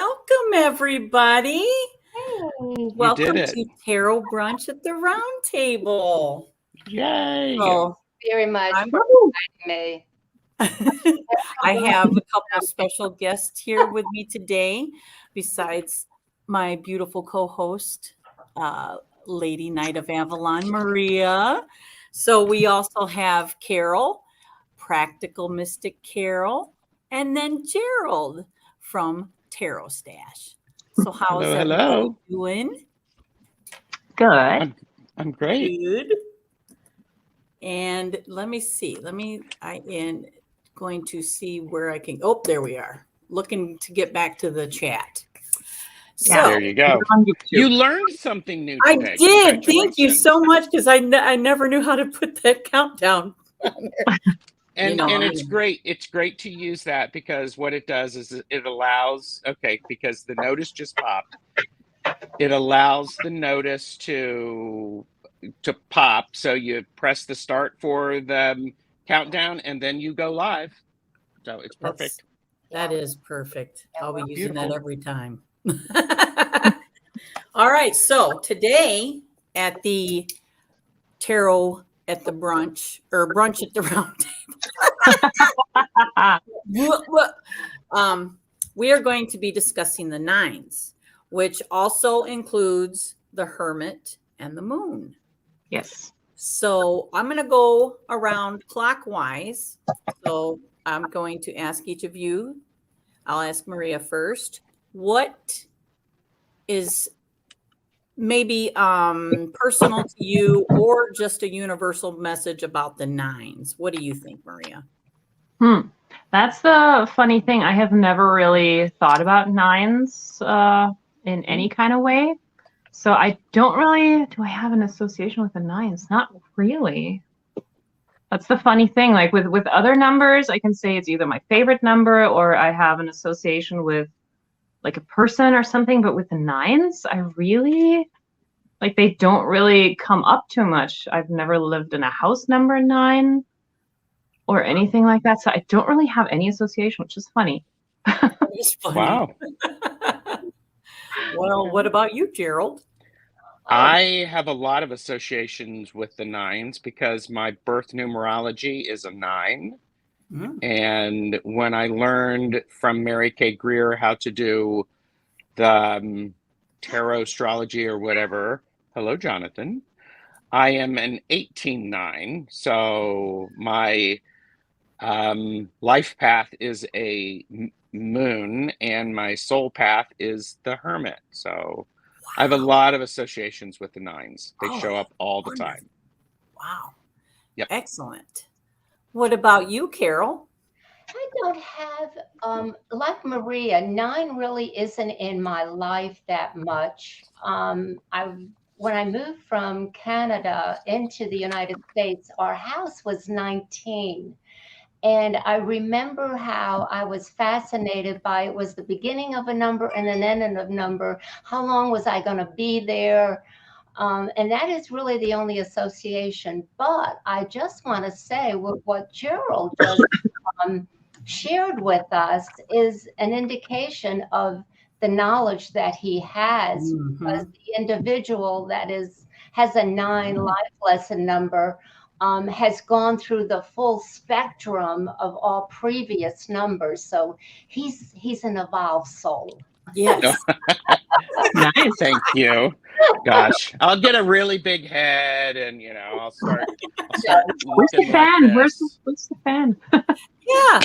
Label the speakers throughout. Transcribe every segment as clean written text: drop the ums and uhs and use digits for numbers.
Speaker 1: Welcome, everybody.
Speaker 2: Hey.
Speaker 1: Welcome to Tarot Brunch at the Round Table.
Speaker 3: Yay!
Speaker 2: Oh, very much for inviting me.
Speaker 1: I have a couple special guests here with me today, besides my beautiful co-host, Lady Knight of Avalon, Maria. So we also have Carol, Practical Mystic Carol, and then Gerald from TarotStache. So how's everybody doing?
Speaker 2: Good.
Speaker 3: I'm great.
Speaker 1: Good. And let me see. I am going to see where I can. Oh, there we are. Looking to get back to the chat.
Speaker 3: Yeah, so, there you go. You learned something new today.
Speaker 1: I did. Thank you so much, because I never knew how to put that countdown on there.
Speaker 3: And it's great. It's great to use that, because what it does is it allows, because the notice just popped. It allows the notice to pop. So you press the start for the countdown and then you go live. So it's perfect.
Speaker 1: That is perfect. I'll be using that every time. All right. So today at the Tarot at the Brunch, or Brunch at the Round Table, we are going to be discussing the nines, which also includes the Hermit and the Moon.
Speaker 2: Yes.
Speaker 1: So I'm going to go around clockwise. So I'm going to ask each of you. I'll ask Maria first. What is maybe personal to you, or just a universal message about the nines? What do you think, Maria?
Speaker 2: That's the funny thing. I have never really thought about nines in any kind of way. So I don't really, do I have an association with the nines? Not really. That's the funny thing. Like with other numbers, I can say it's either my favorite number or I have an association with like a person or something. But with the nines, I really, like, they don't really come up too much. I've never lived in a house number 9 or anything like that. So I don't really have any association, which is funny.
Speaker 1: It's funny.
Speaker 3: Wow.
Speaker 1: Well, what about you, Gerald?
Speaker 3: I have a lot of associations with the nines because my birth numerology is a 9. And when I learned from Mary Kay Greer how to do the tarot astrology or whatever, hello, Jonathan, I am an 18-9. So my life path is a moon and my soul path is the Hermit. So I have a lot of associations with the nines. They show up all the time.
Speaker 1: Wow.
Speaker 3: Yep.
Speaker 1: Excellent. What about you, Carol?
Speaker 4: I don't have, like Maria, 9 really isn't in my life that much. When I moved from Canada into the United States, our house was 19. And I remember how I was fascinated by it was the beginning of a number and an end of a number. How long was I going to be there? And that is really the only association. But I just want to say what Gerald just shared with us is an indication of the knowledge that he has, because the individual that has a 9 life lesson number has gone through the full spectrum of all previous numbers. So he's an evolved soul.
Speaker 1: Yes.
Speaker 3: Nice. Thank you. Gosh, I'll get a really big head, and I'll start
Speaker 2: where's the fan? Where's the fan?
Speaker 1: Yeah.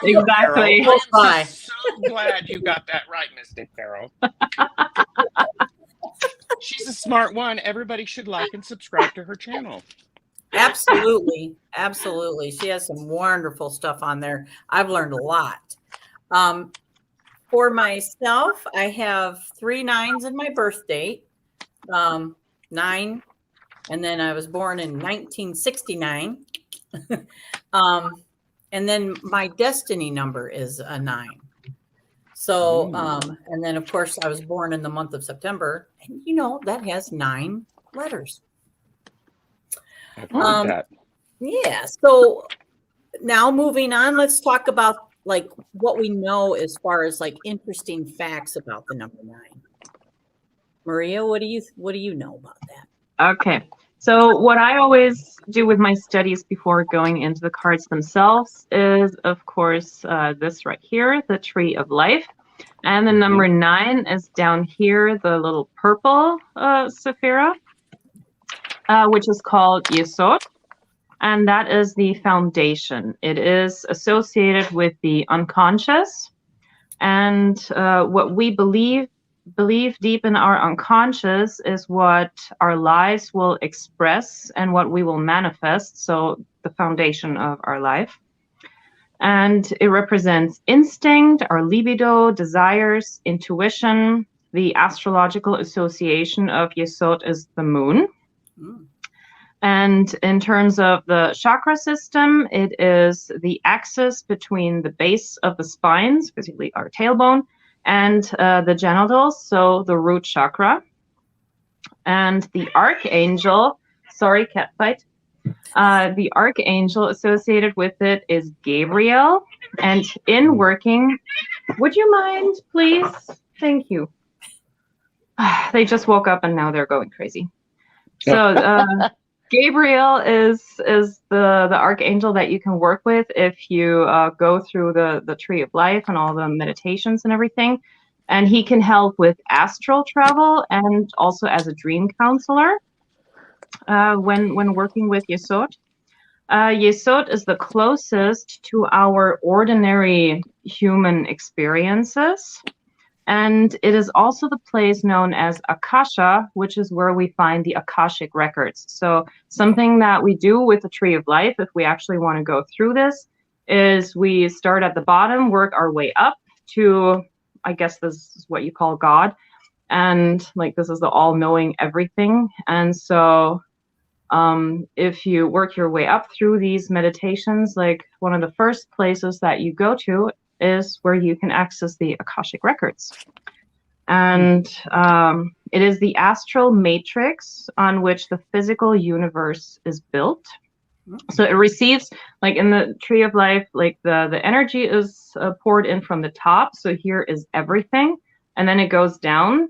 Speaker 2: Exactly.
Speaker 3: I'm so glad you got that right, Mystic Carol. She's a smart one. Everybody should like and subscribe to her channel.
Speaker 1: Absolutely. Absolutely. She has some wonderful stuff on there. I've learned a lot. For myself, I have 3 9s in my birth date. 9, and then I was born in 1969. And then my destiny number is a 9. So, and then of course I was born in the month of September, and that has 9 letters.
Speaker 3: I've heard that.
Speaker 1: Yeah. So now moving on, let's talk about like what we know as far as like interesting facts about the number 9. Maria, what do you know about that?
Speaker 2: Okay. So what I always do with my studies before going into the cards themselves is, of course, this right here, the Tree of Life. And the number 9 is down here, the little purple Sephira, which is called Yesod. And that is the foundation. It is associated with the unconscious. And what we believe deep in our unconscious is what our lives will express and what we will manifest. So the foundation of our life. And it represents instinct, our libido, desires, intuition. The astrological association of Yesod is the moon. And in terms of the chakra system, it is the axis between the base of the spines, basically our tailbone, and the genitals, so the root chakra. And the archangel, sorry, cat fight. The archangel associated with it is Gabriel. And in working, would you mind, please? Thank you. They just woke up and now they're going crazy. So Gabriel is the archangel that you can work with if you go through the Tree of Life and all the meditations and everything. And he can help with astral travel and also as a dream counselor when working with Yesod. Yesod is the closest to our ordinary human experiences. And it is also the place known as Akasha, which is where we find the Akashic records. So something that we do with the Tree of Life, if we actually want to go through this, is we start at the bottom, work our way up to, I guess this is what you call God. And like this is the all-knowing everything. And so if you work your way up through these meditations, like one of the first places that you go to is where you can access the Akashic records. And it is the astral matrix on which the physical universe is built. So it receives, like in the Tree of Life, like the energy is poured in from the top. So here is everything. And then it goes down.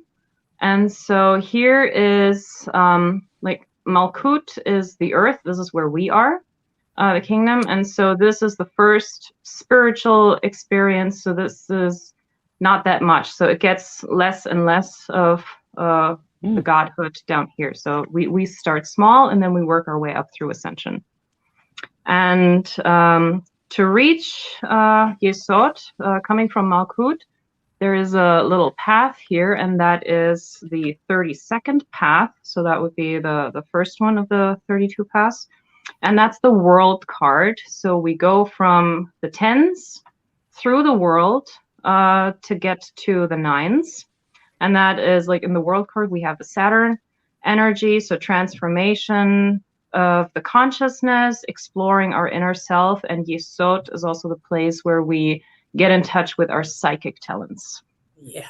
Speaker 2: And so here is like Malkut is the earth. This is where we are. The kingdom. And so this is the first spiritual experience. So this is not that much. So it gets less and less of the godhood down here. So we start small and then we work our way up through ascension. And to reach Yesod, coming from Malkut, there is a little path here, and that is the 32nd path. So that would be the first one of the 32 paths. And that's the world card. So we go from the 10s through the world to get to the 9s. And that is like in the world card, we have the Saturn energy. So transformation of the consciousness, exploring our inner self. And Yesod is also the place where we get in touch with our psychic talents.
Speaker 1: Yeah.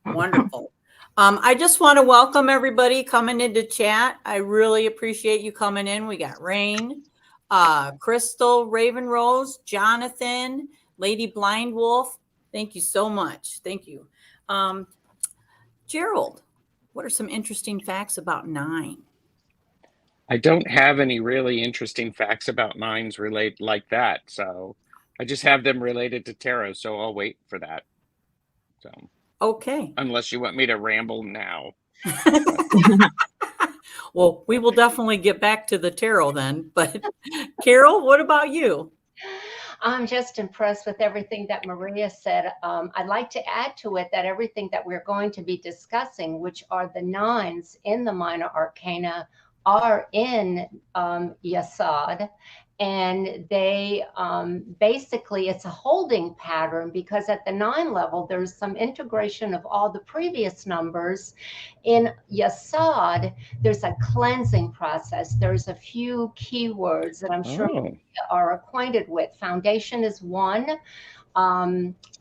Speaker 1: Wonderful. I just want to welcome everybody coming into chat. I really appreciate you coming in. We got Rain, Crystal, Raven Rose, Jonathan, Lady Blind Wolf. Thank you so much. Thank you. Gerald, what are some interesting facts about 9?
Speaker 3: I don't have any really interesting facts about 9s relate like that. So I just have them related to tarot. So I'll wait for that. So.
Speaker 1: Okay.
Speaker 3: Unless you want me to ramble now.
Speaker 1: Well, we will definitely get back to the tarot then. But Carol, what about you?
Speaker 4: I'm just impressed with everything that Maria said. I'd like to add to it that everything that we're going to be discussing, which are the 9s in the minor arcana, are in Yesod. And they basically, it's a holding pattern because at the 9 level, there's some integration of all the previous numbers. In Yesod, there's a cleansing process. There's a few keywords that I'm sure you are acquainted with. Foundation is 1.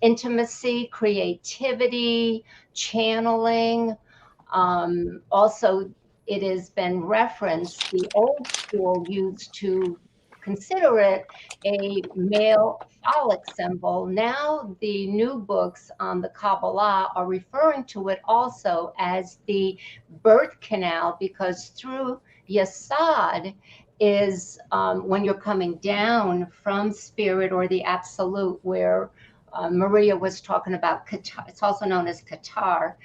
Speaker 4: Intimacy, creativity, channeling. Also, it has been referenced, the old school used to consider it a male phallic symbol. Now the new books on the Kabbalah are referring to it also as the birth canal, because through Yesod is when you're coming down from spirit or the absolute, where Maria was talking about Qatar. It's also known as Qatar.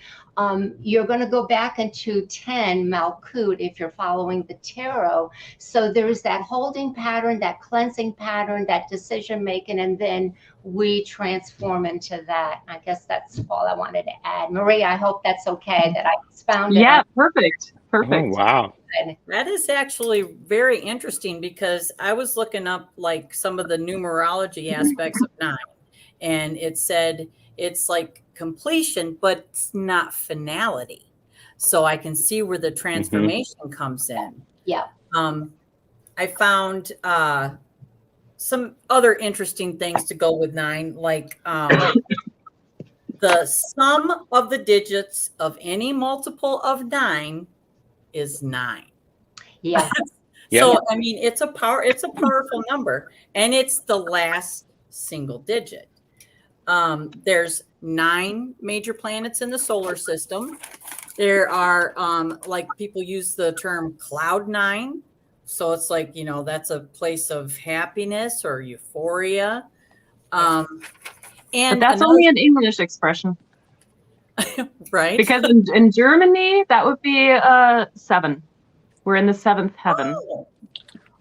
Speaker 4: You're going to go back into 10 Malkut if you're following the tarot. So there's that holding pattern, that cleansing pattern, that decision making, and then we transform into that. I guess that's all I wanted to add. Maria, I hope that's okay that I expounded.
Speaker 2: Yeah, perfect.
Speaker 3: Oh,
Speaker 2: Perfect.
Speaker 3: wow.
Speaker 1: That is actually very interesting, because I was looking up like some of the numerology aspects of 9, and it said it's like completion, but it's not finality. So I can see where the transformation comes in.
Speaker 4: Yeah.
Speaker 1: I found some other interesting things to go with 9, like the sum of the digits of any multiple of 9 is 9.
Speaker 4: Yeah.
Speaker 1: So I mean, it's a powerful number, and it's the last single digit. There's 9 major planets in the solar system. There are like people use the term cloud 9. So it's like, that's a place of happiness or euphoria.
Speaker 2: But
Speaker 1: And
Speaker 2: that's only an English expression.
Speaker 1: right.
Speaker 2: Because in Germany, that would be 7. We're in the 7th heaven.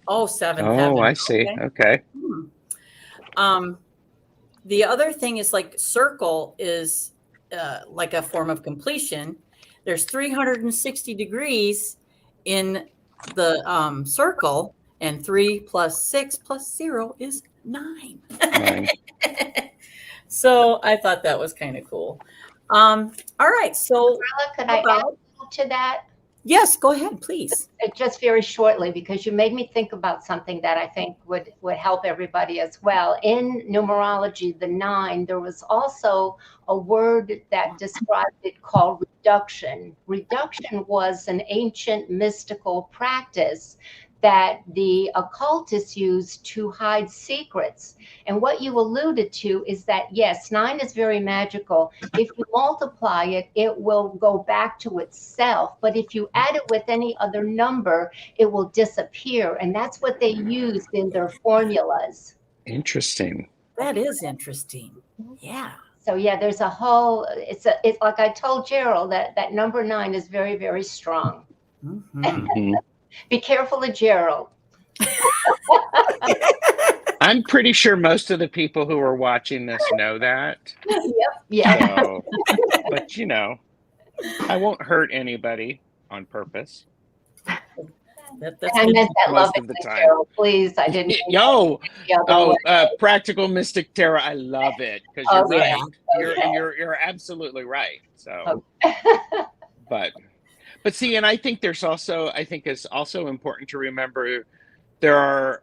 Speaker 1: Oh, 7th
Speaker 3: Oh,
Speaker 1: heaven.
Speaker 3: I see. Okay.
Speaker 1: The other thing is like circle is like a form of completion. There's 360 degrees in the circle, and 3 plus 6 plus 0 is 9.
Speaker 3: 9.
Speaker 1: So I thought that was kind of cool. All right. So
Speaker 4: Could I add a little to that?
Speaker 1: yes, go ahead, please.
Speaker 4: Just very shortly, because you made me think about something that I think would help everybody as well. In numerology, the 9, there was also a word that described it called reduction. Reduction was an ancient mystical practice that the occultists used to hide secrets. And what you alluded to is that, yes, 9 is very magical. If you multiply it, it will go back to itself. But if you add it with any other number, it will disappear. And that's what they used in their formulas.
Speaker 3: Interesting.
Speaker 1: That is interesting. Yeah.
Speaker 4: So yeah, there's a whole, it's like I told Gerald, that number 9 is very, very strong.
Speaker 3: Mhm.
Speaker 4: Be careful of Gerald.
Speaker 3: I'm pretty sure most of the people who are watching this know that.
Speaker 4: Yep. Yeah.
Speaker 3: So, but I won't hurt anybody on purpose.
Speaker 1: That's
Speaker 4: I meant that
Speaker 3: most
Speaker 4: love
Speaker 3: of the
Speaker 4: it,
Speaker 3: time.
Speaker 4: Gerald. Please, I didn't.
Speaker 3: Practical Mystic Tarot. I love it because you're right. You're absolutely right. So, but see, and I think it's also important to remember there are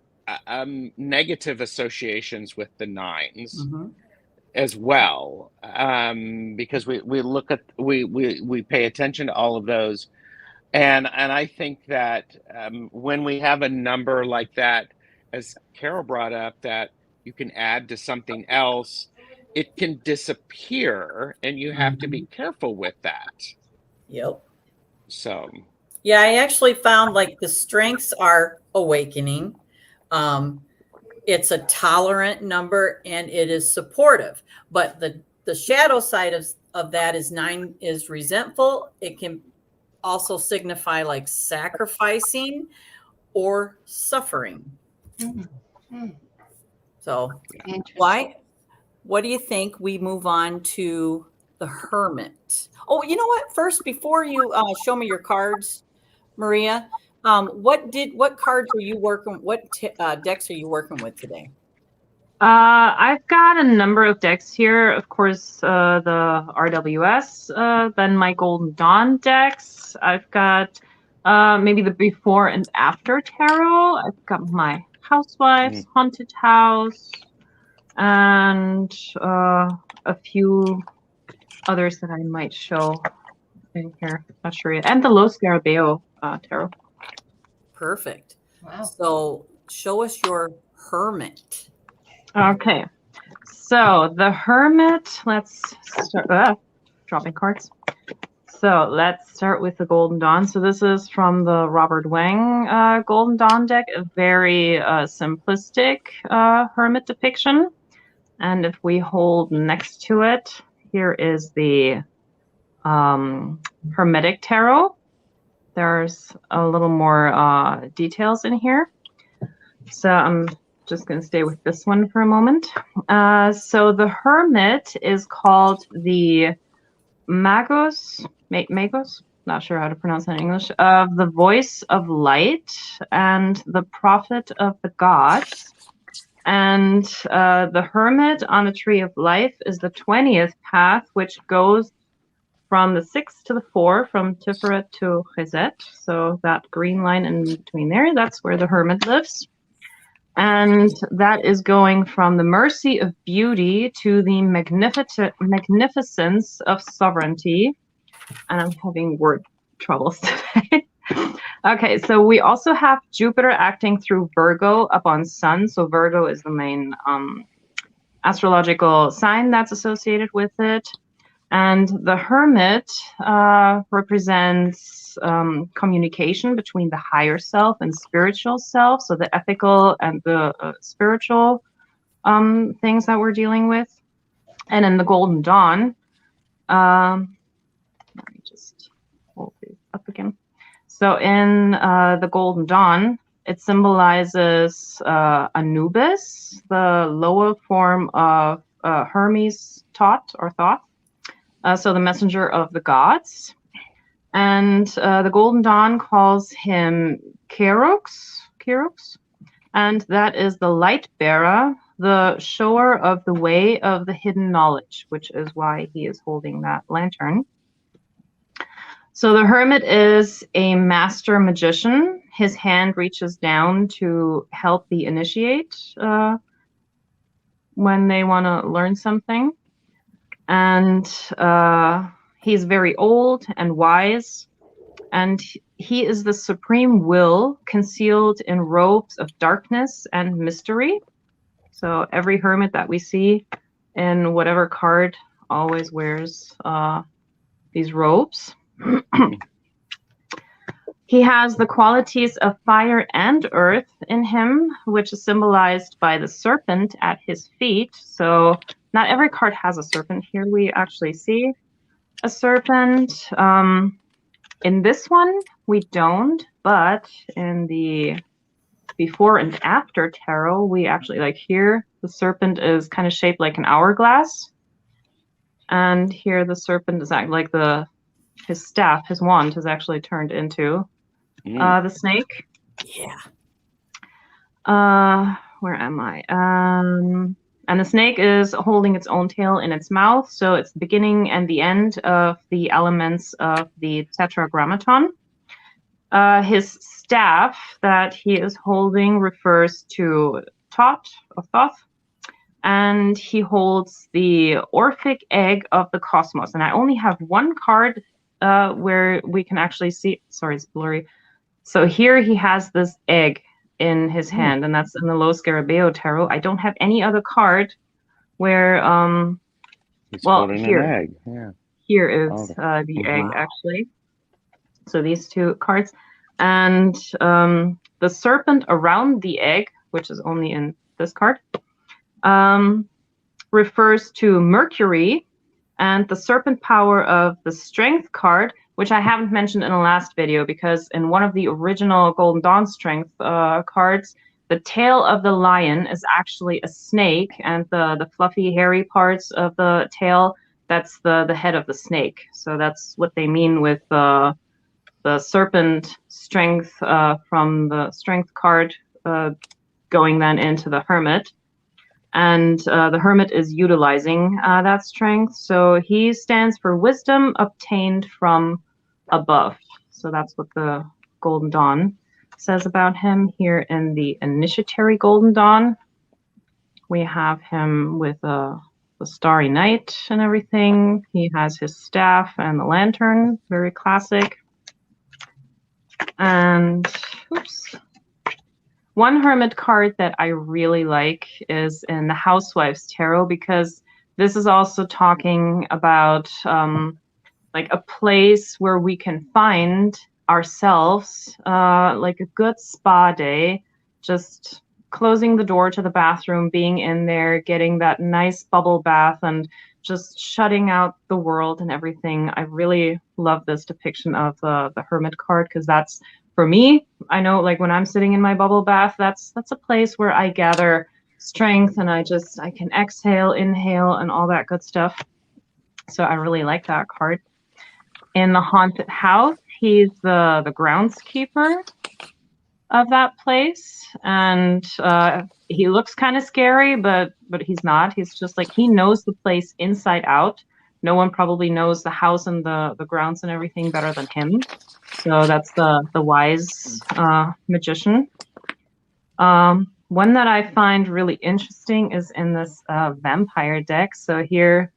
Speaker 3: negative associations with the 9s as well, because we pay attention to all of those, and I think that when we have a number like that, as Carol brought up, that you can add to something else, it can disappear, and you have to be careful with that.
Speaker 1: Yep.
Speaker 3: So
Speaker 1: yeah, I actually found like the strengths are awakening. It's a tolerant number, and it is supportive. But the shadow side of that is 9 is resentful. It can also signify like sacrificing or suffering. So what do you think we move on to the Hermit? Oh, you know what? First, before you show me your cards, Maria, what cards are you working? What decks are you working with today?
Speaker 2: I've got a number of decks here. Of course, the RWS, then my Golden Dawn decks. I've got maybe the before and after tarot. I've got my Housewives, Haunted House, and a few others that I might show in here. Not sure yet. And the Los Scarabeo tarot.
Speaker 1: Perfect.
Speaker 4: Wow.
Speaker 1: So show us your hermit.
Speaker 2: Okay. So the Hermit, let's start, dropping cards. So let's start with the Golden Dawn. So this is from the Robert Wang Golden Dawn deck, a very simplistic Hermit depiction. And if we hold next to it, here is the Hermetic Tarot. There's a little more details in here. So I'm just going to stay with this one for a moment. So the Hermit is called the Magos, not sure how to pronounce that in English, of the voice of light and the prophet of the gods. And the Hermit on the tree of life is the 20th path, which goes from the 6 to the 4, from Tiferet to Chesed. So that green line in between there, that's where the Hermit lives. And that is going from the mercy of beauty to the magnificence of sovereignty. And I'm having word troubles today. Okay, so we also have Jupiter acting through Virgo up on Sun. So Virgo is the main astrological sign that's associated with it. And the Hermit represents communication between the higher self and spiritual self, so the ethical and the spiritual things that we're dealing with. And in the Golden Dawn, let me just hold these up again. So in the Golden Dawn, it symbolizes Anubis, the lower form of Hermes thought. So the messenger of the gods. And the Golden Dawn calls him Kerox, and that is the light bearer, the shower of the way of the hidden knowledge, which is why he is holding that lantern. So the Hermit is a master magician. His hand reaches down to help the initiate when they want to learn something. And he's very old and wise, and he is the supreme will concealed in robes of darkness and mystery. So every hermit that we see in whatever card always wears these robes. He has the qualities of fire and earth in him, which is symbolized by the serpent at his feet. So not every card has a serpent. Here we actually see a serpent. In this one, we don't, but in the before and after tarot, we actually, like here, the serpent is kind of shaped like an hourglass. And here the serpent is like his staff, his wand has actually turned into the snake.
Speaker 1: Yeah.
Speaker 2: Where am I? And the snake is holding its own tail in its mouth. So it's the beginning and the end of the elements of the tetragrammaton. His staff that he is holding refers to Thoth, and he holds the Orphic egg of the cosmos. And I only have one card where we can actually see, sorry, it's blurry. So here he has this egg in his hand, and that's in the Lo Scarabeo Tarot. I don't have any other card where,
Speaker 3: He's
Speaker 2: well,
Speaker 3: holding
Speaker 2: here,
Speaker 3: an egg. Yeah.
Speaker 2: here is the egg, actually. So these two cards. And the serpent around the egg, which is only in this card, refers to Mercury, and the serpent power of the strength card, which I haven't mentioned in the last video, because in one of the original Golden Dawn strength cards, the tail of the lion is actually a snake, and the fluffy hairy parts of the tail, that's the head of the snake. So that's what they mean with the serpent strength from the strength card going then into the hermit. And the hermit is utilizing that strength. So he stands for wisdom obtained from above. So that's what the Golden Dawn says about him. Here in the initiatory Golden Dawn, we have him with the starry night and everything. He has his staff and the lantern, very classic. And oops, one hermit card that I really like is in the Housewife's Tarot, because this is also talking about like a place where we can find ourselves, like a good spa day, just closing the door to the bathroom, being in there, getting that nice bubble bath, and just shutting out the world and everything. I really love this depiction of the Hermit card, because that's, for me, I know, like when I'm sitting in my bubble bath, that's a place where I gather strength, and I can exhale, inhale, and all that good stuff. So I really like that card. In the haunted house, he's the groundskeeper of that place, and he looks kind of scary, but he's not. He's just like, he knows the place inside out. No one probably knows the house and the grounds and everything better than him. So that's the wise magician. One that I find really interesting is in this vampire deck. So here,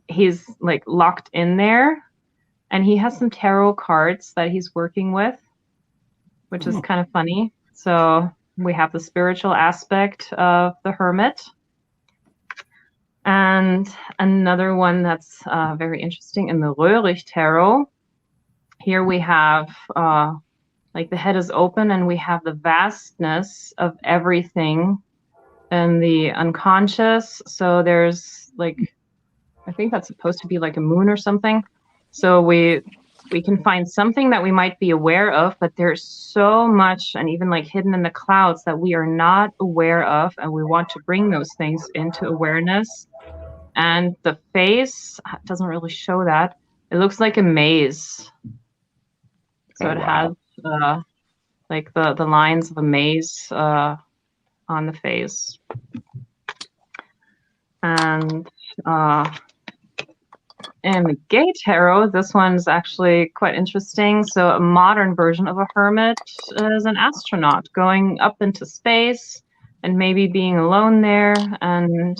Speaker 2: he's like locked in there, and he has some tarot cards that he's working with, which is kind of funny. So we have the spiritual aspect of the hermit. And another one that's very interesting in the Röhrig Tarot. Here we have like the head is open, and we have the vastness of everything and the unconscious. So there's like, I think that's supposed to be like a moon or something. So we can find something that we might be aware of, but there's so much, and even like hidden in the clouds, that we are not aware of, and we want to bring those things into awareness. And the face doesn't really show that. It looks like a maze. So it has like the lines of a maze on the face. And in the Gay Tarot, this one's actually quite interesting. So a modern version of a hermit is an astronaut going up into space and maybe being alone there, and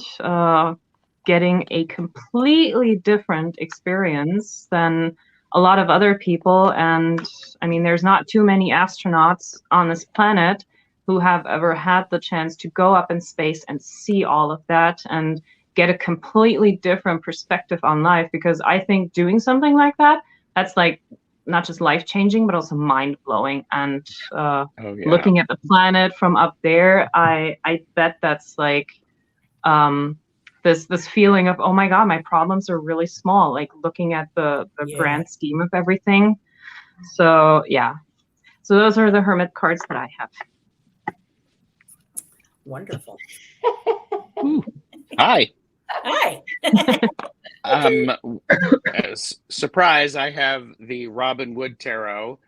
Speaker 2: getting a completely different experience than a lot of other people. And I mean, there's not too many astronauts on this planet who have ever had the chance to go up in space and see all of that and get a completely different perspective on life. Because I think doing something like that, that's like not just life-changing, but also mind-blowing. And looking at the planet from up there, I bet that's like this feeling of, oh my God, my problems are really small, like looking at the grand scheme of everything. So yeah. So those are the hermit cards that I have.
Speaker 1: Wonderful.
Speaker 3: Hi.
Speaker 1: Hi.
Speaker 3: Surprise, I have the Robin Wood Tarot,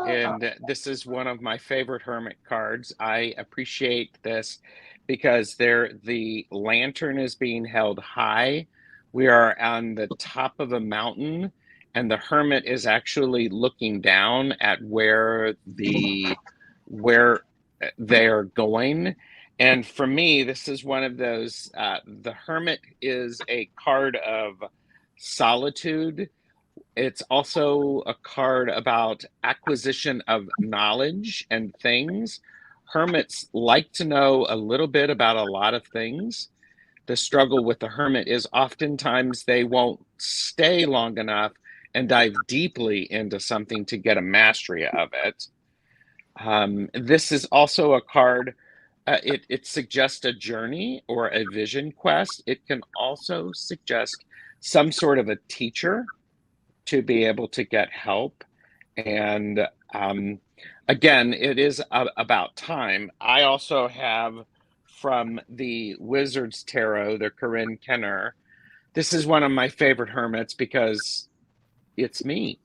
Speaker 3: and this is one of my favorite hermit cards. I appreciate this because the lantern is being held high. We are on the top of a mountain, and the hermit is actually looking down at where they are going. And for me, this is one of those, the hermit is a card of solitude. It's also a card about acquisition of knowledge and things. Hermits like to know a little bit about a lot of things. The struggle with the hermit is oftentimes they won't stay long enough and dive deeply into something to get a mastery of it. This is also a card, it suggests a journey or a vision quest. It can also suggest some sort of a teacher to be able to get help. And again, it is about time. I also have from the Wizard's Tarot, the Corinne Kenner. This is one of my favorite hermits because it's me.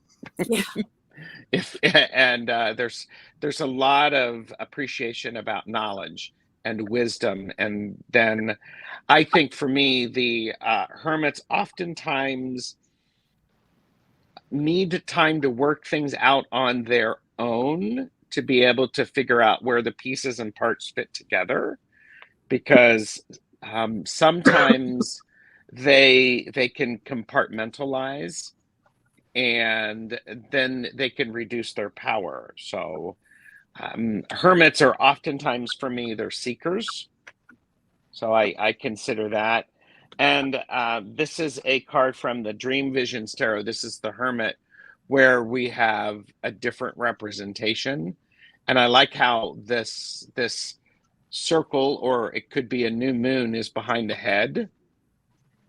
Speaker 1: Yeah.
Speaker 3: There's a lot of appreciation about knowledge and wisdom. And then I think for me, the hermits oftentimes need time to work things out on their own to be able to figure out where the pieces and parts fit together, because sometimes they can compartmentalize, and then they can reduce their power. So Hermits are oftentimes, for me, they're seekers. So I consider that. And this is a card from the Dream Visions Tarot. This is the Hermit, where we have a different representation. And I like how this circle, or it could be a new moon, is behind the head.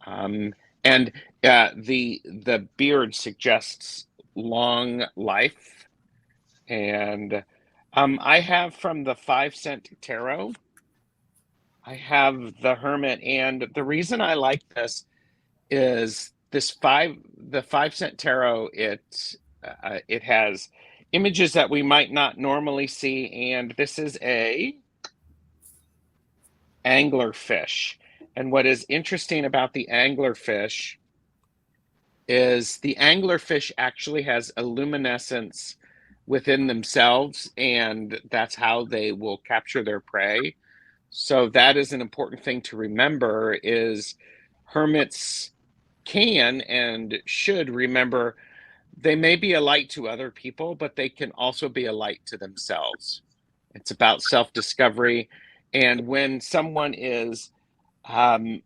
Speaker 3: And the beard suggests long life. And I have from the 5 cent tarot, I have the Hermit, and the reason I like this is the 5 cent tarot. It has images that we might not normally see, and this is a anglerfish. And what is interesting about the anglerfish is the anglerfish actually has a luminescence within themselves, and that's how they will capture their prey. So that is an important thing to remember, is hermits can and should remember they may be a light to other people, but they can also be a light to themselves. It's about self-discovery. And when someone is, hermits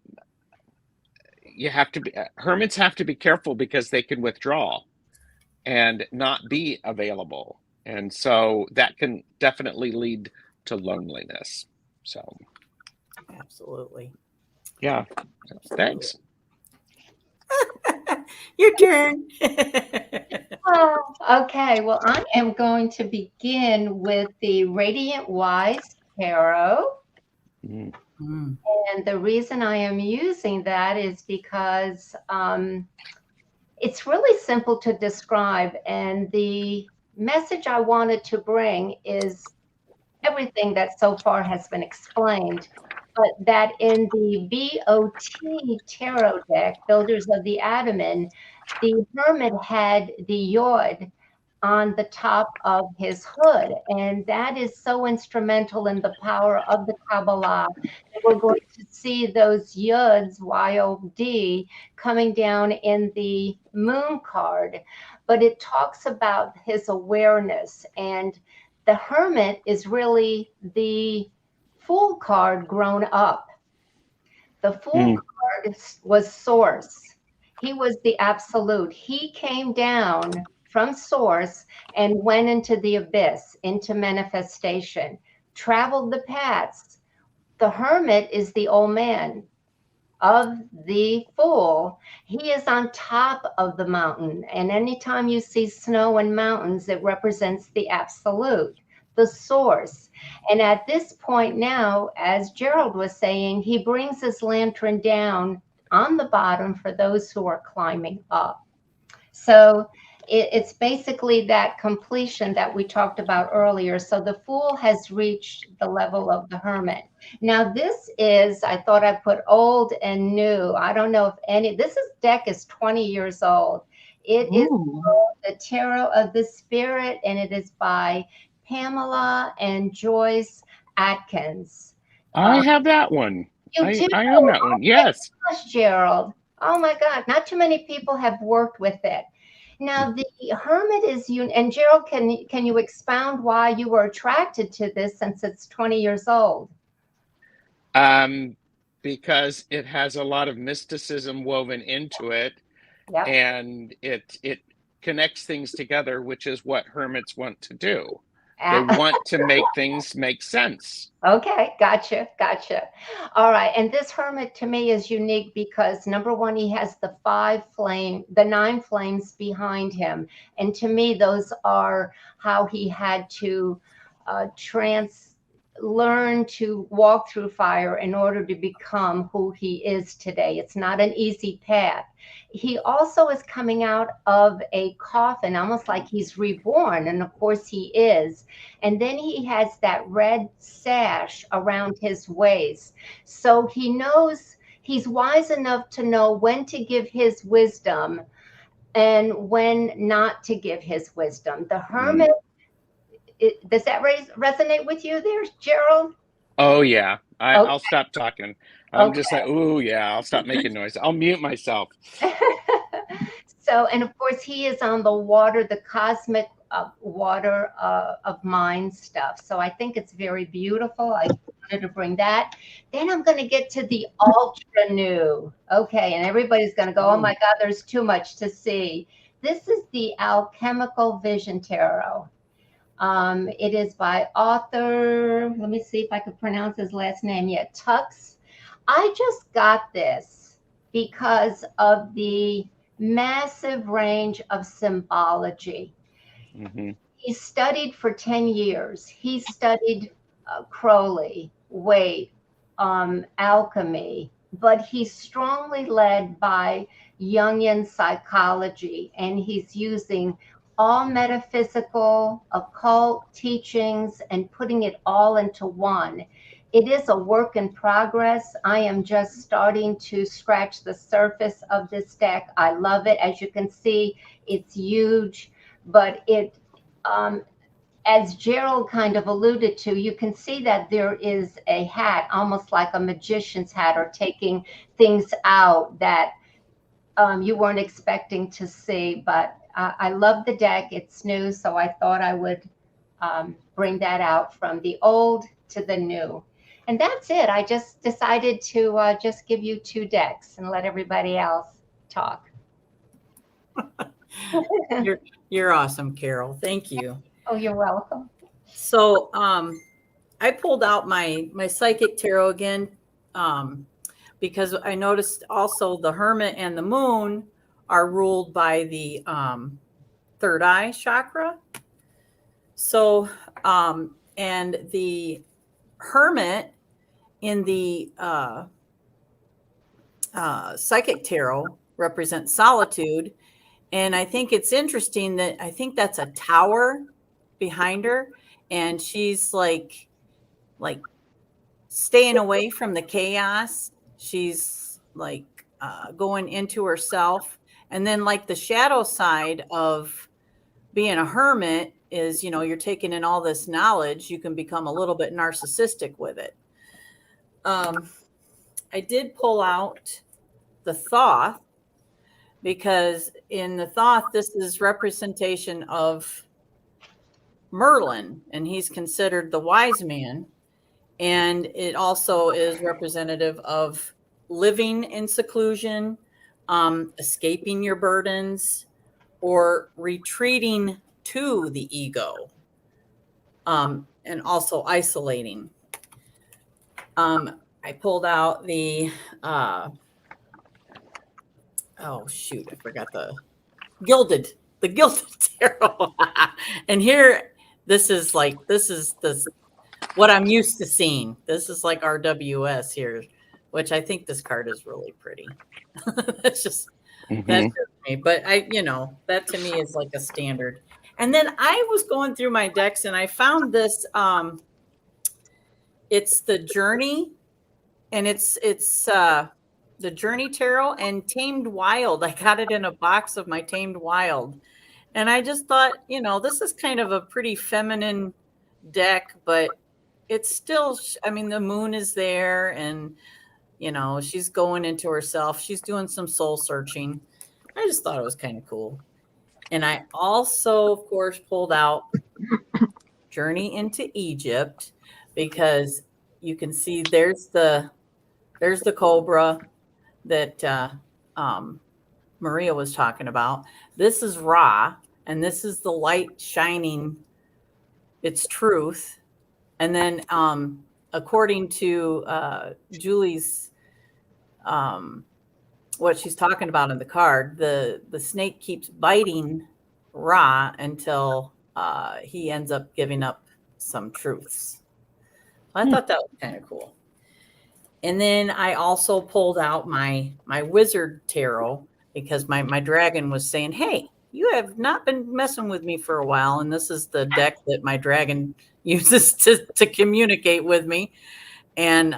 Speaker 3: have to be careful because they can withdraw and not be available. And so that can definitely lead to loneliness. So,
Speaker 1: Absolutely.
Speaker 3: yeah, thanks.
Speaker 1: Your turn.
Speaker 4: Okay, well, I am going to begin with the Radiant Wise Tarot.
Speaker 3: Mm.
Speaker 4: And the reason I am using that is because it's really simple to describe. And the message I wanted to bring is everything that so far has been explained, but that in the BOT tarot deck, Builders of the Ataman, the Hermit had the Yod on the top of his hood. And that is so instrumental in the power of the Kabbalah. And we're going to see those Yods, Y-O-D, coming down in the moon card. But it talks about his awareness, and the Hermit is really the Fool card grown up. The Fool card was Source. He was the absolute. He came down from Source and went into the abyss, into manifestation, traveled the paths. The Hermit is the old man of the Fool. He is on top of the mountain. And anytime you see snow and mountains, it represents the absolute, the source. And at this point now, as Gerald was saying, he brings his lantern down on the bottom for those who are climbing up. So it's basically that completion that we talked about earlier. So the Fool has reached the level of the Hermit. Now this is, I thought I put old and new. I don't know if this deck is 20 years old. It is the Tarot of the Spirit, and it is by Pamela and Joyce Atkins.
Speaker 3: I have that one.
Speaker 4: You do?
Speaker 3: I own that one. Yes.
Speaker 4: Oh my gosh, Gerald. Oh my God. Not too many people have worked with it. Now the Hermit is and Gerald, can you expound why you were attracted to this since it's 20 years old?
Speaker 3: Because it has a lot of mysticism woven into it. Yep. And it connects things together, which is what hermits want to do. They want to make things make sense.
Speaker 4: Okay, gotcha. All right, and this Hermit to me is unique because number one, he has the 9 flames behind him, and to me, those are how he had to learn to walk through fire in order to become who he is today. It's not an easy path. He also is coming out of a coffin, almost like he's reborn, and of course he is. And then he has that red sash around his waist. So he knows, he's wise enough to know when to give his wisdom and when not to give his wisdom. The Hermit, does that resonate with you there, Gerald?
Speaker 3: Oh, yeah. I'll stop talking. I'm just like, ooh, yeah, I'll stop making noise. I'll mute myself.
Speaker 4: So, and of course, he is on the water, the cosmic water of mind stuff. So I think it's very beautiful. I wanted to bring that. Then I'm going to get to the ultra new. Okay, and everybody's going to go, oh my God, there's too much to see. This is the Alchemical Vision Tarot. It is by author, let me see if I could pronounce his last name yet, Tux. I just got this because of the massive range of symbology.
Speaker 3: Mm-hmm.
Speaker 4: He studied for 10 years. He studied Crowley, Waite, alchemy, but he's strongly led by Jungian psychology, and he's using all metaphysical, occult teachings and putting it all into one. It is a work in progress. I am just starting to scratch the surface of this deck. I love it. As you can see, it's huge, but it, as Gerald kind of alluded to, you can see that there is a hat, almost like a magician's hat, or taking things out that you weren't expecting to see. But I love the deck. It's new, so I thought I would bring that out from the old to the new. And that's it. I just decided to just give you 2 decks and let everybody else talk.
Speaker 1: You're awesome, Carol. Thank you.
Speaker 4: Oh, you're welcome.
Speaker 1: So I pulled out my psychic tarot again because I noticed also the Hermit and the Moon are ruled by the third eye chakra. So and the Hermit in the psychic tarot represents solitude. And I think it's interesting that I think that's a tower behind her, and she's like staying away from the chaos. She's like going into herself. And then like the shadow side of being a hermit is, you know, you're taking in all this knowledge. You can become a little bit narcissistic with it. I did pull out the Thoth, because in the Thoth, this is representation of Merlin, and he's considered the wise man. And it also is representative of living in seclusion, escaping your burdens, or retreating to the ego, and also isolating. I pulled out the oh shoot, I forgot the gilded tarot. And here, this is what I'm used to seeing. This is like RWS here, which I think this card is really pretty. That's just that's just me. But that to me is like a standard. And then I was going through my decks and I found this. It's the Journey, and it's the Journey Tarot and Tamed Wild. I got it in a box of my Tamed Wild. And I just thought, this is kind of a pretty feminine deck, but it's still, I mean, the moon is there and, she's going into herself. She's doing some soul searching. I just thought it was kind of cool. And I also, of course, pulled out Journey into Egypt, because you can see there's the cobra that Maria was talking about. This is Ra, and this is the light shining its truth. And then according to Julie's what she's talking about in the card, the snake keeps biting Ra until he ends up giving up some truths. So I thought that was kind of cool. And then I also pulled out my wizard tarot, because my dragon was saying, hey, you have not been messing with me for a while. And this is the deck that my dragon uses to communicate with me. And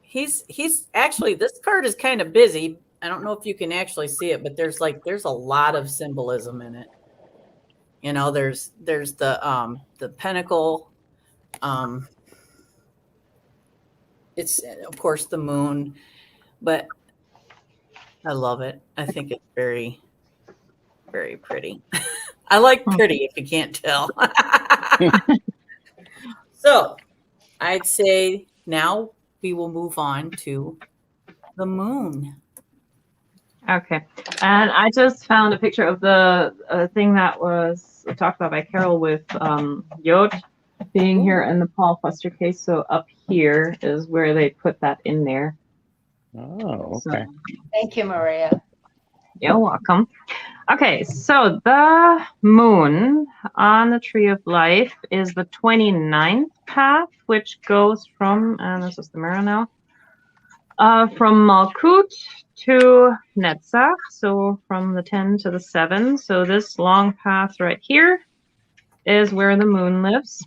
Speaker 1: he's actually, this card is kind of busy. I don't know if you can actually see it, but there's a lot of symbolism in it. There's the pentacle. It's of course the moon, but I love it. I think it's very, very pretty. I like pretty, if you can't tell. So I'd say now we will move on to the moon.
Speaker 2: Okay, and I just found a picture of the thing that was talked about by Carol with Yod being here in the Paul Foster case. So up here is where they put that in there.
Speaker 3: Oh,
Speaker 2: So,
Speaker 3: okay.
Speaker 4: Thank you, Maria.
Speaker 2: you're welcome. Okay, so the moon on the Tree of Life is the 29th path, which goes from, and this is the mirror now, from Malkut to Netzach, so from the 10 to the 7. So this long path right here is where the moon lives.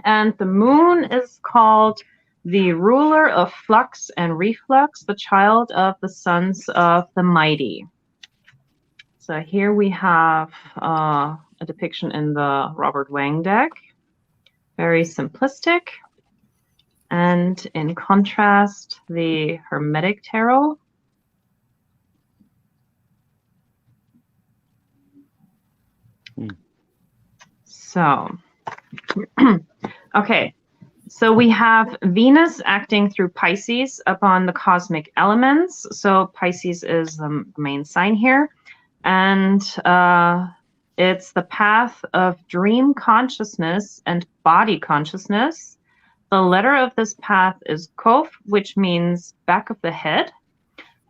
Speaker 2: And the moon is called the ruler of flux and reflux, the child of the sons of the mighty. So here we have a depiction in the Robert Wang deck. Very simplistic. And in contrast, the Hermetic Tarot. So, okay. So we have Venus acting through Pisces upon the cosmic elements. So Pisces is the main sign here. And it's the path of dream consciousness and body consciousness. The letter of this path is Kof, which means back of the head.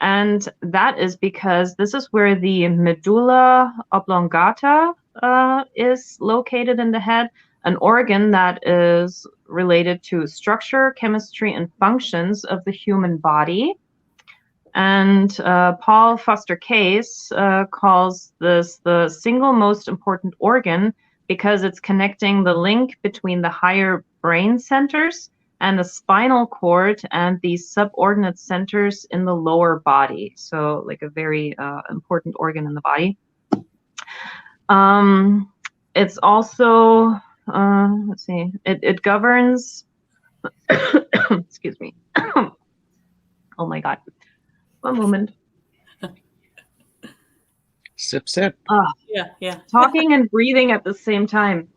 Speaker 2: And that is because this is where the medulla oblongata is located in the head, an organ that is related to structure, chemistry, and functions of the human body. And Paul Foster Case calls this the single most important organ because it's connecting the link between the higher brain centers and the spinal cord and the subordinate centers in the lower body. So like a very important organ in the body. It's also, let's see, it governs, excuse me. Oh my God. One moment.
Speaker 3: Sip, sip.
Speaker 1: Yeah.
Speaker 2: Talking and breathing at the same time.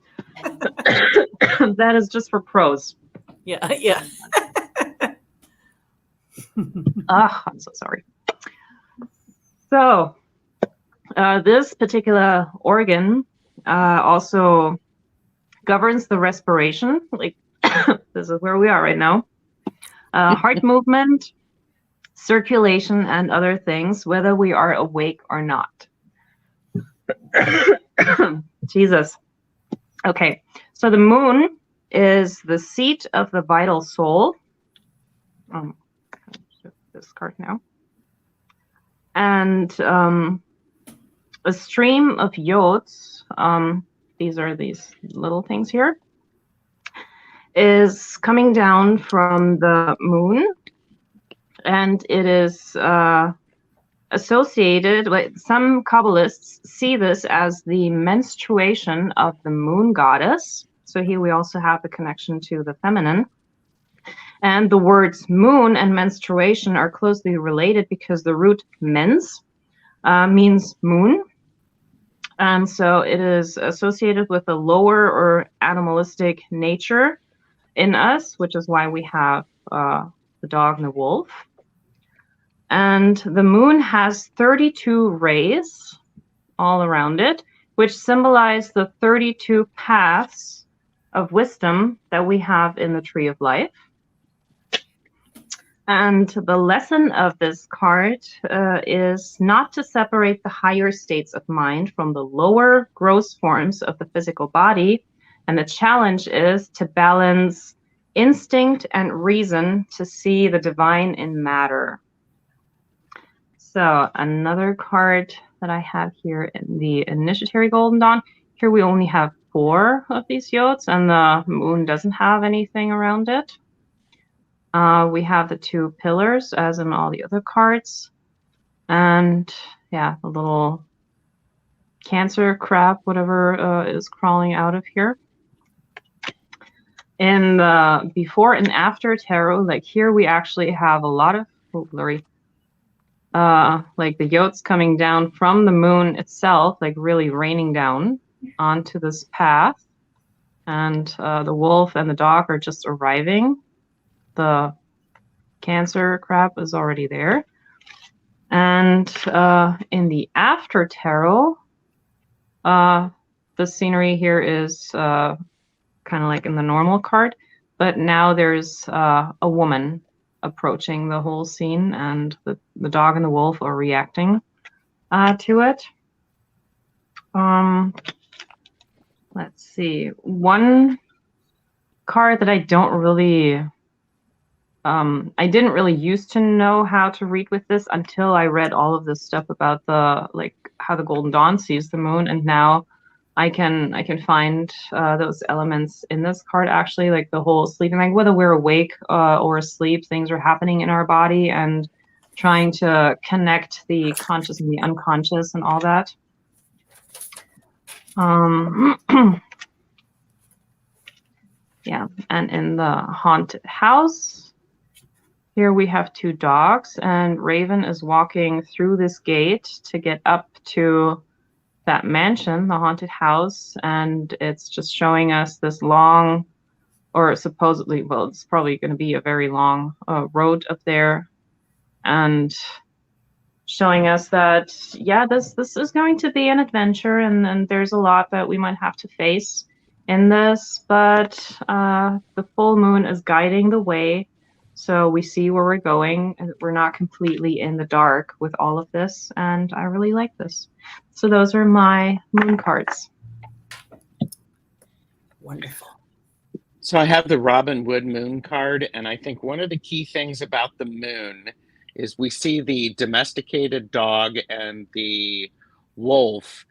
Speaker 2: That is just for pros.
Speaker 1: Yeah.
Speaker 2: I'm so sorry. So, this particular organ also governs the respiration. Like, this is where we are right now. Heart movement, circulation, and other things, whether we are awake or not. Jesus. Okay, so the moon is the seat of the vital soul. This card now. And a stream of yods, these are these little things here, is coming down from the moon. And it is associated with, some Kabbalists see this as the menstruation of the moon goddess. So here we also have the connection to the feminine. And the words moon and menstruation are closely related because the root mens means moon. And so it is associated with a lower or animalistic nature in us, which is why we have the dog and the wolf. And the moon has 32 rays all around it, which symbolize the 32 paths of wisdom that we have in the Tree of Life. And the lesson of this card is not to separate the higher states of mind from the lower gross forms of the physical body. And the challenge is to balance instinct and reason to see the divine in matter. So another card that I have here in the Initiatory Golden Dawn. Here we only have 4 of these yods, and the moon doesn't have anything around it. We have the 2 pillars, as in all the other cards. And yeah, the little Cancer crab, whatever is crawling out of here. In the before and after tarot, like here we actually have a lot of, oh, blurry. like the yotes coming down from the moon itself, like really raining down onto this path. And the wolf and the dog are just arriving. The Cancer crab is already there. And in the after tarot, the scenery here is kind of like in the normal card, but now there's a woman approaching the whole scene, and the dog and the wolf are reacting to it. Let's see. One card that I don't really, I didn't really used to know how to read with this until I read all of this stuff about the, like, how the Golden Dawn sees the moon, and now I can find those elements in this card, actually, like the whole sleeping, like whether we're awake or asleep, things are happening in our body, and trying to connect the conscious and the unconscious and all that. Yeah, and in the haunted house, here we have two dogs, and Raven is walking through this gate to get up to that mansion, the haunted house, and it's just showing us this long, or supposedly, well, it's probably going to be a very long road up there, and showing us that, yeah, this is going to be an adventure, and there's a lot that we might have to face in this, but the full moon is guiding the way, so we see where we're going, and we're not completely in the dark with all of this, and I really like this. So those are my moon cards.
Speaker 1: Wonderful.
Speaker 3: So I have the Robin Wood moon card, and I think one of the key things about the moon is we see the domesticated dog and the wolf.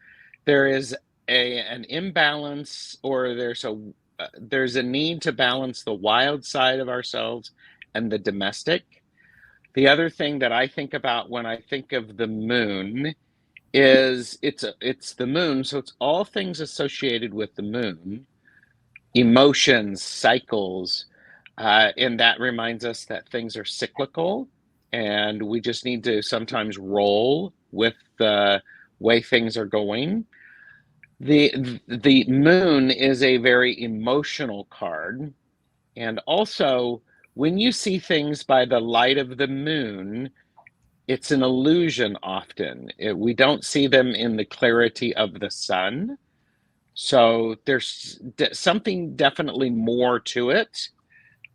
Speaker 3: There is an imbalance, or there's a need to balance the wild side of ourselves and the domestic. The other thing that I think about when I think of the moon is it's the moon, so it's all things associated with the moon, emotions, cycles, and that reminds us that things are cyclical, and we just need to sometimes roll with the way things are going. The moon is a very emotional card, and also when you see things by the light of the moon, it's an illusion often. We don't see them in the clarity of the sun. So there's something definitely more to it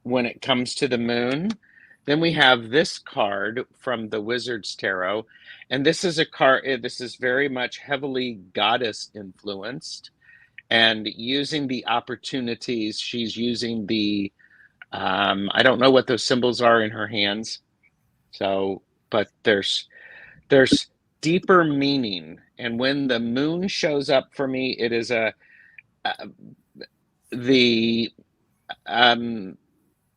Speaker 3: when it comes to the moon. Then we have this card from the Wizard's Tarot, and this is a card, this is very much heavily goddess influenced, and using the opportunities, she's using the, I don't know what those symbols are in her hands, so, but there's deeper meaning. And when the moon shows up for me, it is the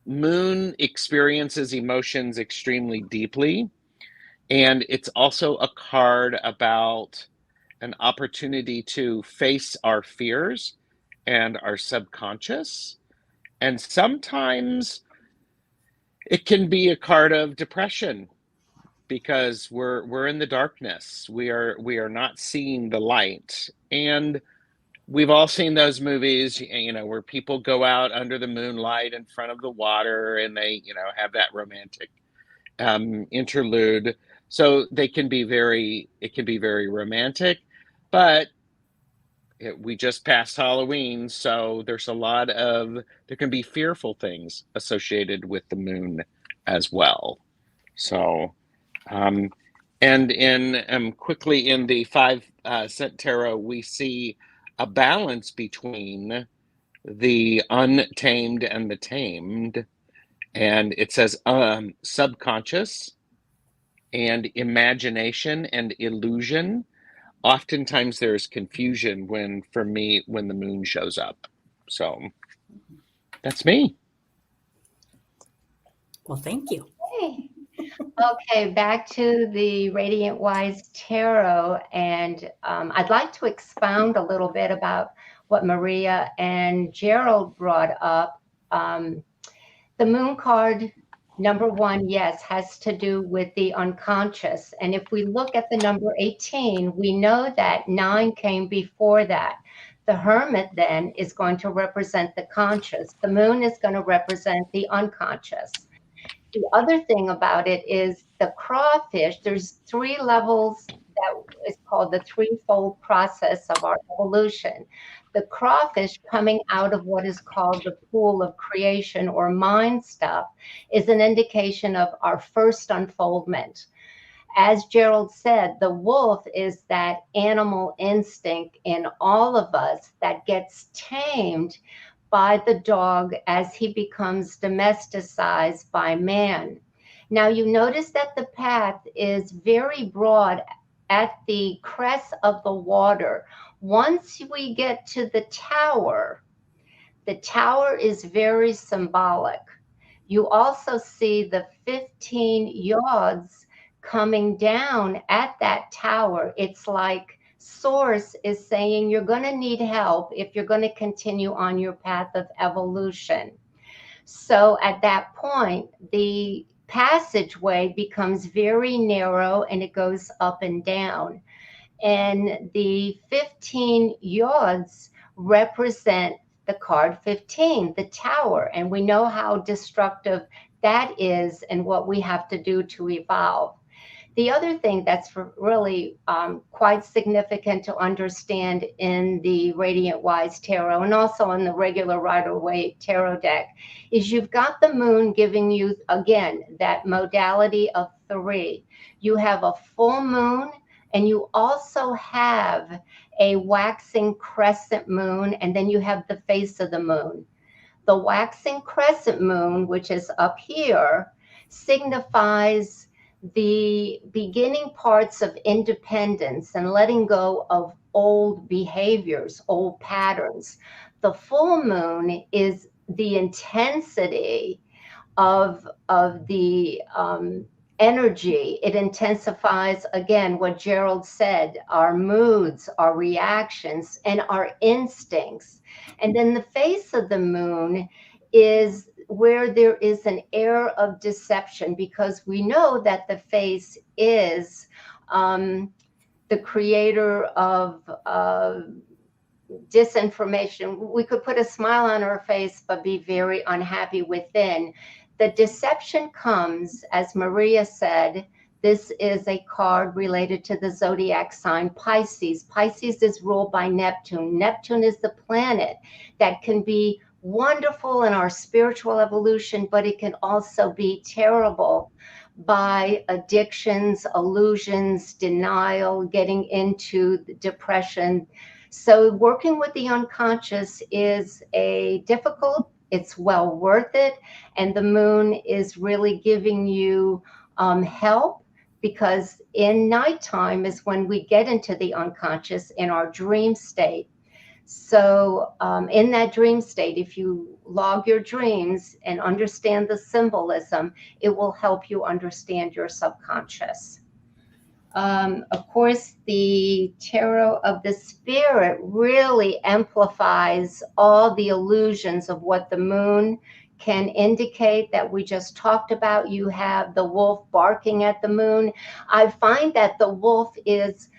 Speaker 3: moon experiences emotions extremely deeply, and it's also a card about an opportunity to face our fears and our subconscious, and sometimes it can be a card of depression because we're in the darkness, we are not seeing the light. And we've all seen those movies, you know, where people go out under the moonlight in front of the water, and they, you know, have that romantic interlude. So it can be very romantic, but we just passed Halloween, so there can be fearful things associated with the moon as well. So, and quickly in the 5-cent tarot, we see a balance between the untamed and the tamed, and it says subconscious and imagination and illusion. Oftentimes there's confusion when the moon shows up. So that's me.
Speaker 1: Well, thank you.
Speaker 4: Okay, back to the Radiant Wise Tarot, and I'd like to expound a little bit about what Maria and Gerald brought up. The moon card Number one, yes, has to do with the unconscious. And if we look at the number 18, we know that 9 came before that. The hermit then is going to represent the conscious. The moon is going to represent the unconscious. The other thing about it is the crawfish, there's 3 levels that is called the threefold process of our evolution. The crawfish coming out of what is called the pool of creation or mind stuff is an indication of our first unfoldment. As Gerald said, the wolf is that animal instinct in all of us that gets tamed by the dog as he becomes domesticized by man. Now, you notice that the path is very broad at the crest of the water. Once we get to the tower is very symbolic. You also see the 15 yards coming down at that tower. It's like Source is saying you're going to need help if you're going to continue on your path of evolution. So at that point, the passageway becomes very narrow and it goes up and down. And the 15 yards represent the card 15, the tower. And we know how destructive that is and what we have to do to evolve. The other thing that's really quite significant to understand in the Radiant Wise Tarot and also in the regular Rider-Waite Tarot deck is you've got the moon giving you, again, that modality of 3. You have a full moon, and you also have a waxing crescent moon, and then you have the face of the moon. The waxing crescent moon, which is up here, signifies the beginning parts of independence and letting go of old behaviors, old patterns. The full moon is the intensity of the energy. It intensifies, again, what Gerald said, our moods, our reactions, and our instincts. And then the face of the moon is where there is an air of deception, because we know that the face is the creator of disinformation. We could put a smile on our face, but be very unhappy within. The deception comes, as Maria said, this is a card related to the zodiac sign Pisces. Pisces is ruled by Neptune. Neptune is the planet that can be wonderful in our spiritual evolution, but it can also be terrible by addictions, illusions, denial, getting into depression. So working with the unconscious is difficult. It's well worth it. And the moon is really giving you help, because in nighttime is when we get into the unconscious in our dream state. So in that dream state, if you log your dreams and understand the symbolism, it will help you understand your subconscious. Of course, the tarot of the spirit really amplifies all the illusions of what the moon can indicate that we just talked about. You have the wolf barking at the moon. I find that the wolf is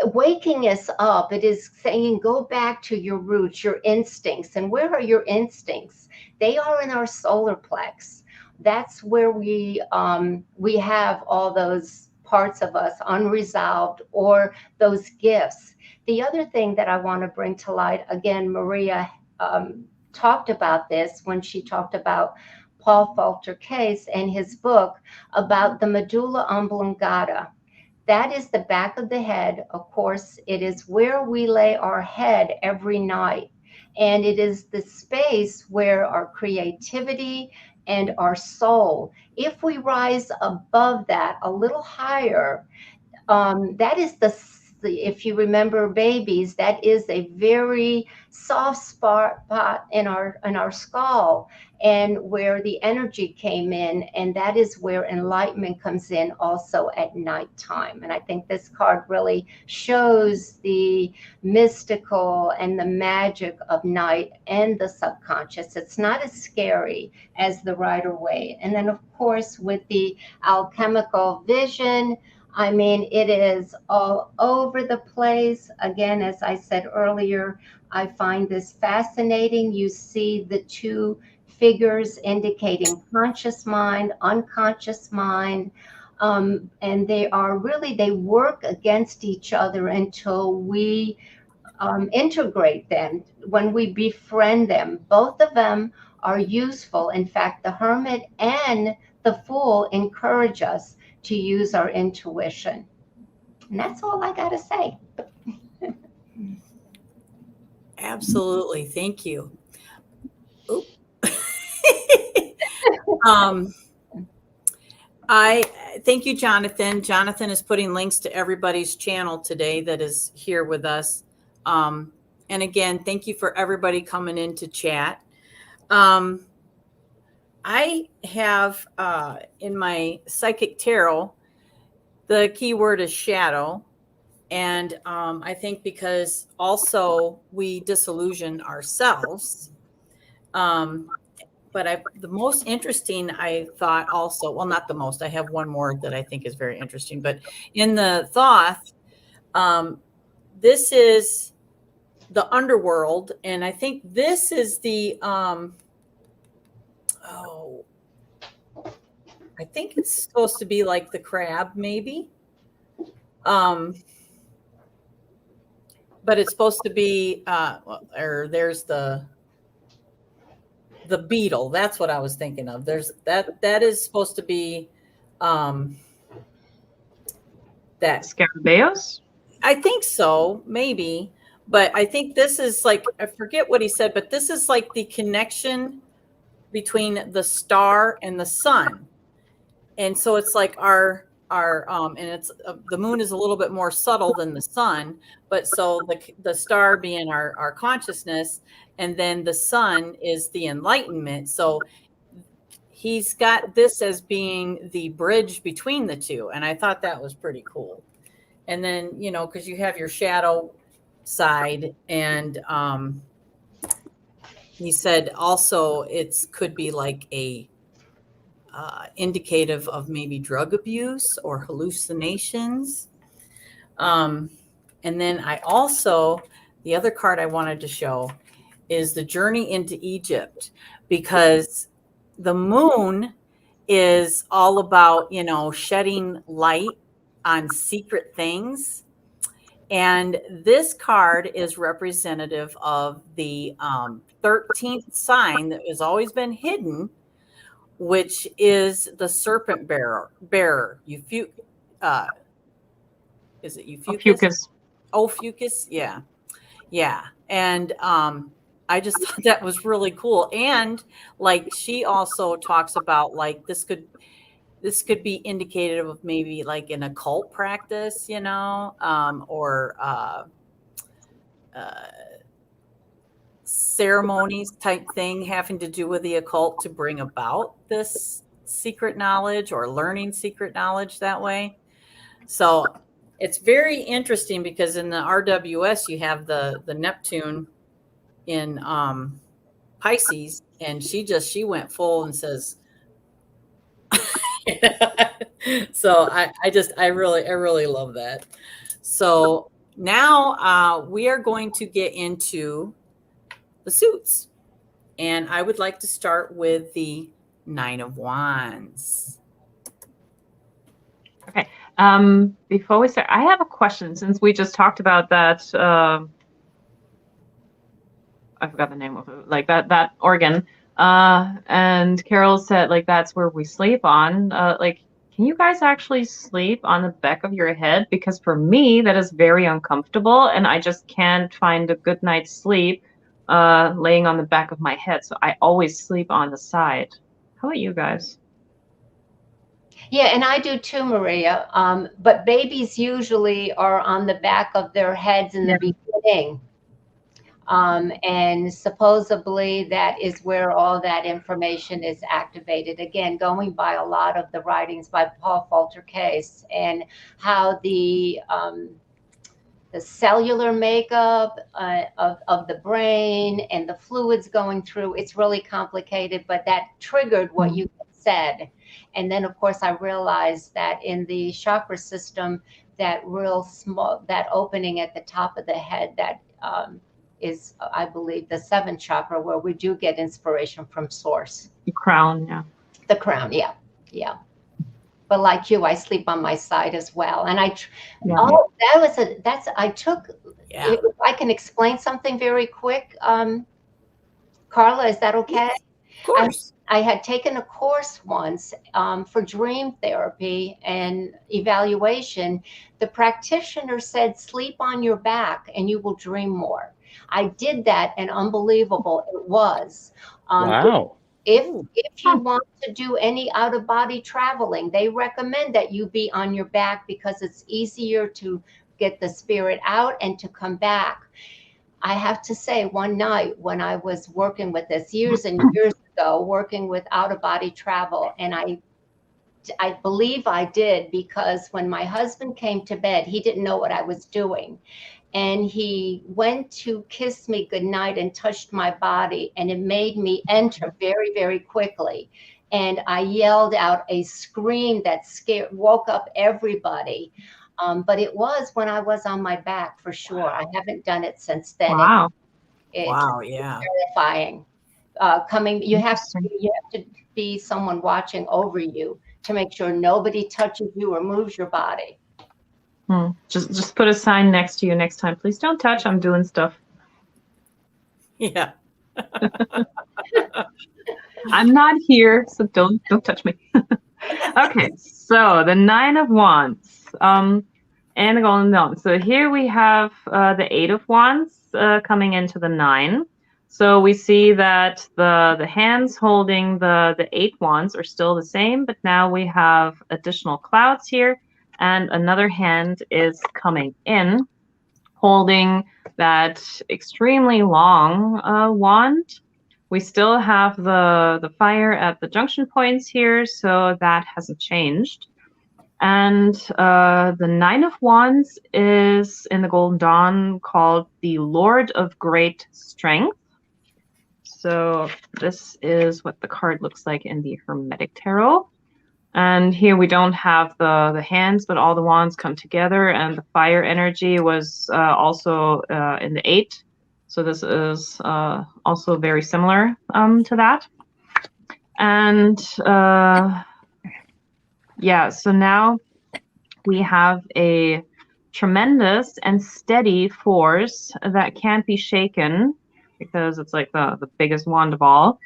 Speaker 4: waking us up. It is saying, go back to your roots, your instincts. And where are your instincts? They are in our solar plex. That's where we have all those parts of us unresolved, or those gifts. The other thing that I want to bring to light, again, Maria talked about this when she talked about Paul Falter Case and his book about the medulla oblongata. That is the back of the head. Of course, it is where we lay our head every night. And it is the space where our creativity and our soul, if we rise above that a little higher, that is if you remember babies, that is a very soft spot in our skull, and where the energy came in, and that is where enlightenment comes in also at nighttime. And I think this card really shows the mystical and the magic of night and the subconscious. It's not as scary as the Rider-Waite. And then of course with the alchemical vision, I mean, it is all over the place. Again, as I said earlier, I find this fascinating. You see the two figures indicating conscious mind, unconscious mind, and they work against each other until we integrate them, when we befriend them. Both of them are useful. In fact, the Hermit and the Fool encourage us to use our intuition. And that's all I got to say.
Speaker 1: Absolutely. Thank you. I thank you, Jonathan. Jonathan is putting links to everybody's channel today that is here with us. And again, thank you for everybody coming in to chat. I have in my psychic tarot, the keyword is shadow. And I think because also we disillusion ourselves. But the most interesting, I thought also, well, not the most, I have one more that I think is very interesting. But in the Thoth, this is the underworld. And I think this is the, I think it's supposed to be like the crab, maybe. But it's supposed to be, or there's the beetle. That's what I was thinking of. There's that is supposed to be that
Speaker 2: Scarabaeus?
Speaker 1: I think so, maybe. But I think this is like, I forget what he said, but this is like the connection between the star and the sun. And so it's like our and it's the moon is a little bit more subtle than the sun, but so the star being our consciousness, and then the sun is the enlightenment. So he's got this as being the bridge between the two, and I thought that was pretty cool. And then, you know, because you have your shadow side, and he said also it's could be like a indicative of maybe drug abuse or hallucinations. And then I also, the other card I wanted to show is the journey into Egypt, because the moon is all about, you know, shedding light on secret things. And this card is representative of the 13th sign that has always been hidden, which is the serpent bearer. Is it Ophiuchus? Ophiuchus, yeah. And I just thought that was really cool. And like she also talks about like this could be indicative of maybe like an occult practice, you know, or ceremonies type thing having to do with the occult to bring about this secret knowledge or learning secret knowledge that way. So it's very interesting because in the RWS you have the Neptune in Pisces, and she went full and says so I really love that. So now we are going to get into the suits, and I would like to start with the Nine of Wands.
Speaker 2: Okay. Before we start, I have a question, since we just talked about that. I forgot the name of it, like that organ. And Carol said like that's where we sleep on. Like, can you guys actually sleep on the back of your head? Because for me, that is very uncomfortable, and I just can't find a good night's sleep laying on the back of my head. So I always sleep on the side. How about you guys?
Speaker 4: Yeah, and I do too, Maria. But babies usually are on the back of their heads in the beginning. And supposedly that is where all that information is activated. Again, going by a lot of the writings by Paul Falter Case, and how the cellular makeup of the brain and the fluids going through, it's really complicated, but that triggered what you said. And then of course I realized that in the chakra system, that real small, that opening at the top of the head, that is, I believe, the seventh chakra, where we do get inspiration from source.
Speaker 2: The crown, yeah.
Speaker 4: The crown, yeah, yeah. But like you, I sleep on my side as well. And oh, I took, if I can explain something very quick, Carla, is that okay?
Speaker 1: Yes, of course.
Speaker 4: I had taken a course once for dream therapy and evaluation. The practitioner said, sleep on your back and you will dream more. I did that, and unbelievable it was.
Speaker 3: Wow.
Speaker 4: If you want to do any out-of-body traveling, they recommend that you be on your back because it's easier to get the spirit out and to come back. I have to say, one night when I was working with this years and years ago, working with out-of-body travel, and I believe I did, because when my husband came to bed, he didn't know what I was doing. And he went to kiss me goodnight and touched my body, and it made me enter very, very quickly. And I yelled out a scream that woke up everybody. But it was when I was on my back, for sure. I haven't done it since then.
Speaker 2: Wow.
Speaker 1: Wow, yeah.
Speaker 4: It's terrifying. You have to be someone watching over you to make sure nobody touches you or moves your body.
Speaker 2: Just put a sign next to you next time. Please don't touch. I'm doing stuff.
Speaker 1: Yeah.
Speaker 2: I'm not here, so don't touch me. Okay, so the 9 of Wands and the Golden Dawn. So here we have the 8 of Wands coming into the 9. So we see that the hands holding the 8 wands are still the same, but now we have additional clouds here. And another hand is coming in, holding that extremely long wand. We still have the fire at the junction points here, so that hasn't changed. And the 9 of Wands is in the Golden Dawn called the Lord of Great Strength. So this is what the card looks like in the Hermetic Tarot. And here we don't have the hands, but all the wands come together, and the fire energy was also in the 8. So this is also very similar to that. And yeah, so now we have a tremendous and steady force that can't be shaken because it's like the biggest wand of all.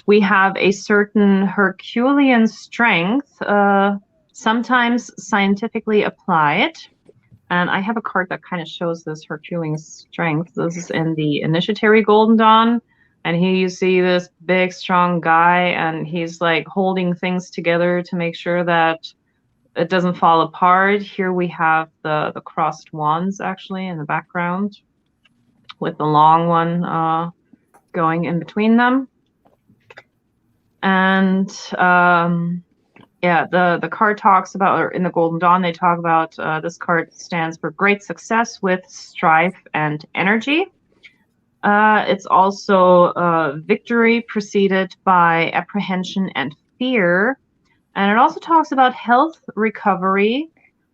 Speaker 2: We have a certain Herculean strength, sometimes scientifically applied. And I have a card that kind of shows this Herculean strength. This is in the Initiatory Golden Dawn. And here you see this big, strong guy, and he's like holding things together to make sure that it doesn't fall apart. Here we have the crossed wands actually in the background with the long one going in between them. And yeah, the card talks about, or in the Golden Dawn, they talk about this card stands for great success with strife and energy. It's also victory preceded by apprehension and fear. And it also talks about health recovery,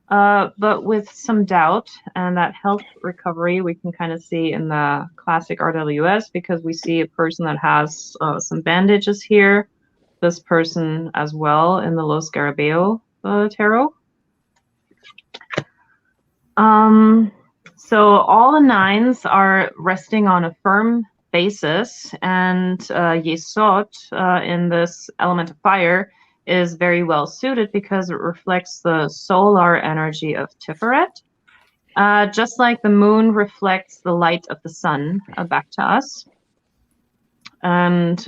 Speaker 2: but with some doubt. And that health recovery we can kind of see in the classic RWS, because we see a person that has some bandages here. This person as well in the Los Scarabeo tarot. So all the 9s are resting on a firm basis, and Yesod in this element of fire is very well suited because it reflects the solar energy of Tiferet, just like the moon reflects the light of the sun back to us. And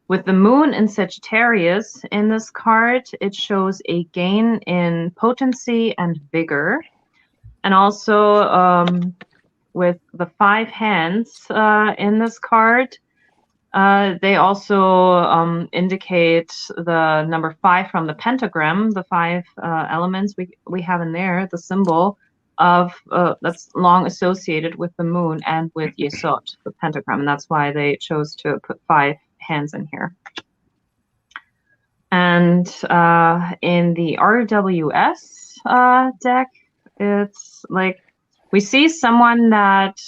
Speaker 2: With the moon in Sagittarius in this card, it shows a gain in potency and vigor. And also with the 5 hands in this card, they also indicate the number 5 from the pentagram, the 5 elements we have in there, the symbol of that's long associated with the moon and with Yesod, the pentagram. And that's why they chose to put 5 hands in here. And in the RWS deck, it's like we see someone that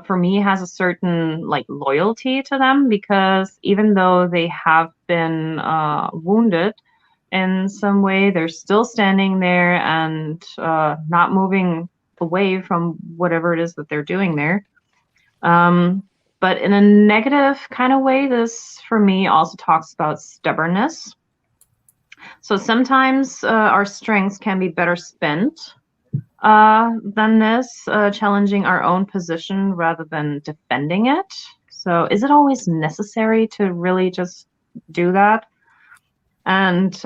Speaker 2: for me has a certain like loyalty to them, because even though they have been wounded in some way, they're still standing there and not moving away from whatever it is that they're doing there. But in a negative kind of way, this for me also talks about stubbornness. So sometimes our strengths can be better spent than this, challenging our own position rather than defending it. So is it always necessary to really just do that? And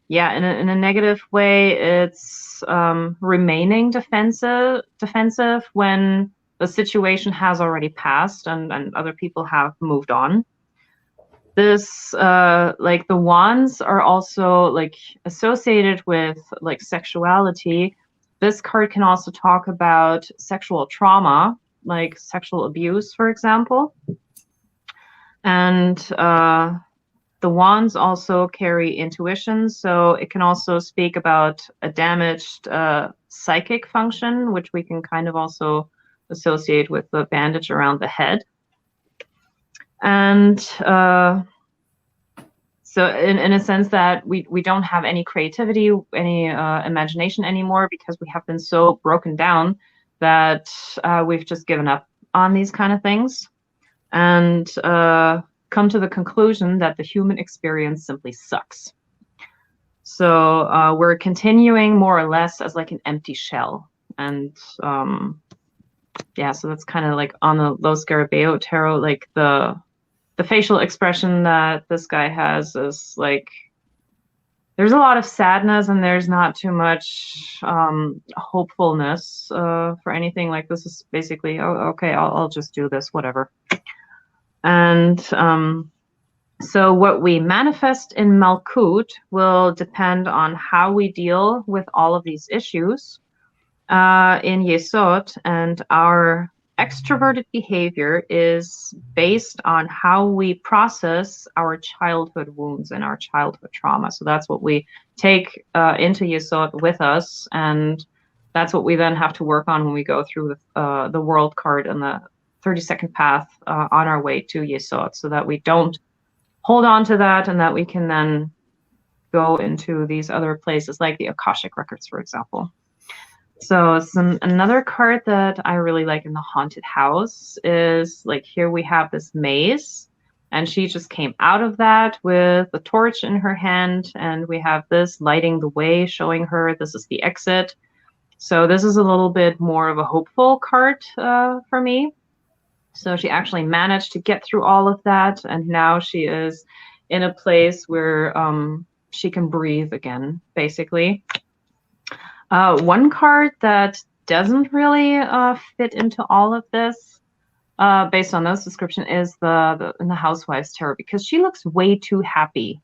Speaker 2: yeah, in a negative way, it's remaining defensive when the situation has already passed and other people have moved on. This like the wands are also like associated with like sexuality. This card can also talk about sexual trauma, like sexual abuse, for example. And the wands also carry intuition, so it can also speak about a damaged psychic function, which we can kind of also associate with the bandage around the head. And so in a sense that we don't have any creativity, any imagination anymore, because we have been so broken down that we've just given up on these kind of things and come to the conclusion that the human experience simply sucks. So we're continuing more or less as like an empty shell. And yeah, so that's kind of like on the Los Scarabeo tarot, like the facial expression that this guy has is like, there's a lot of sadness and there's not too much hopefulness for anything. Like this is basically, oh, okay, I'll just do this, whatever. And so what we manifest in Malkut will depend on how we deal with all of these issues in Yesod, and our extroverted behavior is based on how we process our childhood wounds and our childhood trauma. So that's what we take into Yesod with us, and that's what we then have to work on when we go through the world card and the 30-second path on our way to Yesod, so that we don't hold on to that and that we can then go into these other places like the Akashic records, for example. So another card that I really like in the haunted house is like, here we have this maze, and she just came out of that with a torch in her hand, and we have this lighting the way, showing her this is the exit. So this is a little bit more of a hopeful card for me. So she actually managed to get through all of that, and now she is in a place where she can breathe again, basically. One card that doesn't really fit into all of this, based on this description, is the Housewives Tarot, because she looks way too happy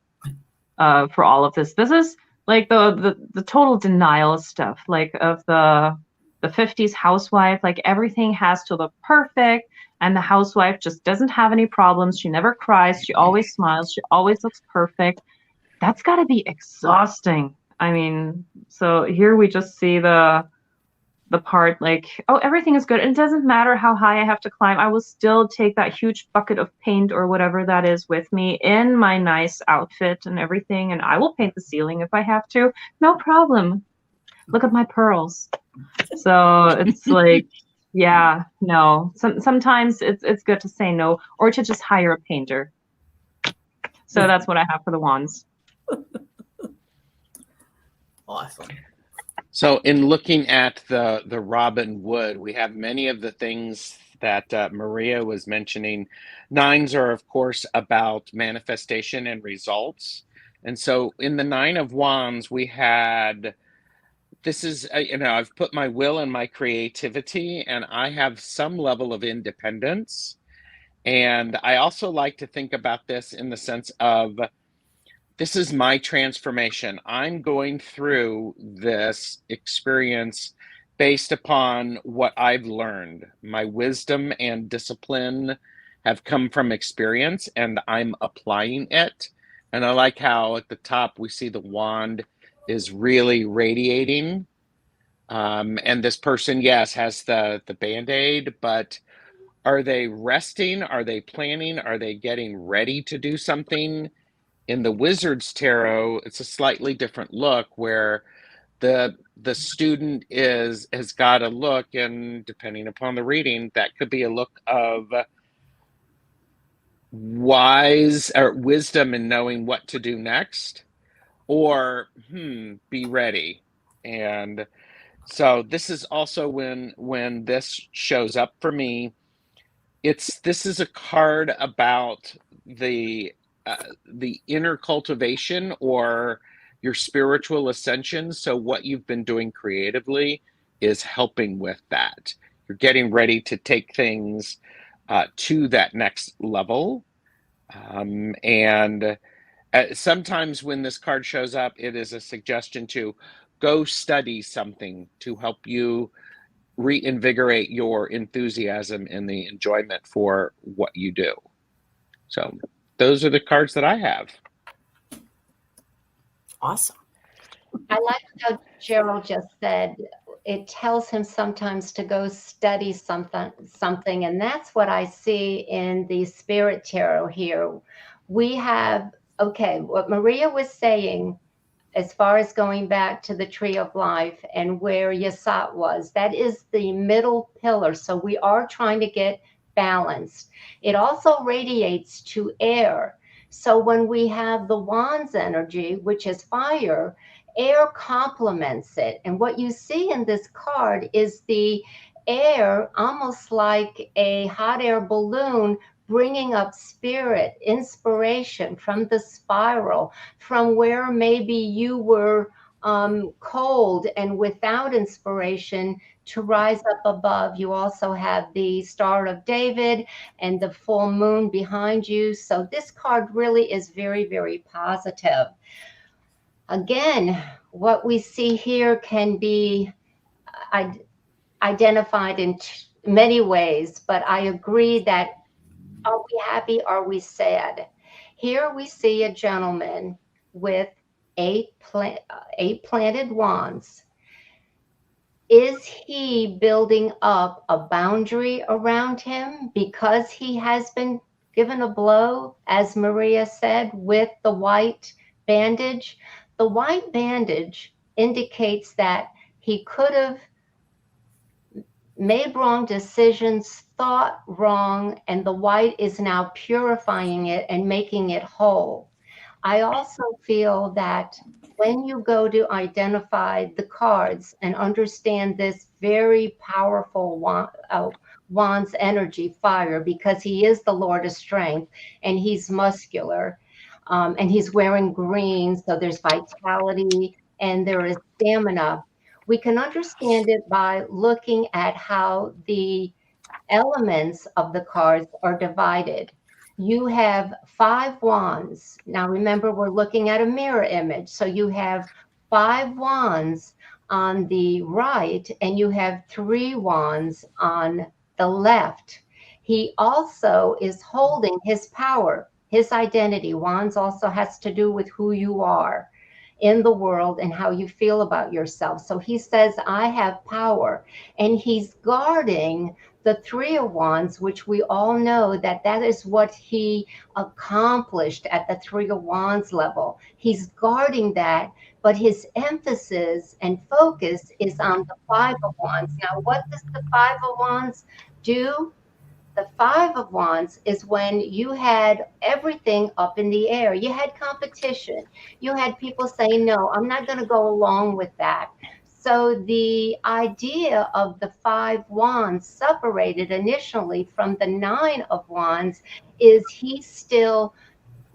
Speaker 2: for all of this. This is like the total denial stuff, like of the 50s housewife. Like everything has to look perfect, and the housewife just doesn't have any problems. She never cries. She always smiles. She always looks perfect. That's got to be exhausting. I mean, so here we just see the part like, oh, everything is good. It doesn't matter how high I have to climb. I will still take that huge bucket of paint or whatever that is with me in my nice outfit and everything, and I will paint the ceiling if I have to. No problem. Look at my pearls. So it's like, yeah, no. Sometimes it's good to say no, or to just hire a painter. So that's what I have for the wands.
Speaker 1: Awesome.
Speaker 3: So in looking at the Robin Wood, we have many of the things that Maria was mentioning. Nines are, of course, about manifestation and results. And so in the Nine of Wands, we had this is, I've put my will and my creativity, and I have some level of independence. And I also like to think about this in the sense of this is my transformation. I'm going through this experience based upon what I've learned. My wisdom and discipline have come from experience, and I'm applying it. And I like how at the top we see the wand is really radiating. And this person, yes, has the Band-Aid, but are they resting? Are they planning? Are they getting ready to do something? In the Wizard's Tarot, it's a slightly different look where the student has got a look, and depending upon the reading, that could be a look of wise or wisdom in knowing what to do next, or be ready. And so this is also when this shows up for me. This is a card about the inner cultivation or your spiritual ascension. So what you've been doing creatively is helping with that. You're getting ready to take things to that next level. And sometimes when this card shows up, it is a suggestion to go study something to help you reinvigorate your enthusiasm and the enjoyment for what you do. So those are the cards that I have.
Speaker 1: Awesome.
Speaker 4: I like how Gerald just said it tells him sometimes to go study something, and that's what I see in the Spirit Tarot here. We have, okay, what Maria was saying as far as going back to the Tree of Life and where Yasat was, that is the middle pillar. So we are trying to get balanced. It also radiates to air. So when we have the Wands energy, which is fire, air complements it. And what you see in this card is the air, almost like a hot air balloon, bringing up spirit, inspiration from the spiral, from where maybe you were cold and without inspiration, to rise up above. You also have the Star of David and the full moon behind you. So this card really is very, very positive. Again, what we see here can be identified in many ways, but I agree that are we happy? Are we sad? Here we see a gentleman with eight planted wands. Is he building up a boundary around him because he has been given a blow, as Maria said, with the white bandage? The white bandage indicates that he could have made wrong decisions, thought wrong, and the white is now purifying it and making it whole. I also feel that when you go to identify the cards and understand this very powerful Wand's energy, fire, because he is the Lord of Strength and he's muscular, and he's wearing green, so there's vitality and there is stamina. We can understand it by looking at how the elements of the cards are divided. You have 5 wands. Now remember, we're looking at a mirror image. So you have 5 wands on the right and you have 3 wands on the left. He also is holding his power, his identity. Wands also has to do with who you are in the world and how you feel about yourself. So he says, I have power, and he's guarding the 3 of Wands, which we all know that that is what he accomplished at the 3 of Wands level. He's guarding that, but his emphasis and focus is on the 5 of Wands. Now, what does the 5 of Wands do? The 5 of Wands is when you had everything up in the air. You had competition. You had people saying, no, I'm not going to go along with that. So the idea of the 5 wands separated initially from the 9 of wands is he still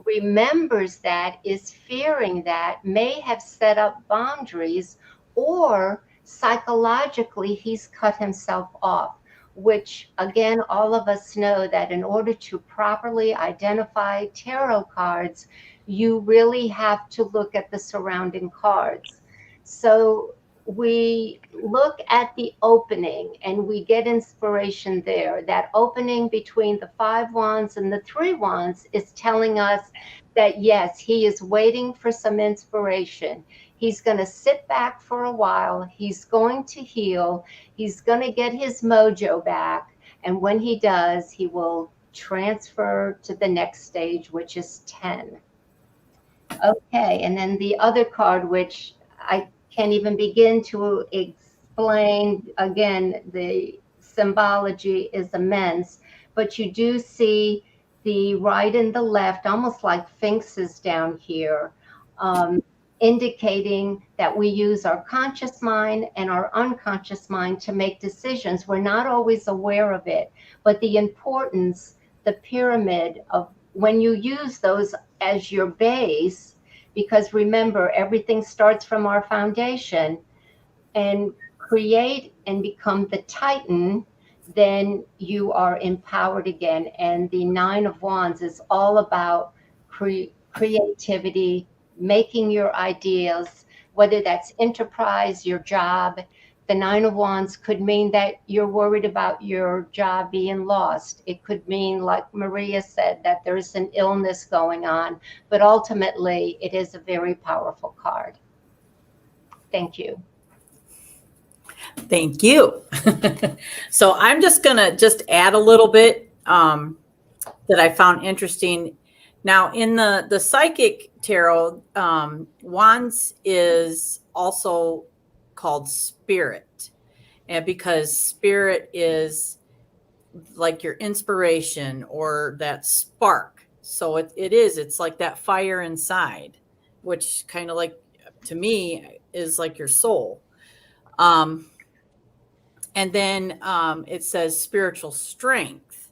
Speaker 4: remembers that, is fearing that, may have set up boundaries, or psychologically he's cut himself off, which again, all of us know that in order to properly identify tarot cards, you really have to look at the surrounding cards. So we look at the opening and we get inspiration there. That opening between the 5 wands and the 3 wands is telling us that yes, he is waiting for some inspiration. He's going to sit back for a while. He's going to heal. He's going to get his mojo back. And when he does, he will transfer to the next stage, which is 10. Okay, and then the other card, which I can't even begin to explain, again, the symbology is immense, but you do see the right and the left, almost like sphinxes down here, indicating that we use our conscious mind and our unconscious mind to make decisions. We're not always aware of it, but the importance, the pyramid of when you use those as your base, because remember, everything starts from our foundation, and create and become the Titan, then you are empowered again. And the 9 of wands is all about creativity, making your ideas, whether that's enterprise, your job. The 9 of wands could mean that you're worried about your job being lost. It could mean, like Maria said, that there's an illness going on, but ultimately it is a very powerful card. Thank you.
Speaker 1: Thank you. So I'm just going to add a little bit that I found interesting. Now, in the psychic tarot, wands is also called spirit, and because spirit is like your inspiration or that spark. So it's like that fire inside, which kind of like, to me, is like your soul. And then it says spiritual strength.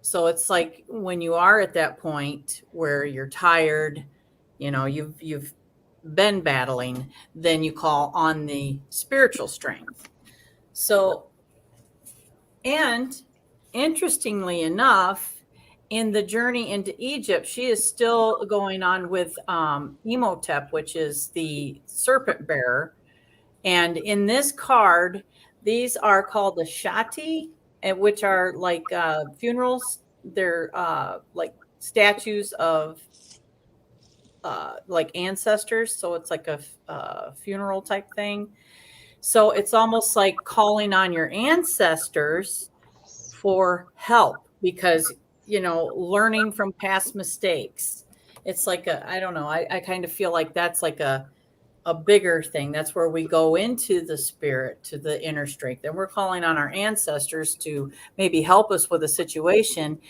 Speaker 1: So it's like when you are at that point where you're tired, you've been battling, then you call on the spiritual strength. So, and interestingly enough, in the journey into Egypt, she is still going on with Imhotep, which is the serpent bearer. And in this card, these are called the Shati, which are like funerals. They're like statues of like ancestors. So it's like a funeral type thing. So it's almost like calling on your ancestors for help because, learning from past mistakes. It's like I don't know. I kind of feel like that's like a bigger thing. That's where we go into the spirit, to the inner strength. And we're calling on our ancestors to maybe help us with a situation.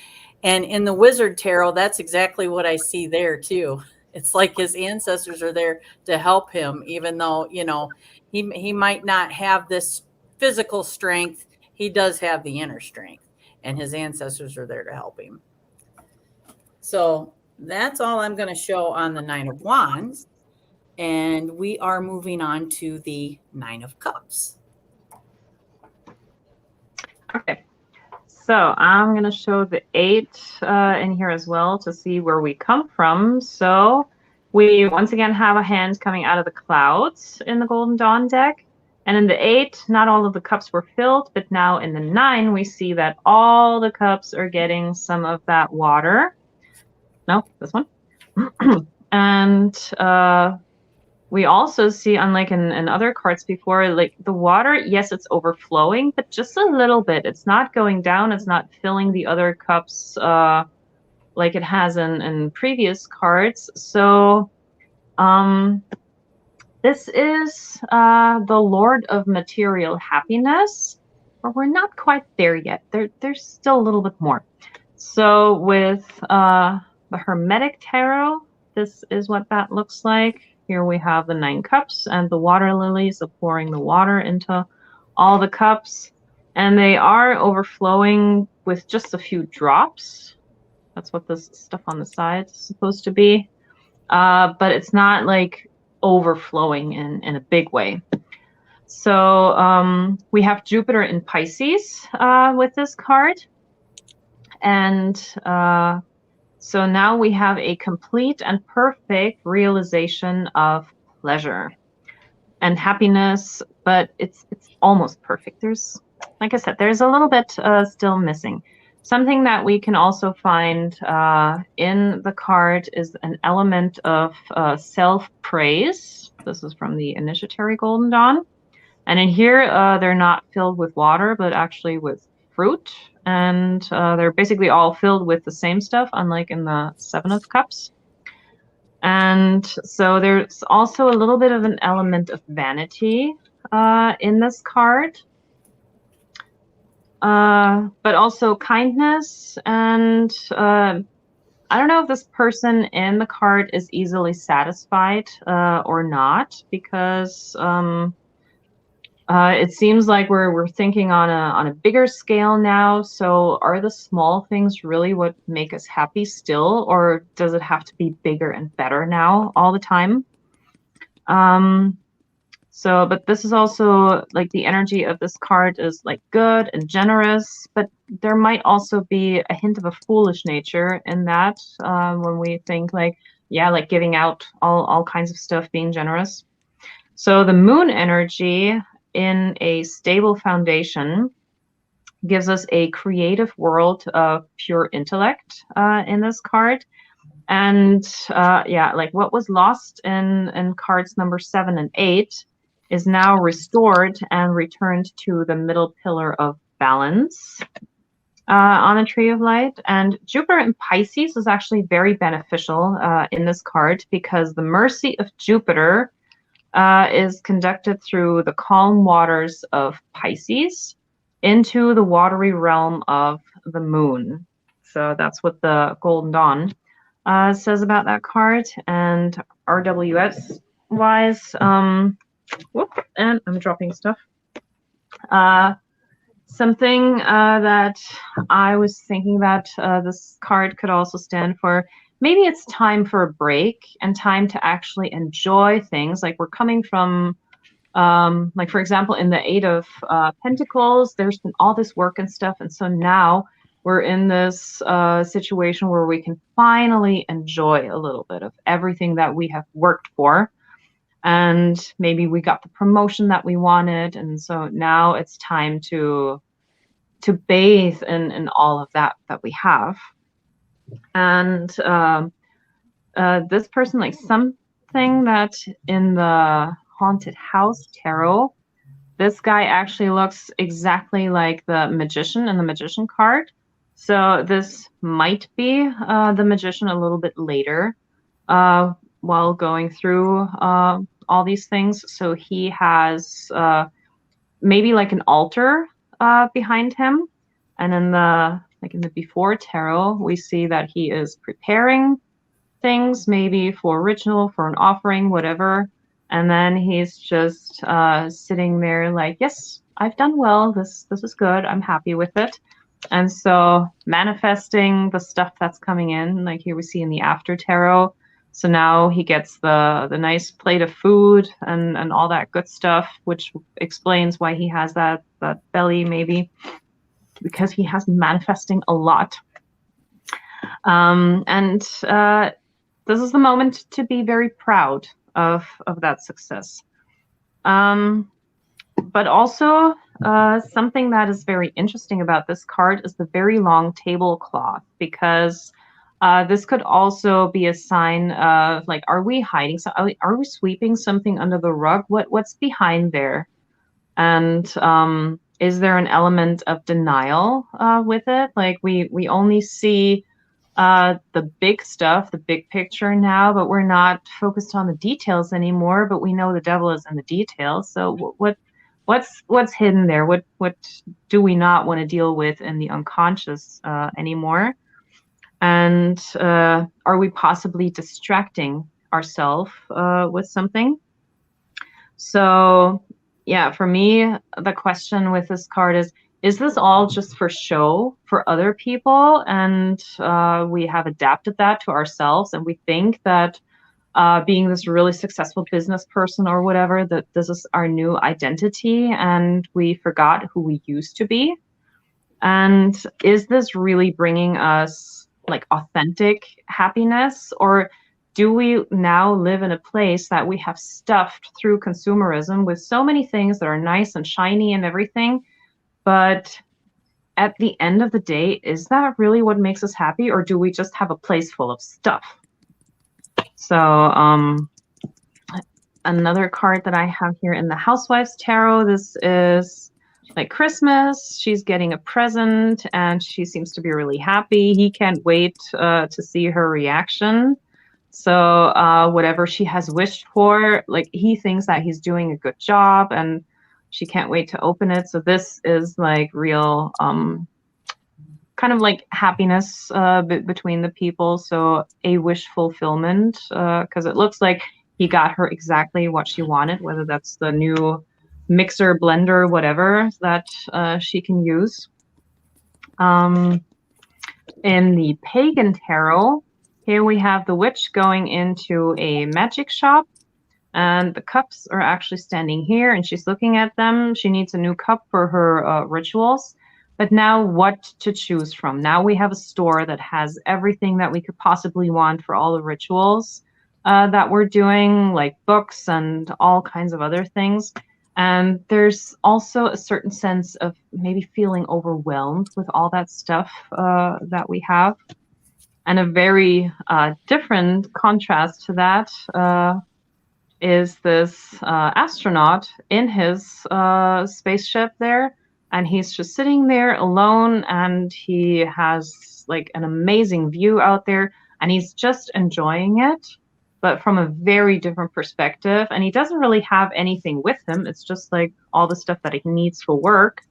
Speaker 1: And in the Wizard Tarot, that's exactly what I see there too. It's like his ancestors are there to help him, even though, he might not have this physical strength. He does have the inner strength, and his ancestors are there to help him. So that's all I'm going to show on the 9 of Wands. And we are moving on to the 9 of Cups.
Speaker 2: Okay. So I'm going to show the 8 in here as well to see where we come from. So we once again have a hand coming out of the clouds in the Golden Dawn deck. And in the 8, not all of the cups were filled, but now in the 9, we see that all the cups are getting some of that water. No, this one. And we also see, unlike in other cards before, like the water, yes, it's overflowing, but just a little bit. It's not going down. It's not filling the other cups like it has in previous cards. So this is the Lord of Material Happiness, but we're not quite there yet. There's still a little bit more. So with the Hermetic Tarot, this is what that looks like. here we have the 9 cups and the water lilies of pouring the water into all the cups. And they are overflowing with just a few drops. That's what this stuff on the side is supposed to be. But it's not like overflowing in a big way. So we have Jupiter in Pisces with this card. And so now we have a complete and perfect realization of pleasure and happiness, but it's almost perfect. There's, like I said, there's a little bit still missing. Something that we can also find in the card is an element of self-praise. This is from the Initiatory Golden Dawn. And in here, they're not filled with water, but actually with fruit. And they're basically all filled with the same stuff, unlike in the 7 of Cups. And so there's also a little bit of an element of vanity in this card. But also kindness. And I don't know if this person in the card is easily satisfied or not, because it seems like we're thinking on a bigger scale now. So are the small things really what make us happy still, or does it have to be bigger and better now all the time? But this is also like the energy of this card is like good and generous, but there might also be a hint of a foolish nature in that when we think like, yeah, like giving out all kinds of stuff, being generous. So the moon energy in a stable foundation gives us a creative world of pure intellect in this card. And yeah, like what was lost in cards number 7 and 8 is now restored and returned to the middle pillar of balance on a tree of light. And Jupiter in Pisces is actually very beneficial in this card, because the mercy of Jupiter is conducted through the calm waters of Pisces into the watery realm of the moon. So that's what the Golden Dawn says about that card. And RWS wise, whoop, and I'm dropping stuff. Something that I was thinking that this card could also stand for, maybe it's time for a break and time to actually enjoy things. Like we're coming from, like for example, in the 8 of Pentacles, there's been all this work and stuff. And so now we're in this situation where we can finally enjoy a little bit of everything that we have worked for. And maybe we got the promotion that we wanted. And so now it's time to bathe in all of that we have. And this person, like something that in the Haunted House Tarot, this guy actually looks exactly like the Magician in the Magician card. So this might be the Magician a little bit later while going through all these things. So he has maybe like an altar behind him. And in the before tarot, we see that he is preparing things, maybe for a ritual, for an offering, whatever. And then he's just sitting there like, yes, I've done well. This is good. I'm happy with it. And so manifesting the stuff that's coming in, like here we see in the after tarot. So now he gets the nice plate of food and all that good stuff, which explains why he has that belly, maybe because he has been manifesting a lot. And this is the moment to be very proud of that success. But also something that is very interesting about this card is the very long tablecloth, because this could also be a sign of like, are we hiding? Are we sweeping something under the rug? What's behind there? And is there an element of denial with it? Like we only see the big stuff, the big picture now, but we're not focused on the details anymore. But we know the devil is in the details. So what's hidden there? What do we not want to deal with in the unconscious anymore? And are we possibly distracting ourselves with something. So yeah, for me, the question with this card is this all just for show for other people? And we have adapted that to ourselves, and we think that being this really successful business person or whatever, that this is our new identity, and we forgot who we used to be. And is this really bringing us like authentic happiness, or do we now live in a place that we have stuffed through consumerism with so many things that are nice and shiny and everything, but at the end of the day, is that really what makes us happy, or do we just have a place full of stuff? So another card that I have here in the Housewives Tarot, this is like Christmas. She's getting a present and she seems to be really happy. He can't wait to see her reaction. So whatever she has wished for, like he thinks that he's doing a good job and she can't wait to open it. So this is like real kind of like happiness between the people. So a wish fulfillment, because it looks like he got her exactly what she wanted, whether that's the new mixer, blender, whatever that she can use. In the Pagan Tarot, here we have the witch going into a magic shop, and the cups are actually standing here, and she's looking at them. She needs a new cup for her rituals. But now what to choose from? Now we have a store that has everything that we could possibly want for all the rituals that we're doing, like books and all kinds of other things. And there's also a certain sense of maybe feeling overwhelmed with all that stuff that we have. And a very different contrast to that is this astronaut in his spaceship there. And he's just sitting there alone, and he has like an amazing view out there, and he's just enjoying it, but from a very different perspective. And he doesn't really have anything with him. It's just like all the stuff that he needs for work,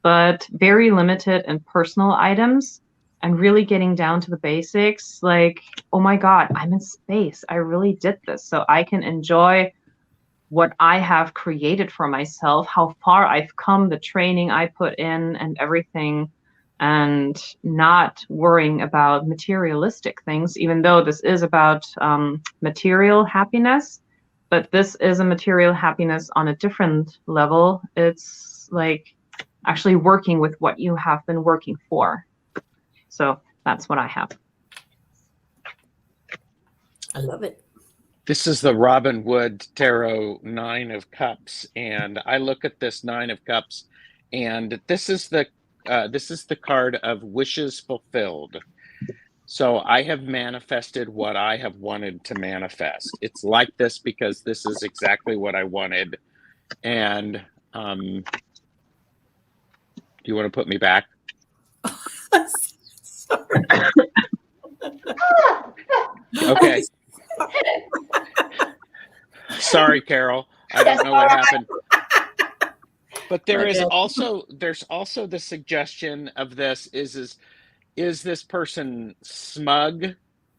Speaker 2: but very limited and personal items, and really getting down to the basics. Like, oh my God, I'm in space. I really did this. So I can enjoy what I have created for myself, how far I've come, the training I put in and everything, and not worrying about materialistic things, even though this is about material happiness, but this is a material happiness on a different level. It's like actually working with what you have been working for. So that's what I have.
Speaker 1: I love it.
Speaker 3: This is the Robin Wood Tarot Nine of Cups, and I look at this Nine of Cups, and this is the card of wishes fulfilled. So I have manifested what I have wanted to manifest. It's like this because this is exactly what I wanted. And do you want to put me back?
Speaker 1: Sorry.
Speaker 3: Okay. Sorry, Carol. I don't know what happened. But there's also the suggestion of this is this person smug?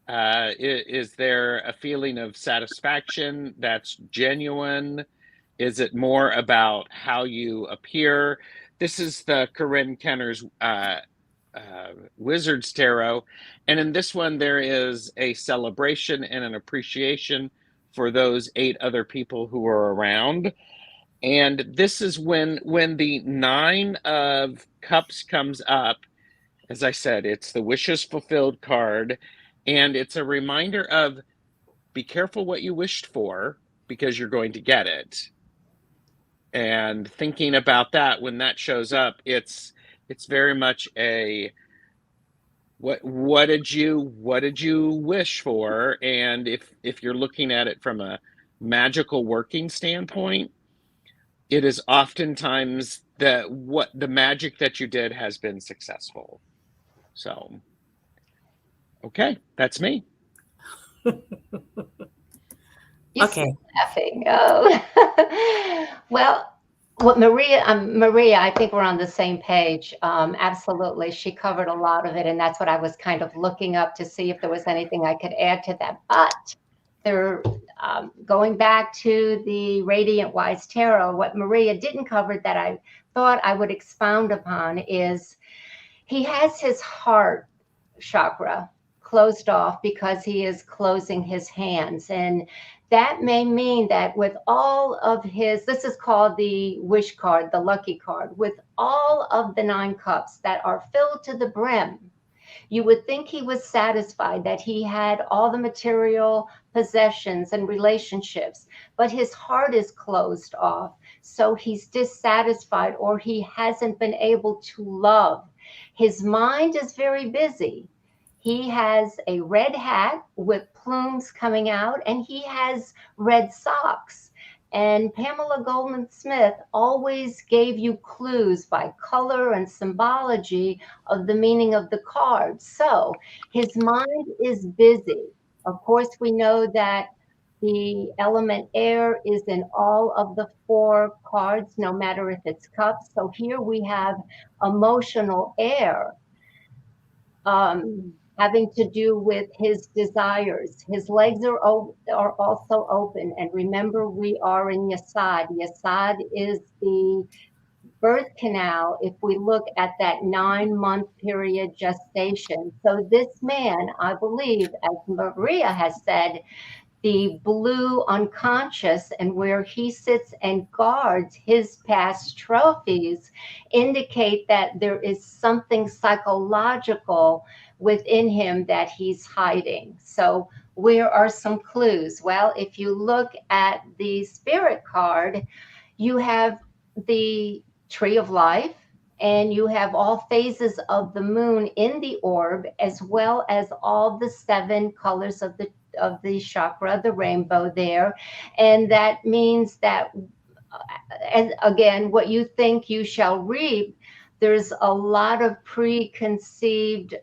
Speaker 3: Is there a feeling of satisfaction that's genuine? Is it more about how you appear? This is the Corinne Kenner's Wizard's Tarot, and in this one there is a celebration and an appreciation for those 8 other people who are around. And this is when the Nine of Cups comes up. As I said, it's the wishes fulfilled card, and it's a reminder of be careful what you wished for because you're going to get it. And thinking about that when that shows up, it's very much a what did you wish for? And if you're looking at it from a magical working standpoint, it is oftentimes the magic that you did has been successful. So, okay, that's me.
Speaker 4: Okay. Laughing. Oh. Well, Maria, I think we're on the same page. Absolutely. She covered a lot of it, and that's what I was kind of looking up to see if there was anything I could add to that. But They're going back to the Radiant Wise Tarot. What Maria didn't cover that I thought I would expound upon is he has his heart chakra closed off because he is closing his hands. And that may mean that with all of his, this is called the wish card, the lucky card, with all of the 9 cups that are filled to the brim, you would think he was satisfied, that he had all the material possessions and relationships, but his heart is closed off. So he's dissatisfied, or he hasn't been able to love. His mind is very busy. He has a red hat with plumes coming out, and he has red socks. And Pamela Goldman Smith always gave you clues by color and symbology of the meaning of the card. So his mind is busy. Of course, we know that the element air is in all of the 4 cards, no matter if it's cups. So here we have emotional air. Having to do with his desires. His legs are also open. And remember, we are in Yesod. Yesod is the birth canal if we look at that 9-month period gestation. So this man, I believe, as Maria has said, the blue unconscious and where he sits and guards his past trophies indicate that there is something psychological within him that he's hiding. So where are some clues? Well, if you look at the spirit card, you have the tree of life, and you have all phases of the moon in the orb, as well as all the 7 colors of the chakra, the rainbow there. And that means that, and again, what you think you shall reap, there's a lot of preconceived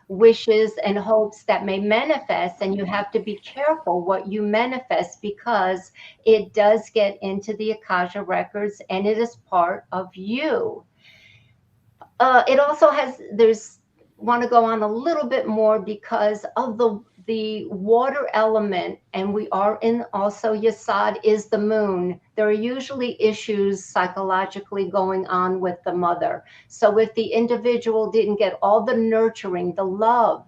Speaker 4: wishes and hopes that may manifest, and you have to be careful what you manifest, because it does get into the Akasha records and it is part of you. It also has, want to go on a little bit more because of the water element, and we are in also Yesod is the moon. There are usually issues psychologically going on with the mother. So if the individual didn't get all the nurturing, the love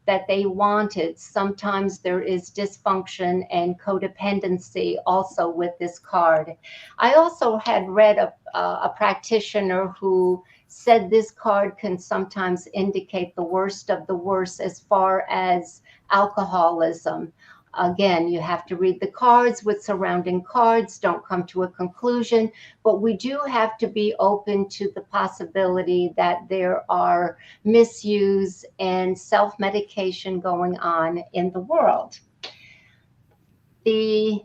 Speaker 4: that they wanted, sometimes there is dysfunction and codependency also with this card. I also had read a practitioner who said this card can sometimes indicate the worst of the worst as far as alcoholism. Again, you have to read the cards with surrounding cards. Don't come to a conclusion, but we do have to be open to the possibility that there are misuse and self-medication going on in the world. The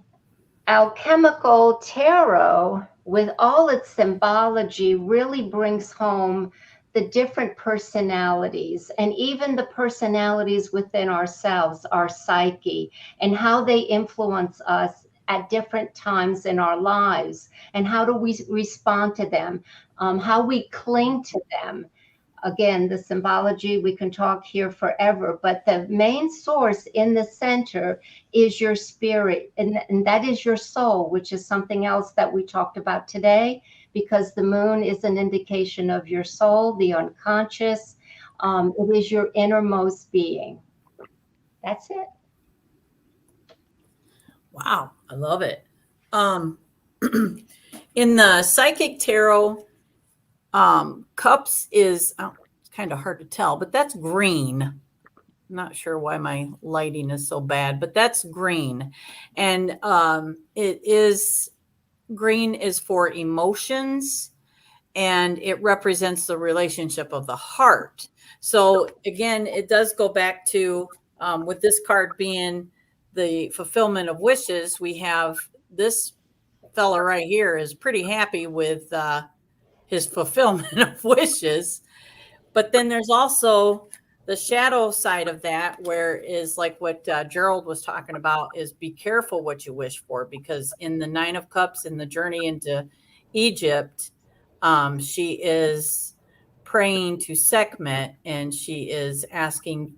Speaker 4: alchemical tarot, with all its symbology, really brings home the different personalities, and even the personalities within ourselves, our psyche, and how they influence us at different times in our lives, and how do we respond to them, how we cling to them. Again, the symbology, we can talk here forever, but the main source in the center is your spirit, and that is your soul, which is something else that we talked about today, because the moon is an indication of your soul, the unconscious. It is your innermost being. That's it.
Speaker 1: Wow, I love it. In the psychic tarot, cups is, it's kind of hard to tell, but that's green. I'm not sure why my lighting is so bad, but that's green. And it is, green is for emotions, and it represents the relationship of the heart. So again, it does go back to, with this card being the fulfillment of wishes, we have this fella right here is pretty happy with his fulfillment of wishes. But then there's also the shadow side of that, where is like what Gerald was talking about, is be careful what you wish for, because in the 9 of Cups, in the journey into Egypt, she is praying to Sekhmet, and she is asking,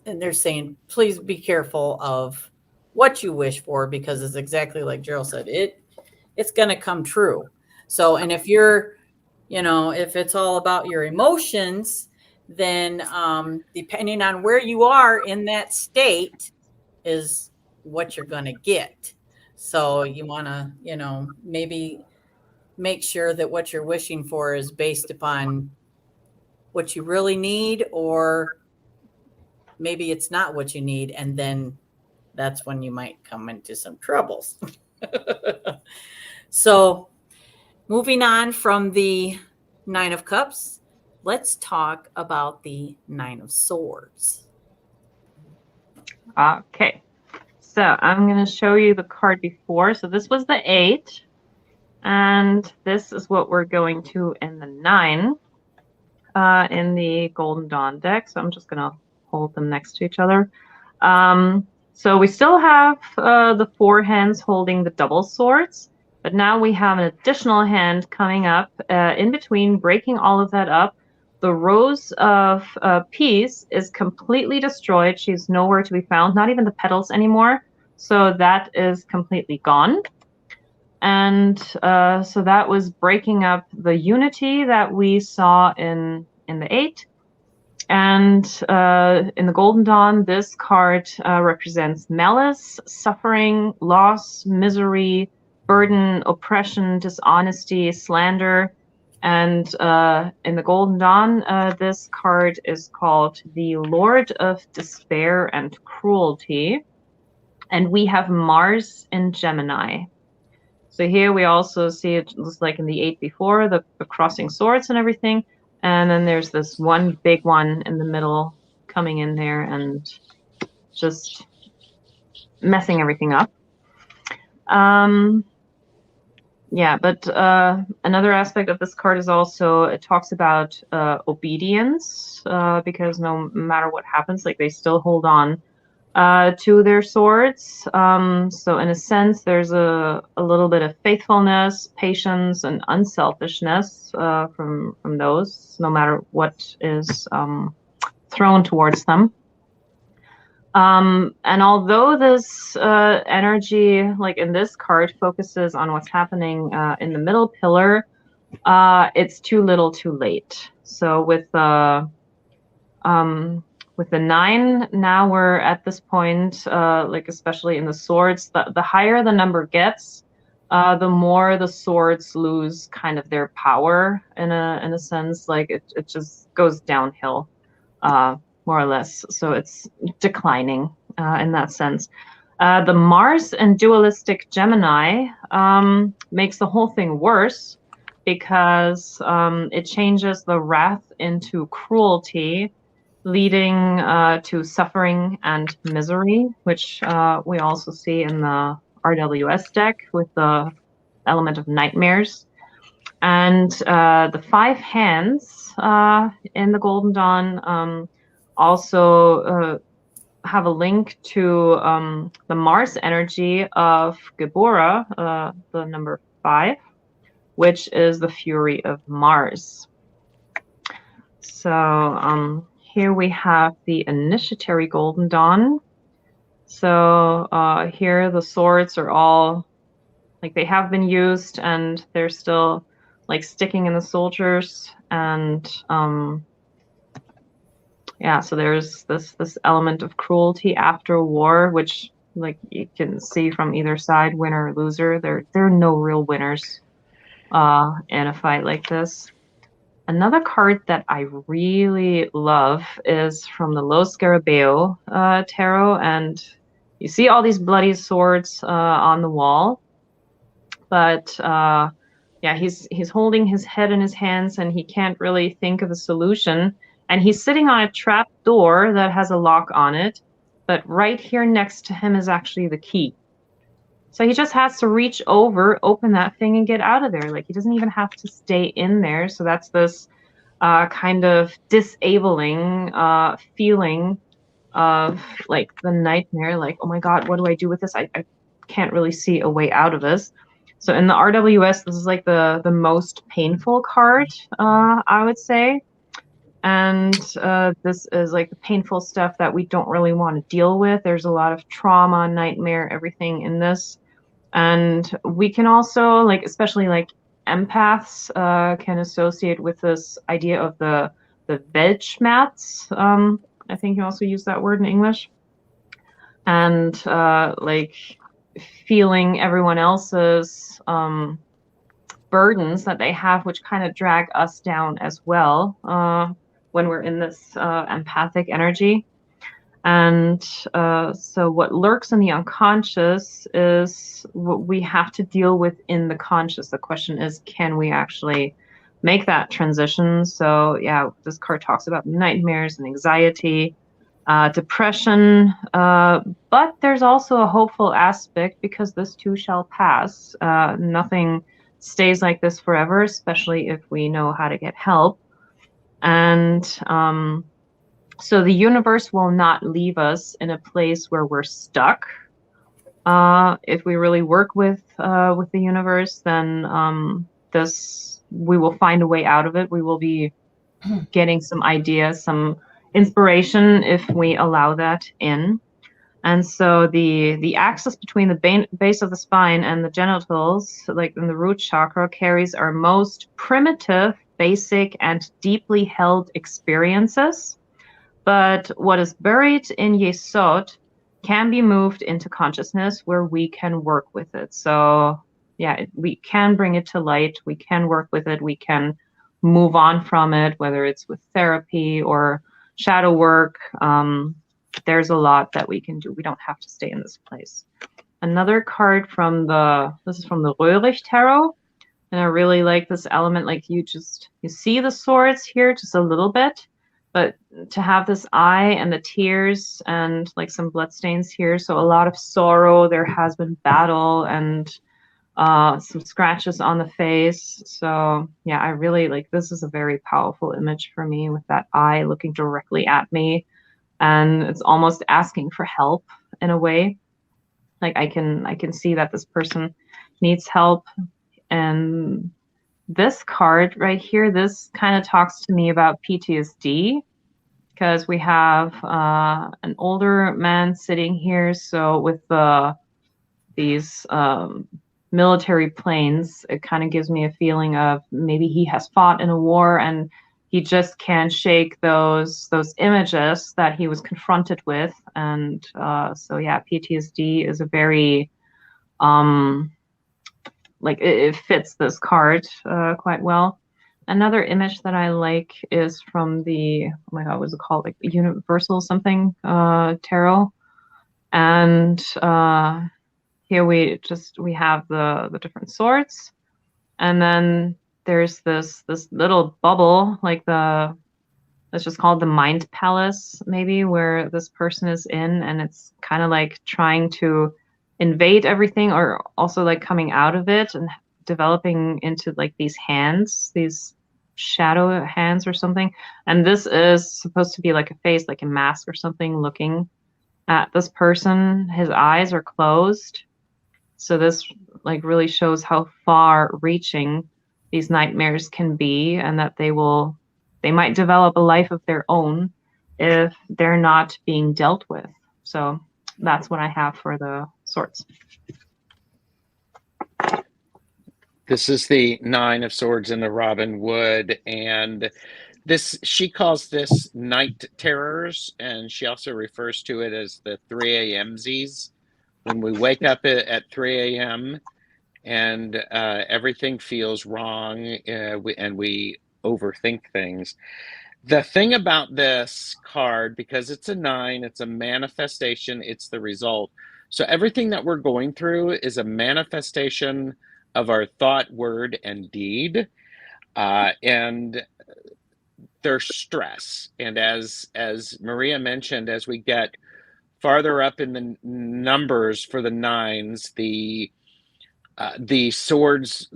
Speaker 1: and they're saying, please be careful of what you wish for, because it's exactly like Gerald said, it's going to come true. So, and if you're, if it's all about your emotions, then depending on where you are in that state is what you're going to get. So you want to, maybe make sure that what you're wishing for is based upon what you really need, or maybe it's not what you need. And then that's when you might come into some troubles. So moving on from the Nine of Cups, let's talk about the Nine of Swords.
Speaker 2: Okay. So I'm going to show you the card before. So this was the 8. And this is what we're going to in the 9 in the Golden Dawn deck. So I'm just going to hold them next to each other. So we still have the 4 hands holding the double swords, but now we have an additional hand coming up in between, breaking all of that up. The Rose of Peace is completely destroyed. She's nowhere to be found, not even the petals anymore. So that is completely gone. And so that was breaking up the unity that we saw in the 8. And in the Golden Dawn, this card represents malice, suffering, loss, misery, burden, oppression, dishonesty, slander. And in the Golden Dawn, this card is called the Lord of Despair and Cruelty. And we have Mars in Gemini. So here we also see it just like in the 8 before, the crossing swords and everything. And then there's this one big one in the middle coming in there and just messing everything up. Yeah, but another aspect of this card is also, it talks about obedience, because no matter what happens, like they still hold on to their swords. So in a sense, there's a little bit of faithfulness, patience, and unselfishness from those, no matter what is thrown towards them. And although this energy, like in this card, focuses on what's happening in the middle pillar, it's too little too late. So with the 9, now we're at this point, like especially in the swords, the higher the number gets, the more the swords lose kind of their power in a sense. Like it just goes downhill, more or less. So it's declining in that sense. The Mars and dualistic Gemini makes the whole thing worse, because it changes the wrath into cruelty, leading to suffering and misery, which we also see in the RWS deck with the element of nightmares. And the 5 hands in the Golden Dawn also have a link to the Mars energy of Gebura, the number 5, which is the fury of Mars. So here we have the initiatory Golden Dawn. So here the swords are all, like they have been used and they're still like sticking in the soldiers. And yeah, so there's this element of cruelty after war, which like you can see from either side, winner or loser. There are no real winners in a fight like this. Another card that I really love is from the Los Scarabeo tarot, and you see all these bloody swords on the wall, but yeah, he's holding his head in his hands and he can't really think of a solution, and he's sitting on a trap door that has a lock on it, but right here next to him is actually the key. So he just has to reach over, open that thing, and get out of there. Like he doesn't even have to stay in there. So that's this kind of disabling feeling of like the nightmare. Like, oh my God, what do I do with this? I can't really see a way out of this. So in the RWS, this is like the most painful card, I would say. And this is like the painful stuff that we don't really want to deal with. There's a lot of trauma, nightmare, everything in this. And we can also, like, especially like empaths can associate with this idea of the veg mats. I think you also use that word in English. And like feeling everyone else's burdens that they have, which kind of drag us down as well when we're in this empathic energy. And so what lurks in the unconscious is what we have to deal with in the conscious. The question is, can we actually make that transition? So yeah, this card talks about nightmares and anxiety, depression, but there's also a hopeful aspect because this too shall pass. Nothing stays like this forever, especially if we know how to get help. And so the universe will not leave us in a place where we're stuck. If we really work with the universe, then this we will find a way out of it. We will be getting some ideas, some inspiration if we allow that in. And so the axis between the base of the spine and the genitals, like in the root chakra, carries our most primitive, basic, and deeply held experiences. But what is buried in Yesod can be moved into consciousness where we can work with it. So yeah, we can bring it to light. We can work with it. We can move on from it, whether it's with therapy or shadow work. There's a lot that we can do. We don't have to stay in this place. Another card from this is from the Röhrig Tarot. And I really like this element. Like you see the swords here just a little bit, but to have this eye and the tears and like some bloodstains here. So a lot of sorrow. There has been battle and some scratches on the face. So yeah, I really like, this is a very powerful image for me with that eye looking directly at me. And it's almost asking for help in a way. Like I can see that this person needs help. And this card right here, this kind of talks to me about PTSD because we have an older man sitting here. So with these military planes, it kind of gives me a feeling of maybe he has fought in a war and he just can't shake those images that he was confronted with. And so yeah, PTSD is a very like it fits this card quite well. Another image that I like is from the, oh my god, what is it called? Like Universal something tarot. And here we have the different swords. And then there's this little bubble, like it's just called the mind palace, maybe, where this person is in, and it's kind of like trying to invade everything or also like coming out of it and developing into like these hands, these shadow hands or something. And this is supposed to be like a face, like a mask or something, looking at this person. His eyes are closed. So this like really shows how far reaching these nightmares can be, and that they might develop a life of their own if they're not being dealt with. So that's what I have for the swords.
Speaker 3: This is the Nine of Swords in the Robin Wood, and she calls this night terrors, and she also refers to it as the 3 a.m.sies. When we wake up at 3 a.m. and everything feels wrong, and we overthink things. The thing about this card, because it's a 9, it's a manifestation, it's the result. So everything that we're going through is a manifestation of our thought, word, and deed. And there's stress. And as Maria mentioned, as we get farther up in the numbers for the 9s, the swords,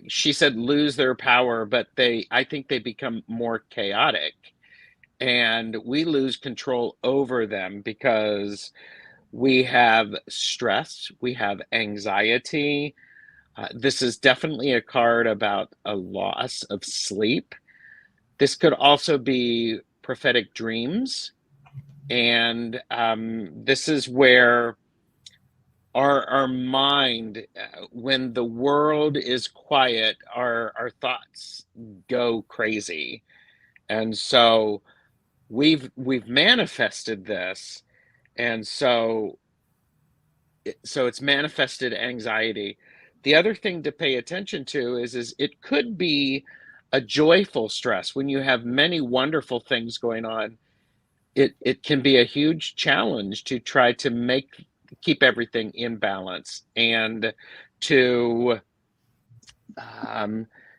Speaker 3: she said, lose their power, but I think they become more chaotic, and we lose control over them because we have stress, we have anxiety. This is definitely a card about a loss of sleep. This could also be prophetic dreams. And this is where our mind, when the world is quiet, our thoughts go crazy. And so we've manifested this. And so it's manifested anxiety. The other thing to pay attention to is it could be a joyful stress. When you have many wonderful things going on, it can be a huge challenge to try to keep everything in balance, and to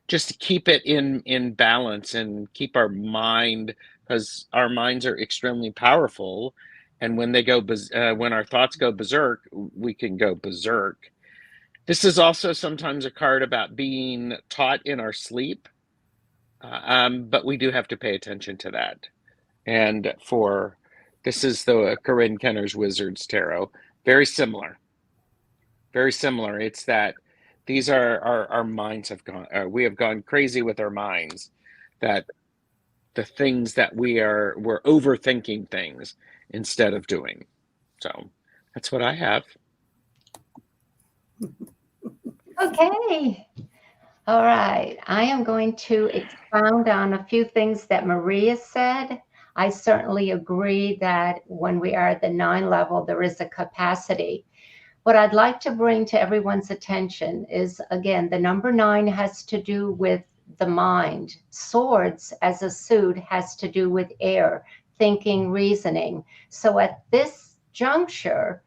Speaker 3: just keep it in balance and keep our mind, because our minds are extremely powerful. And when when our thoughts go berserk, we can go berserk. This is also sometimes a card about being taught in our sleep, but we do have to pay attention to that. And this is the Corinne Kenner's Wizards Tarot. Very similar. Very similar. It's that these are our minds have gone. We have gone crazy with our minds. That the things that we're overthinking things instead of doing. So that's what I have.
Speaker 4: Okay. All right. I am going to expound on a few things that Maria said. I certainly agree that when we are at the 9 level, there is a capacity. What I'd like to bring to everyone's attention is, again, the number 9 has to do with the mind. Swords as a suit has to do with air, thinking, reasoning. So at this juncture,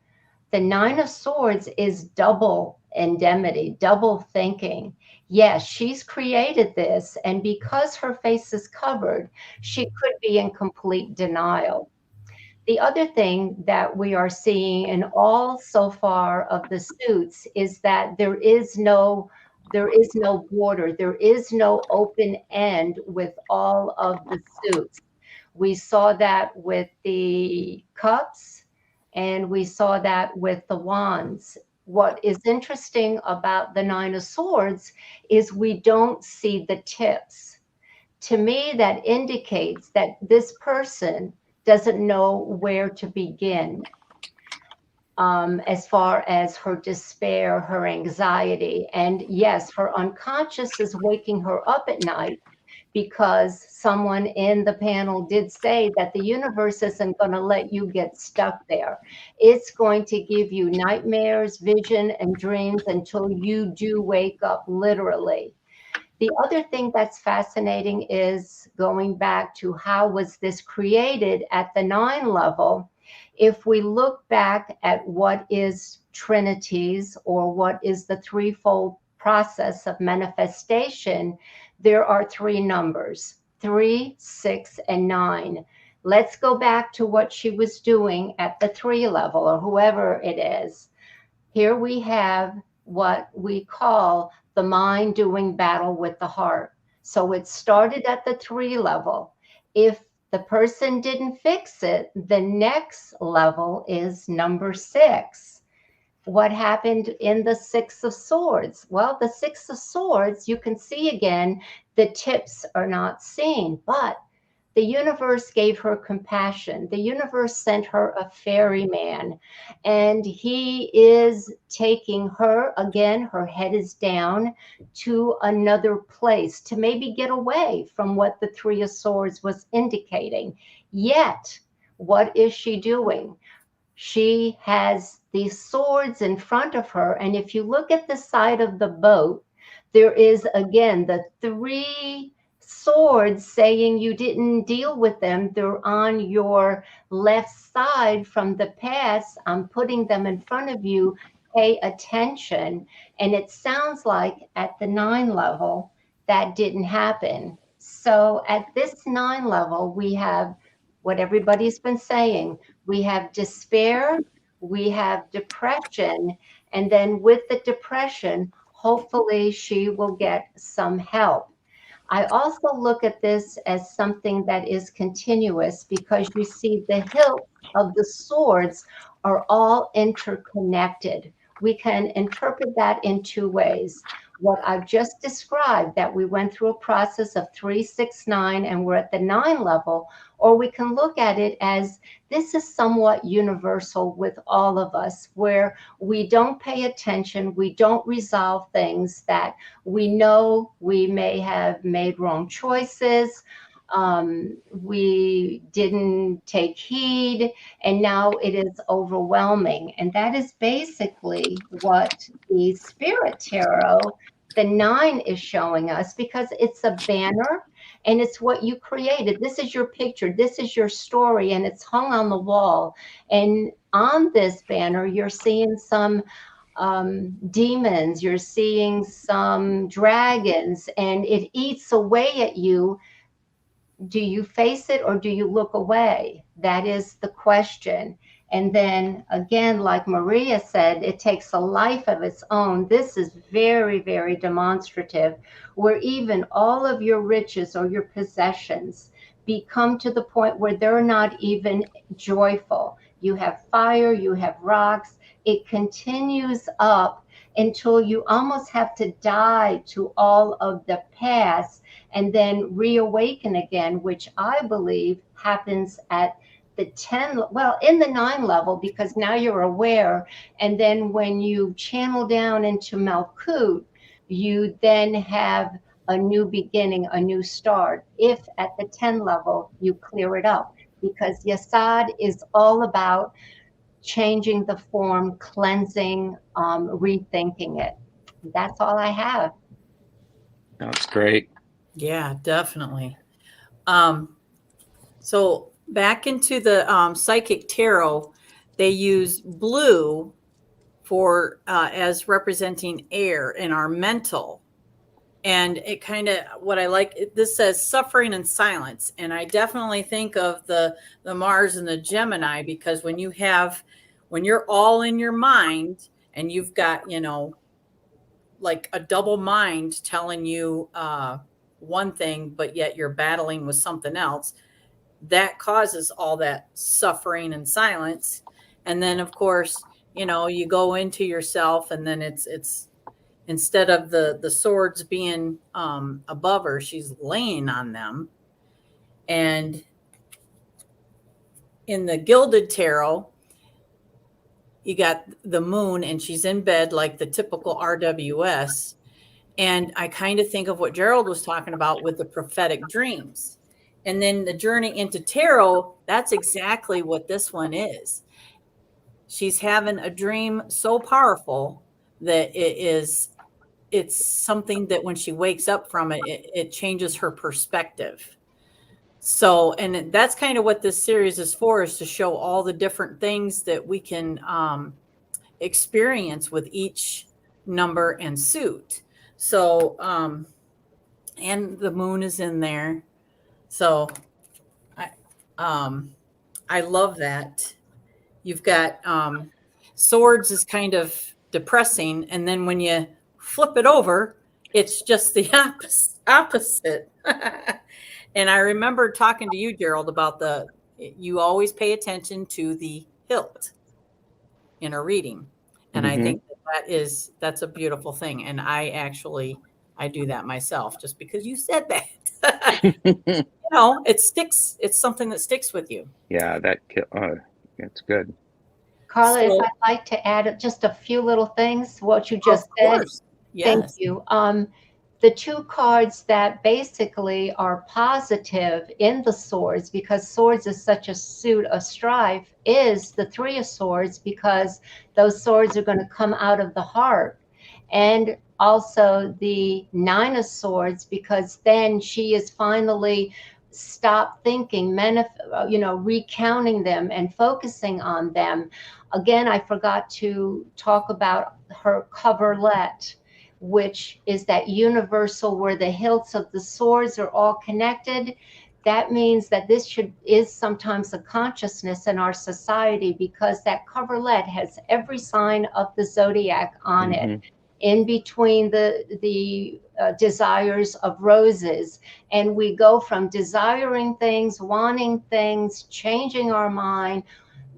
Speaker 4: the 9 of Swords is double indemnity, double thinking. Yes, she's created this, and because her face is covered, she could be in complete denial. The other thing that we are seeing in all so far of the suits is that there is no border, there is no open end with all of the suits. We saw that with the cups, and we saw that with the wands. What is interesting about the 9 of Swords is we don't see the tips. To me, that indicates that this person doesn't know where to begin as far as her despair, her anxiety. And yes, her unconscious is waking her up at night, because someone in the panel did say that the universe isn't going to let you get stuck there. It's going to give you nightmares, vision, and dreams until you do wake up, literally. The other thing that's fascinating is going back to how was this created at the 9 level. If we look back at what is trinities, or what is the threefold process of manifestation, there are 3 numbers, 3, 6, and 9. Let's go back to what she was doing at the 3 level, or whoever it is. Here we have what we call the mind doing battle with the heart. So it started at the 3 level. If the person didn't fix it, the next level is number 6. What happened in the 6 of Swords? Well, the 6 of Swords, you can see again, the tips are not seen, but the universe gave her compassion. The universe sent her a ferryman, and he is taking her, again, her head is down, to another place to maybe get away from what the 3 of Swords was indicating. Yet, what is she doing? She has these swords in front of her, and if you look at the side of the boat, there is, again, the 3 swords saying you didn't deal with them. They're on your left side from the past. I'm putting them in front of you. Pay attention. And it sounds like at the 9 level, that didn't happen. So at this 9 level, we have what everybody's been saying. We have despair, we have depression, and then with the depression, hopefully she will get some help. I also look at this as something that is continuous, because you see the hilt of the swords are all interconnected. We can interpret that in 2 ways. what I've just described, that we went through a process of 3, 6, 9, and we're at the 9 level, or we can look at it as this is somewhat universal with all of us, where we don't pay attention, we don't resolve things that we know we may have made wrong choices, we didn't take heed, and now it is overwhelming. And that is basically what the Spirit Tarot, the 9, is showing us, because it's a banner and it's what you created. This is your picture, this is your story, and it's hung on the wall. And on this banner, you're seeing some demons, you're seeing some dragons, and it eats away at you. Do you face it or do you look away? That is the question. And then again, like Maria said, it takes a life of its own. This is very, very demonstrative, where even all of your riches or your possessions become to the point where they're not even joyful. You have fire, you have rocks. It continues up until you almost have to die to all of the past and then reawaken again, which I believe happens at the 10, well, in the 9 level, because now you're aware. And then when you channel down into Malkut, you then have a new beginning, a new start, if at the 10 level you clear it up, because Yasad is all about changing the form, cleansing, rethinking it. That's all I have.
Speaker 3: That's great.
Speaker 1: Yeah, definitely. So back into the psychic tarot, they use blue for as representing air in our mental. And it kind of, what I like, this says suffering and silence. And I definitely think of the Mars and the Gemini, because when you're all in your mind and you've got, like a double mind telling you one thing, but yet you're battling with something else, that causes all that suffering and silence. And then of course, you go into yourself, and then it's instead of the swords being above her, she's laying on them. And in the Gilded Tarot, you got the moon, and she's in bed like the typical RWS. And I kind of think of what Gerald was talking about with the prophetic dreams. And then the journey into tarot, that's exactly what this one is. She's having a dream so powerful that it's something that when she wakes up from it, it changes her perspective. So, and that's kind of what this series is for, is to show all the different things that we can experience with each number and suit. So, and the moon is in there. So I love that. You've got swords is kind of depressing. And then when you flip it over, it's just the opposite. And I remember talking to you, Gerald, about you always pay attention to the hilt in a reading. And I think that's a beautiful thing. And I do that myself, just because you said that. It sticks. It's something that sticks with you.
Speaker 3: Yeah, it's good.
Speaker 4: Carla, if I'd like to add just a few little things, what you just said.
Speaker 1: Yes.
Speaker 4: Thank you. The 2 cards that basically are positive in the swords, because swords is such a suit of strife, is the 3 of swords, because those swords are going to come out of the heart. And also the 9 of swords, because then she is finally stopped thinking, recounting them and focusing on them. Again, I forgot to talk about her coverlet, which is that universal where the hilts of the swords are all connected. That means that this is sometimes a consciousness in our society, because that coverlet has every sign of the zodiac on it, in between the desires of roses. And we go from desiring things, wanting things, changing our mind,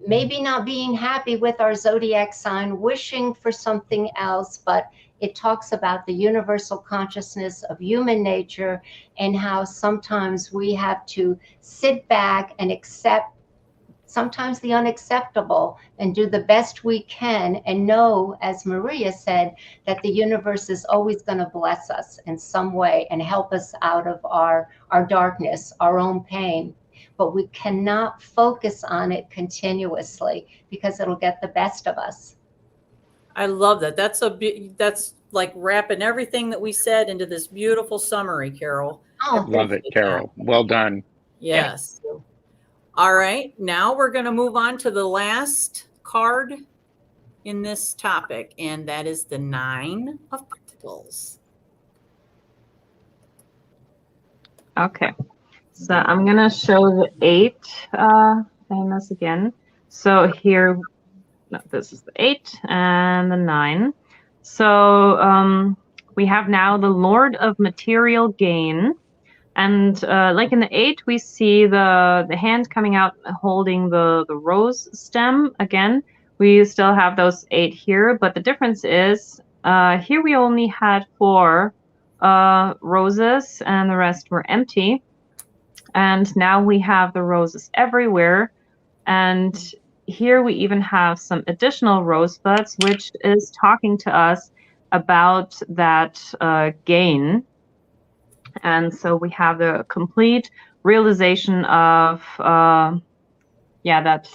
Speaker 4: maybe not being happy with our zodiac sign, wishing for something else, but it talks about the universal consciousness of human nature and how sometimes we have to sit back and accept sometimes the unacceptable and do the best we can and know, as Maria said, that the universe is always going to bless us in some way and help us out of our darkness, our own pain. But we cannot focus on it continuously because it'll get the best of us.
Speaker 1: I love that. That's like wrapping everything that we said into this beautiful summary, Carol.
Speaker 4: Oh,
Speaker 3: Love it, Carol. Well done.
Speaker 1: Yes. All right. Now we're going to move on to the last card in this topic, and that is the 9 of Pentacles.
Speaker 2: Okay. So I'm going to show the 8 famous again. So here, no, this is the 8 and the 9. So we have now the Lord of Material Gain. And like in the 8, we see the hand coming out holding the rose stem. Again, we still have those 8 here, but the difference is here we only had 4 roses and the rest were empty. And now we have the roses everywhere. And here we even have some additional rosebuds, which is talking to us about that gain. And so we have the complete realization of, that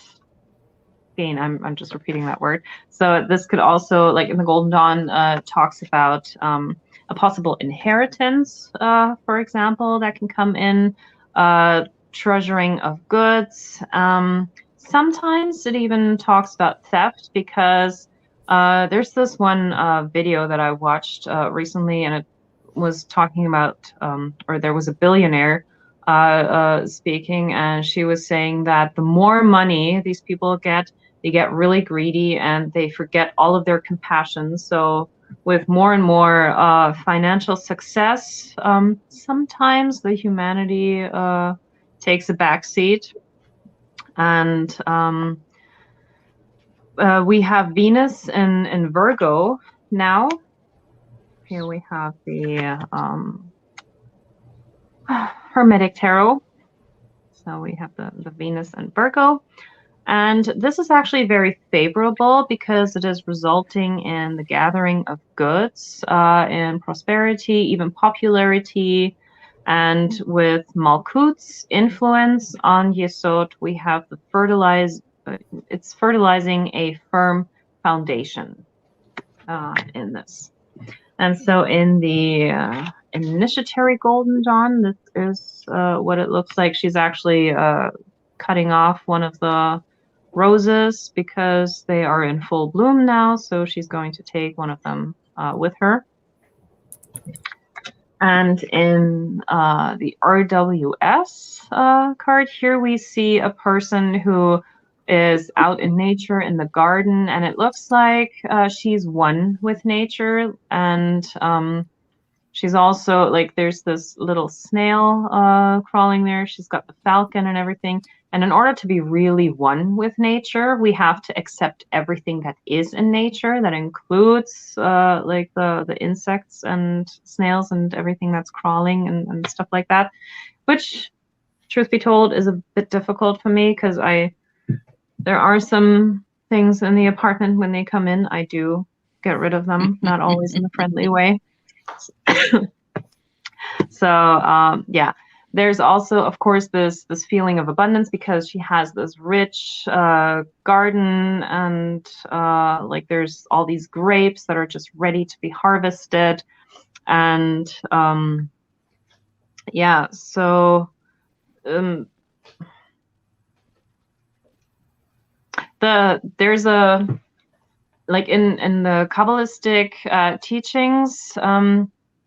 Speaker 2: gain. I'm just repeating that word. So this could also, like in the Golden Dawn, talks about a possible inheritance, for example, that can come in, treasuring of goods. Sometimes it even talks about theft because there's this one video that I watched recently, and it was talking about, or there was a billionaire speaking, and she was saying that the more money these people get, they get really greedy and they forget all of their compassion. So with more and more financial success, sometimes the humanity takes a backseat. And we have Venus in Virgo now. Here we have the Hermetic Tarot. So we have the Venus and Virgo. And this is actually very favorable because it is resulting in the gathering of goods, in prosperity, even popularity. And with Malkut's influence on Yesod, we have the it's fertilizing a firm foundation in this. And so in the initiatory Golden Dawn, this is what it looks like. She's actually cutting off one of the roses because they are in full bloom now. So she's going to take one of them with her. And in the RWS card here, we see a person who is out in nature in the garden, and it looks like she's one with nature. And she's also, like, there's this little snail crawling there. She's got the falcon and everything. And in order to be really one with nature, we have to accept everything that is in nature. That includes like the insects and snails and everything that's crawling and stuff like that, which, truth be told, is a bit difficult for me because there are some things in the apartment when they come in, I do get rid of them, not always in a friendly way. So yeah. There's also, of course, this feeling of abundance because she has this rich garden, and like there's all these grapes that are just ready to be harvested. And yeah, so there's a, like in the Kabbalistic teachings,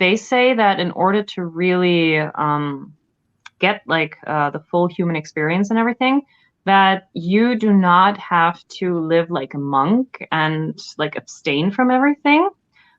Speaker 2: they say that in order to really get like the full human experience and everything, that you do not have to live like a monk and like abstain from everything.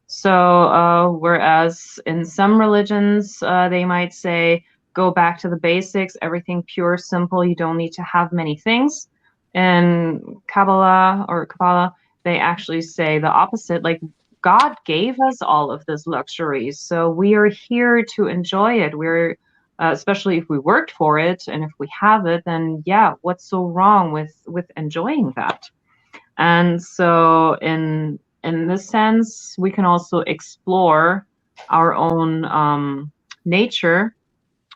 Speaker 2: So whereas in some religions they might say go back to the basics, everything pure, simple, you don't need to have many things. In Kabbalah, they actually say the opposite, like God gave us all of this luxury, so we are here to enjoy it. We're especially if we worked for it, and if we have it, then yeah, what's so wrong with enjoying that? And so in this sense, we can also explore our own nature,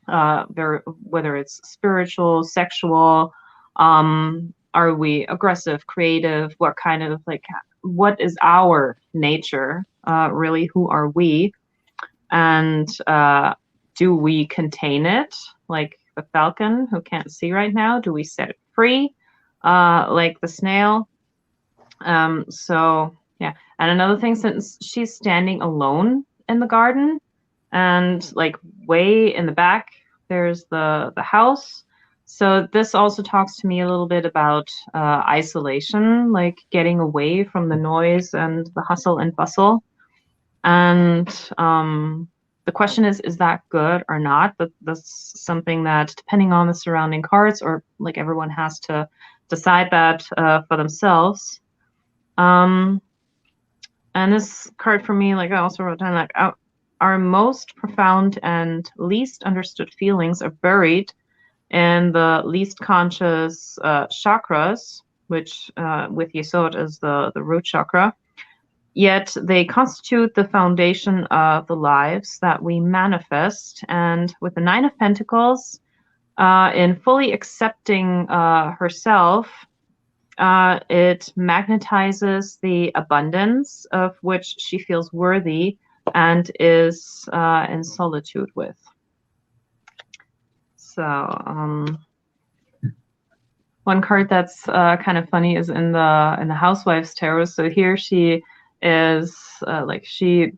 Speaker 2: whether it's spiritual, sexual. Are we aggressive, creative? What kind of what is our nature? Really, who are we? And do we contain it like the falcon who can't see right now? Do we set it free like the snail? So yeah. And another thing, since she's standing alone in the garden, and like way in the back there's the house. So this also talks to me a little bit about isolation, like getting away from the noise and the hustle and bustle. And the question is that good or not? But that's something that, depending on the surrounding cards, or like everyone has to decide that for themselves. And this card for me, like I also wrote down, like our most profound and least understood feelings are buried in the least conscious chakras, which with Yesod is the root chakra. Yet they constitute the foundation of the lives that we manifest. And with the Nine of Pentacles, in fully accepting herself, it magnetizes the abundance of which she feels worthy and is in solitude with. So one card that's kind of funny is in the Housewives Tarot. So here she is like she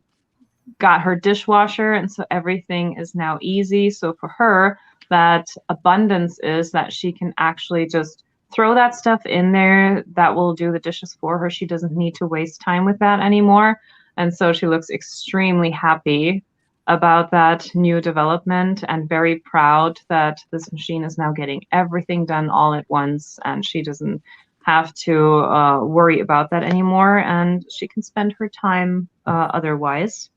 Speaker 2: got her dishwasher, and so everything is now easy. So for her, that abundance is that she can actually just throw that stuff in there that will do the dishes for her. She doesn't need to waste time with that anymore. And so she looks extremely happy about that new development and very proud that this machine is now getting everything done all at once, and she doesn't have to worry about that anymore, and she can spend her time otherwise.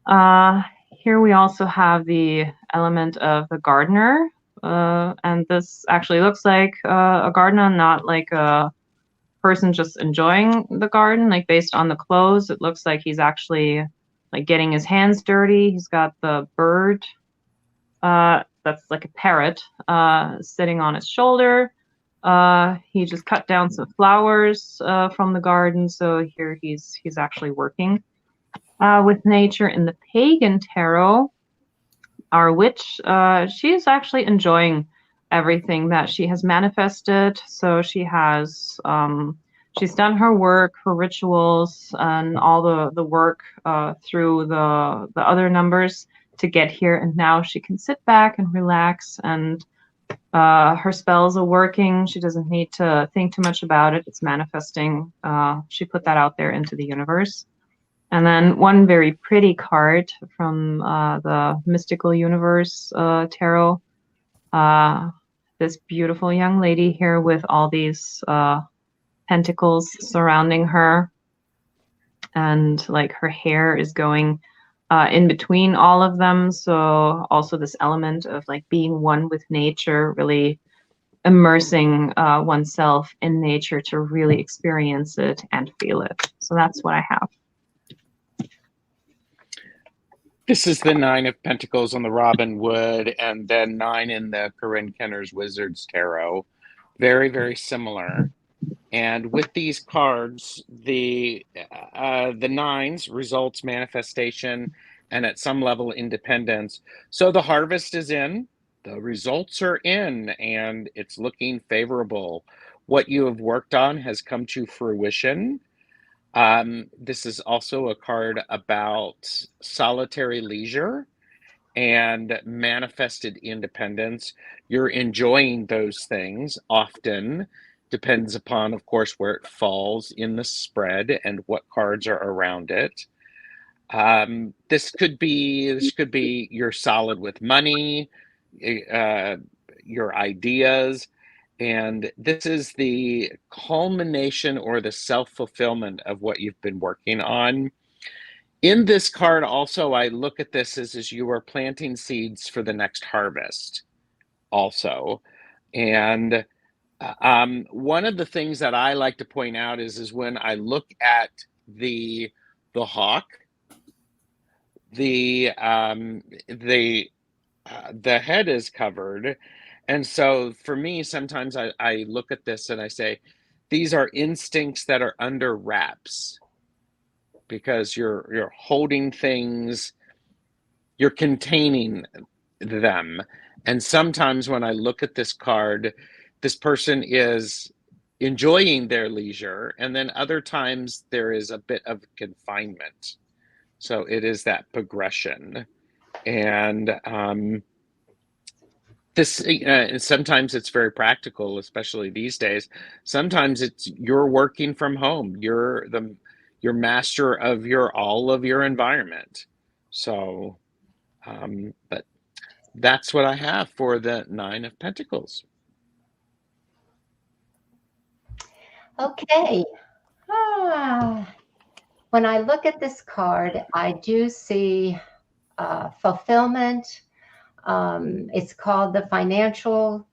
Speaker 2: Here we also have the element of the gardener, and this actually looks like a gardener, not like a person just enjoying the garden. Like based on the clothes, it looks like he's actually like getting his hands dirty. He's got the bird, that's like a parrot, sitting on his shoulder. He just cut down some flowers from the garden, so here he's actually working with nature. In the Pagan Tarot, our witch, she is actually enjoying everything that she has manifested. So she has she's done her work, her rituals, and all the work through the other numbers to get here, and now she can sit back and relax, and her spells are working. She doesn't need to think too much about it. It's manifesting. She put that out there into the universe. And then one very pretty card from the Mystical Universe Tarot. This beautiful young lady here with all these pentacles surrounding her. And like her hair is going in between all of them. So also this element of like being one with nature, really immersing oneself in nature to really experience it and feel it. So that's what I have.
Speaker 3: This is the Nine of Pentacles on the Robin Wood, and then 9 in the Corinne Kenner's Wizards Tarot. Very, very similar. And with these cards, the nines, results, manifestation, and at some level independence. So the harvest is in, the results are in, and it's looking favorable. What you have worked on has come to fruition. This is also a card about solitary leisure and manifested independence. You're enjoying those things often. Depends upon, of course, where it falls in the spread and what cards are around it. This could be you're solid with money, your ideas, And this is the culmination or the self-fulfillment of what you've been working on. In this card also, I look at this as you are planting seeds for the next harvest also. And one of the things that I like to point out is when I look at the hawk, the head is covered, and so for me, sometimes I look at this and I say, these are instincts that are under wraps because you're holding things, you're containing them. And sometimes when I look at this card, this person is enjoying their leisure, and then other times there is a bit of confinement. So it is that progression. And this sometimes it's very practical, especially these days. Sometimes it's you're working from home. You're master of all of your environment. So but that's what I have for the Nine of Pentacles.
Speaker 4: Okay. When I look at this card, I do see fulfillment. It's called the financial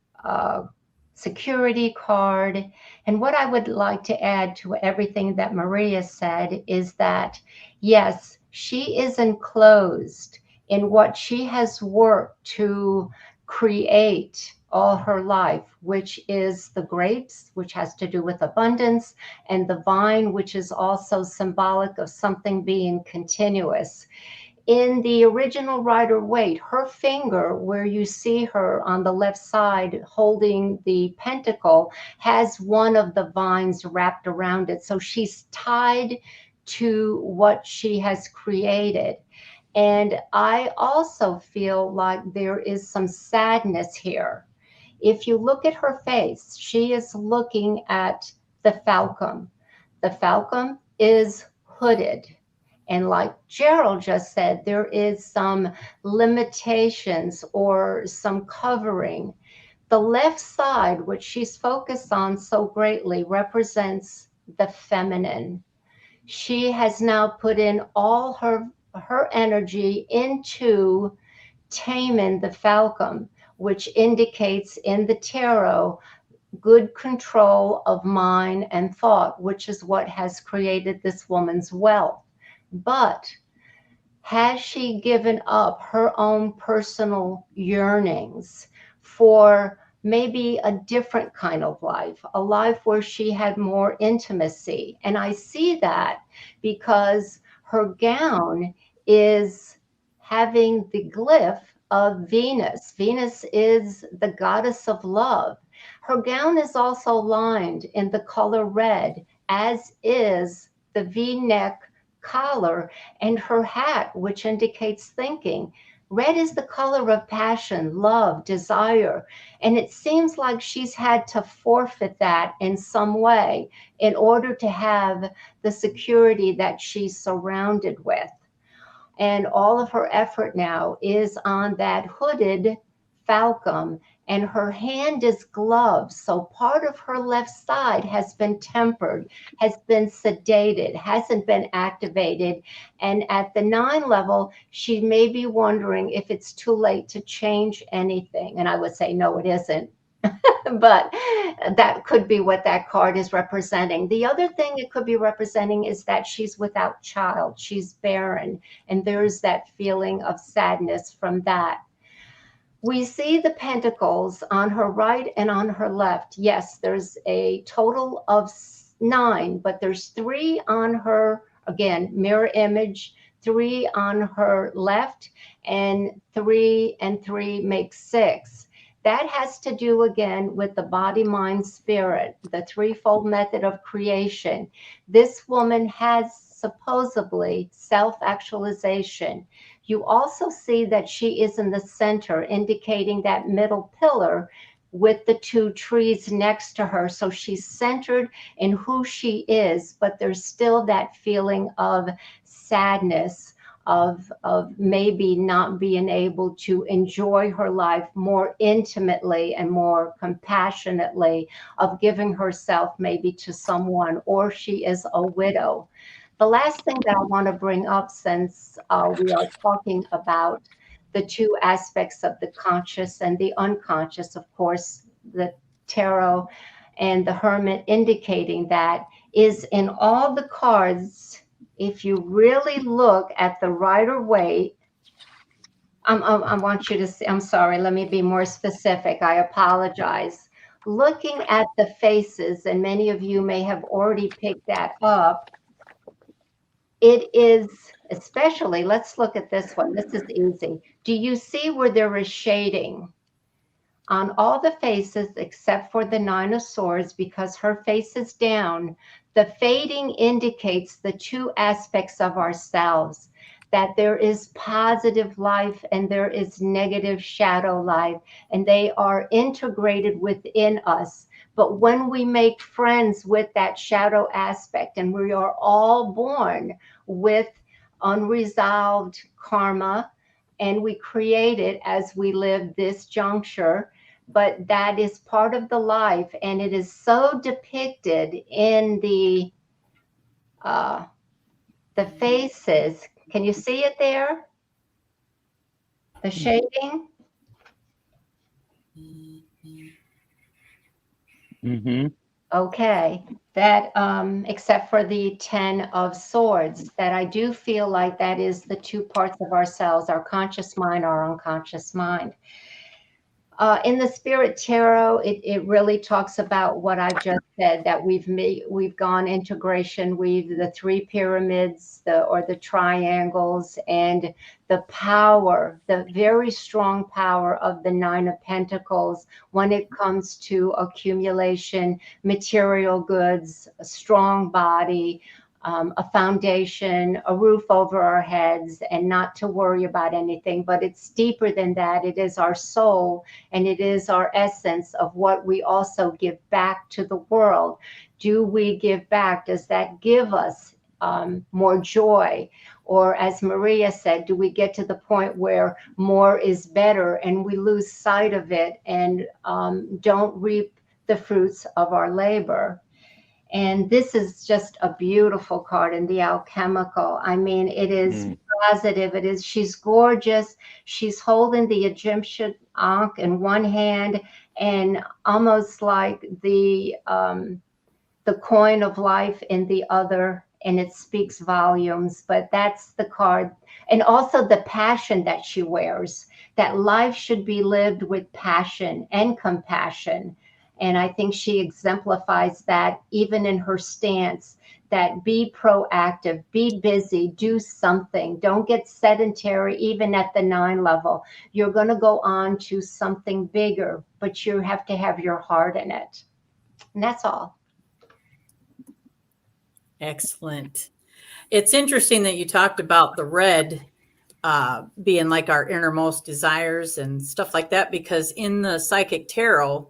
Speaker 4: security card. And what I would like to add to everything that Maria said is that, yes, she is enclosed in what she has worked to create all her life, which is the grapes, which has to do with abundance, and the vine, which is also symbolic of something being continuous. In the original Rider-Waite, her finger, where you see her on the left side holding the pentacle, has one of the vines wrapped around it. So she's tied to what she has created. And I also feel like there is some sadness here. If you look at her face, she is looking at the falcon. The falcon is hooded. And like Gerald just said, there is some limitations or some covering. The left side, which she's focused on so greatly, represents the feminine. She has now put in all her energy into taming the falcon, which indicates in the tarot good control of mind and thought, which is what has created this woman's wealth. But has she given up her own personal yearnings for maybe a different kind of life, a life where she had more intimacy? And I see that because her gown is having the glyph of Venus. Venus is the goddess of love. Her gown is also lined in the color red, as is the V-neck collar and her hat, which indicates thinking. Red is the color of passion, love, desire. And it seems like she's had to forfeit that in some way in order to have the security that she's surrounded with. And all of her effort now is on that hooded falcon, and her hand is gloved. So part of her left side has been tempered, has been sedated, hasn't been activated. And at the 9 level, she may be wondering if it's too late to change anything. And I would say, no, it isn't. But that could be what that card is representing. The other thing it could be representing is that she's without child, she's barren, and there's that feeling of sadness from that. We see the pentacles on her right and on her left. Yes, there's a total of 9, but there's 3 on her, again, mirror image, 3 on her left, and 3 and 3 make 6. That has to do again with the body, mind, spirit, the threefold method of creation. This woman has supposedly self-actualization. You also see that she is in the center, indicating that middle pillar with the 2 trees next to her. So she's centered in who she is, but there's still that feeling of sadness of maybe not being able to enjoy her life more intimately and more compassionately, of giving herself maybe to someone, or she is a widow. The last thing that I want to bring up, since we are talking about the two aspects of the conscious and the unconscious, of course, the tarot and the hermit indicating that, is in all the cards. If you really look at the Rider-Waite, I want you to see, I'm sorry, let me be more specific. I apologize. Looking at the faces, and many of you may have already picked that up, it is, especially, let's look at this one. This is easy. Do you see where there is shading on all the faces except for the Nine of Swords? Because her face is down, the fading indicates the two aspects of ourselves, that there is positive life and there is negative shadow life, and they are integrated within us. But when we make friends with that shadow aspect, and we are all born with unresolved karma, and we create it as we live this juncture, but that is part of the life, and it is so depicted in the faces. Can you see it there? The shading?
Speaker 3: Mm-hmm.
Speaker 4: Okay, that except for the Ten of Swords, that I do feel like that is the two parts of ourselves, our conscious mind, our unconscious mind. In the Spirit Tarot, it really talks about what I've just said, that we've gone integration, the three pyramids, or the triangles, and the power, the very strong power of the Nine of Pentacles when it comes to accumulation, material goods, a strong body, a foundation, a roof over our heads, and not to worry about anything. But it's deeper than that. It is our soul, and it is our essence of what we also give back to the world. Do we give back? Does that give us more joy? Or, as Maria said, do we get to the point where more is better and we lose sight of it and don't reap the fruits of our labor? And this is just a beautiful card in the alchemical. I mean, it is positive. It is, she's gorgeous. She's holding the Egyptian Ankh in one hand, and almost like the coin of life in the other, and it speaks volumes. But that's the card. And also the passion that she wears, that life should be lived with passion and compassion. And I think she exemplifies that even in her stance, that be proactive, be busy, do something. Don't get sedentary, even at the 9 level. You're going to go on to something bigger, but you have to have your heart in it. And that's all.
Speaker 1: Excellent. It's interesting that you talked about the red being like our innermost desires and stuff like that, because in the Psychic Tarot,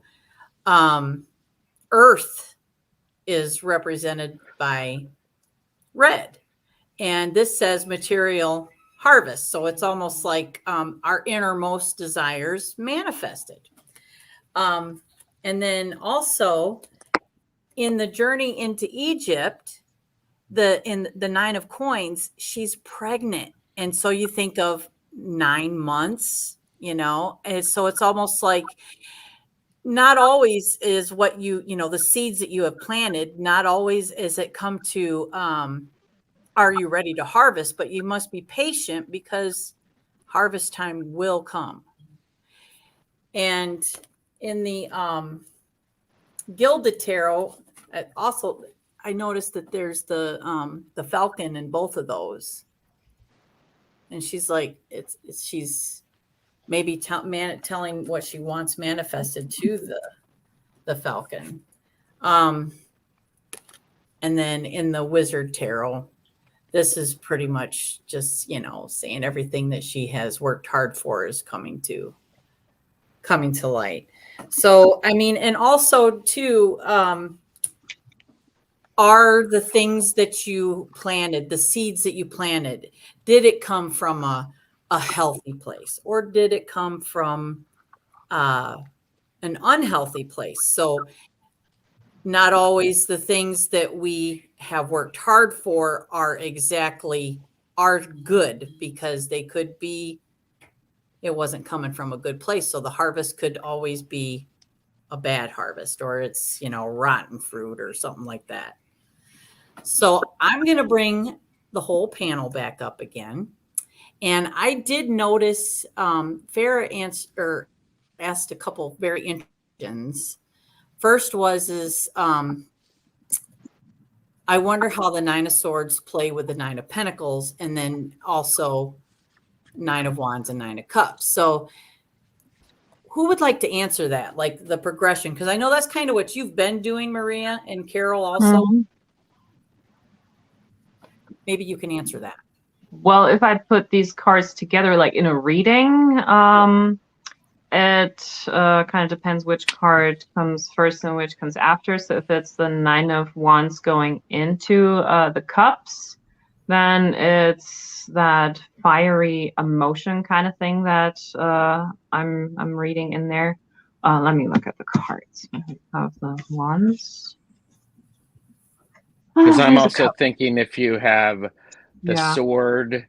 Speaker 1: Earth is represented by red, and this says material harvest. So it's almost like our innermost desires manifested. And then also in the journey into Egypt, in the 9 of Coins, she's pregnant, and so you think of 9 months, and so it's almost like, not always is what the seeds that you have planted, not always is it come to, are you ready to harvest? But you must be patient, because harvest time will come. And in the Gilded Tarot, also, I noticed that there's the falcon in both of those. And she's like, she's maybe telling what she wants manifested to the falcon. And then in the Wizard Tarot, this is pretty much just, saying everything that she has worked hard for is coming to light. So, I mean, and also too, are the things that you planted, the seeds that you planted, did it come from a healthy place, or did it come from an unhealthy place? So not always the things that we have worked hard for are good, because they could be, it wasn't coming from a good place. So the harvest could always be a bad harvest, or it's, rotten fruit or something like that. So I'm going to bring the whole panel back up again. And I did notice Farah asked a couple very interesting questions. First is I wonder how the Nine of Swords play with the Nine of Pentacles, and then also Nine of Wands and Nine of Cups. So who would like to answer that, like the progression? Because I know that's kind of what you've been doing, Maria and Carol, also.
Speaker 2: Mhm.
Speaker 1: Maybe you can answer that.
Speaker 2: Well, if I put these cards together, like in a reading, it kind of depends which card comes first and which comes after. So if it's the Nine of Wands going into the Cups, then it's that fiery emotion kind of thing that I'm reading in there. Let me look at the cards of the Wands.
Speaker 3: Because I'm
Speaker 2: There's a
Speaker 3: also
Speaker 2: cup.
Speaker 3: thinking if you have the
Speaker 2: Yeah.
Speaker 3: sword,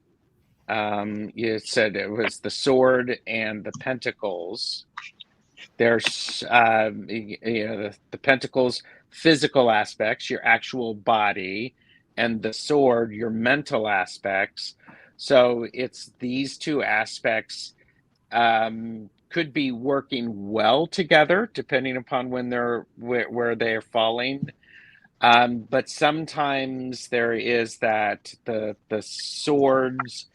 Speaker 3: you said it was the sword and the pentacles. There's, the pentacles, physical aspects, your actual body, and the sword, your mental aspects. So it's these two aspects could be working well together, depending upon when where they're falling. But sometimes there is that the swords,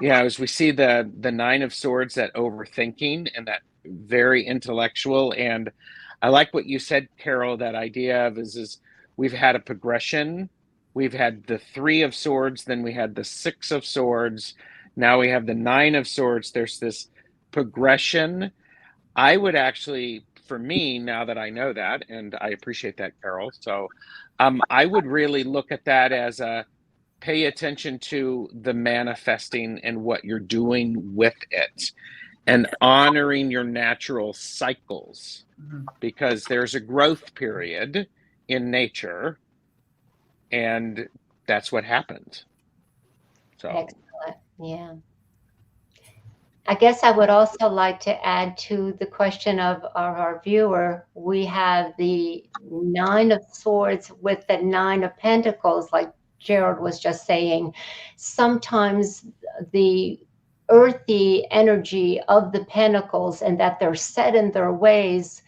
Speaker 3: as we see the Nine of Swords, that overthinking and that very intellectual. And I like what you said, Carol, that idea of is we've had a progression. We've had the Three of Swords, then we had the Six of Swords. Now we have the Nine of Swords. There's this progression. I would actually, for me, now that I know that, and I appreciate that, Carol. So I would really look at that as pay attention to the manifesting and what you're doing with it, and honoring your natural cycles, because there's a growth period in nature, and that's what happens. So
Speaker 4: Excellent. Yeah. I guess I would also like to add to the question of our viewer. We have the Nine of Swords with the Nine of Pentacles, like Gerald was just saying. Sometimes the earthy energy of the pentacles, and that they're set in their ways,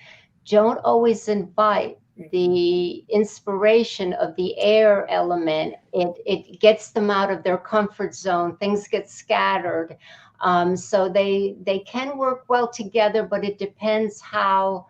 Speaker 4: don't always invite the inspiration of the air element. It gets them out of their comfort zone. Things get scattered. So they can work well together, but it depends how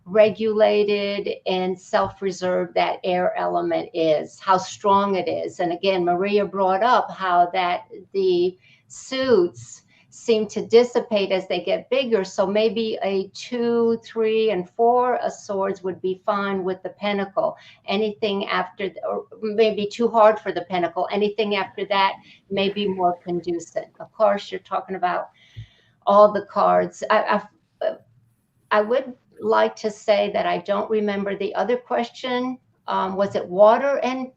Speaker 4: regulated and self-reserved that air element is, how strong it is. And again, Maria brought up how that the suits seem to dissipate as they get bigger. So maybe a 2, 3, and 4 of swords would be fine with the pentacle. Anything after, or maybe too hard for the pentacle. Anything after that may be more conducive. Of course, you're talking about all the cards. I would like to say that I don't remember the other question. Was it water and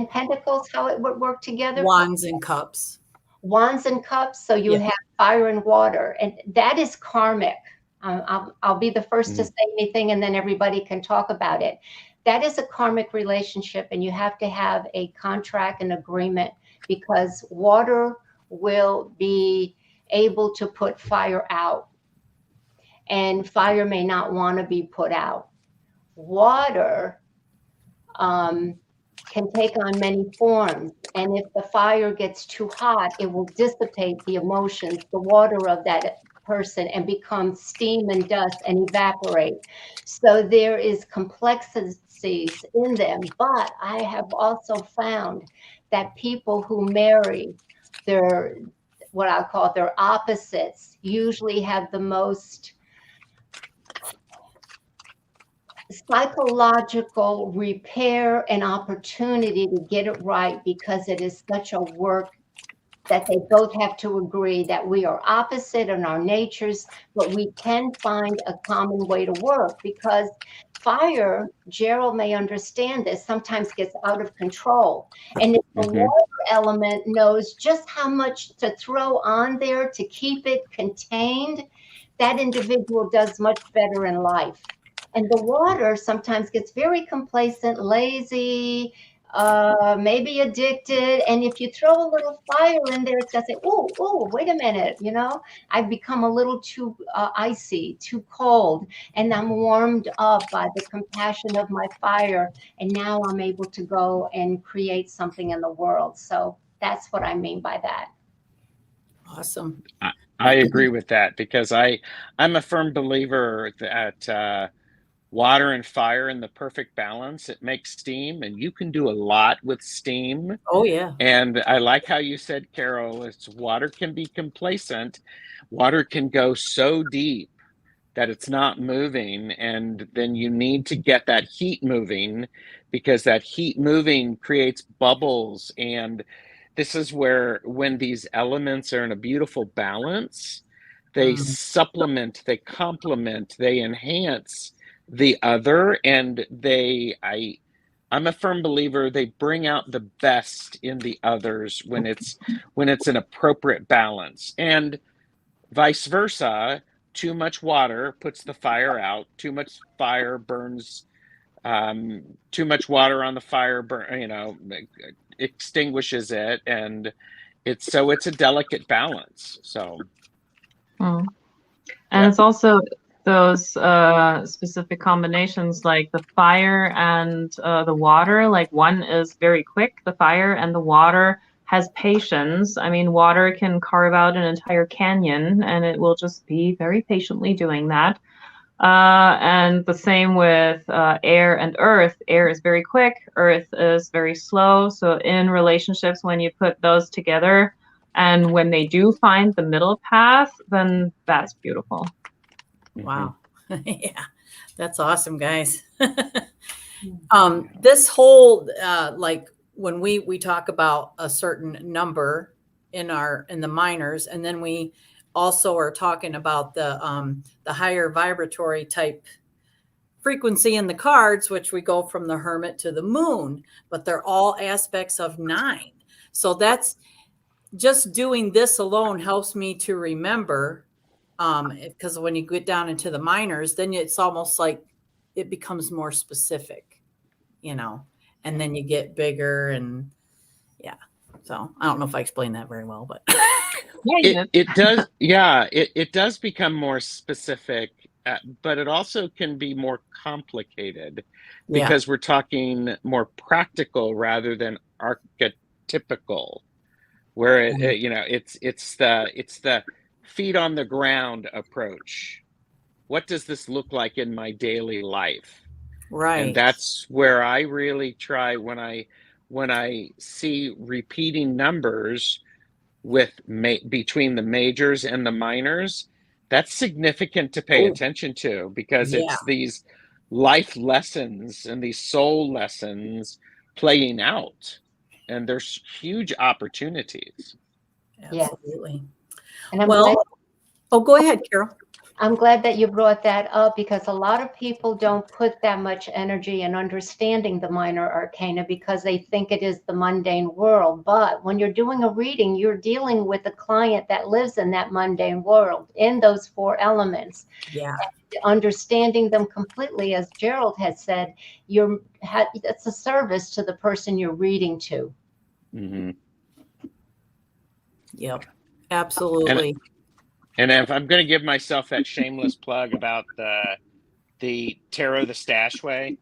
Speaker 4: pentacles, how it would work together?
Speaker 1: Wands and Cups.
Speaker 4: Wands and Cups. So you have fire and water, and that is karmic. I'll be the first to say anything, and then everybody can talk about it. That is a karmic relationship, and you have to have a contract and agreement, because water will be able to put fire out, and fire may not want to be put out. Water can take on many forms, and if the fire gets too hot, it will dissipate the emotions, the water of that person, and become steam and dust and evaporate. So there is complexities in them. But I have also found that people who marry their, what I call their opposites, usually have the most psychological repair and opportunity to get it right, because it is such a work that they both have to agree that we are opposite in our natures, but we can find a common way to work, because fire, Gerald may understand this, sometimes gets out of control. And if the water element knows just how much to throw on there to keep it contained, that individual does much better in life. And the water sometimes gets very complacent, lazy, maybe addicted. And if you throw a little fire in there, it's gonna say, oh, wait a minute, I've become a little too icy, too cold, and I'm warmed up by the compassion of my fire. And now I'm able to go and create something in the world. So that's what I mean by that.
Speaker 1: Awesome.
Speaker 3: I agree with that, because I'm a firm believer that water and fire in the perfect balance, it makes steam, and you can do a lot with steam.
Speaker 1: Oh, yeah.
Speaker 3: And I like how you said, Carol, it's water can be complacent. Water can go so deep that it's not moving, and then you need to get that heat moving, because that heat moving creates bubbles. And this is where, when these elements are in a beautiful balance, they supplement, they complement, they enhance the other, and I'm a firm believer they bring out the best in the others when it's an appropriate balance. And vice versa, too much water puts the fire out, too much fire burns, too much water on the fire extinguishes it, and it's a delicate balance. So
Speaker 2: and it's also those specific combinations, like the fire and the water. Like, one is very quick, the fire, and the water has patience. I mean, water can carve out an entire canyon, and it will just be very patiently doing that. And the same with air and earth. Air is very quick, earth is very slow. So in relationships, when you put those together, and when they do find the middle path, then that's beautiful.
Speaker 1: Wow. Yeah, that's awesome, guys. This whole like, when we talk about a certain number in the minors, and then we also are talking about the higher vibratory type frequency in the cards, which we go from the Hermit to the Moon, but they're all aspects of 9. So that's just doing this alone helps me to remember, because when you get down into the minors, then it's almost like it becomes more specific, and then you get bigger, and so I don't know if I explained that very well, but
Speaker 3: it does. Yeah, it does become more specific, but it also can be more complicated, because we're talking more practical rather than archetypical, where it's the feet on the ground approach. What does this look like in my daily life?
Speaker 1: Right.
Speaker 3: And that's where I really try, when I see repeating numbers between the majors and the minors, that's significant to pay attention to, because it's these life lessons and these soul lessons playing out, and there's huge opportunities.
Speaker 1: Absolutely.
Speaker 4: And I'm
Speaker 1: go ahead, Carol.
Speaker 4: I'm glad that you brought that up, because a lot of people don't put that much energy in understanding the minor arcana, because they think it is the mundane world. But when you're doing a reading, you're dealing with a client that lives in that mundane world, in those 4 elements.
Speaker 1: Yeah.
Speaker 4: And understanding them completely, as Gerald has said, it's a service to the person you're reading to.
Speaker 1: Yep. Absolutely.
Speaker 3: And if I'm going to give myself that shameless plug about the tarot the stash way,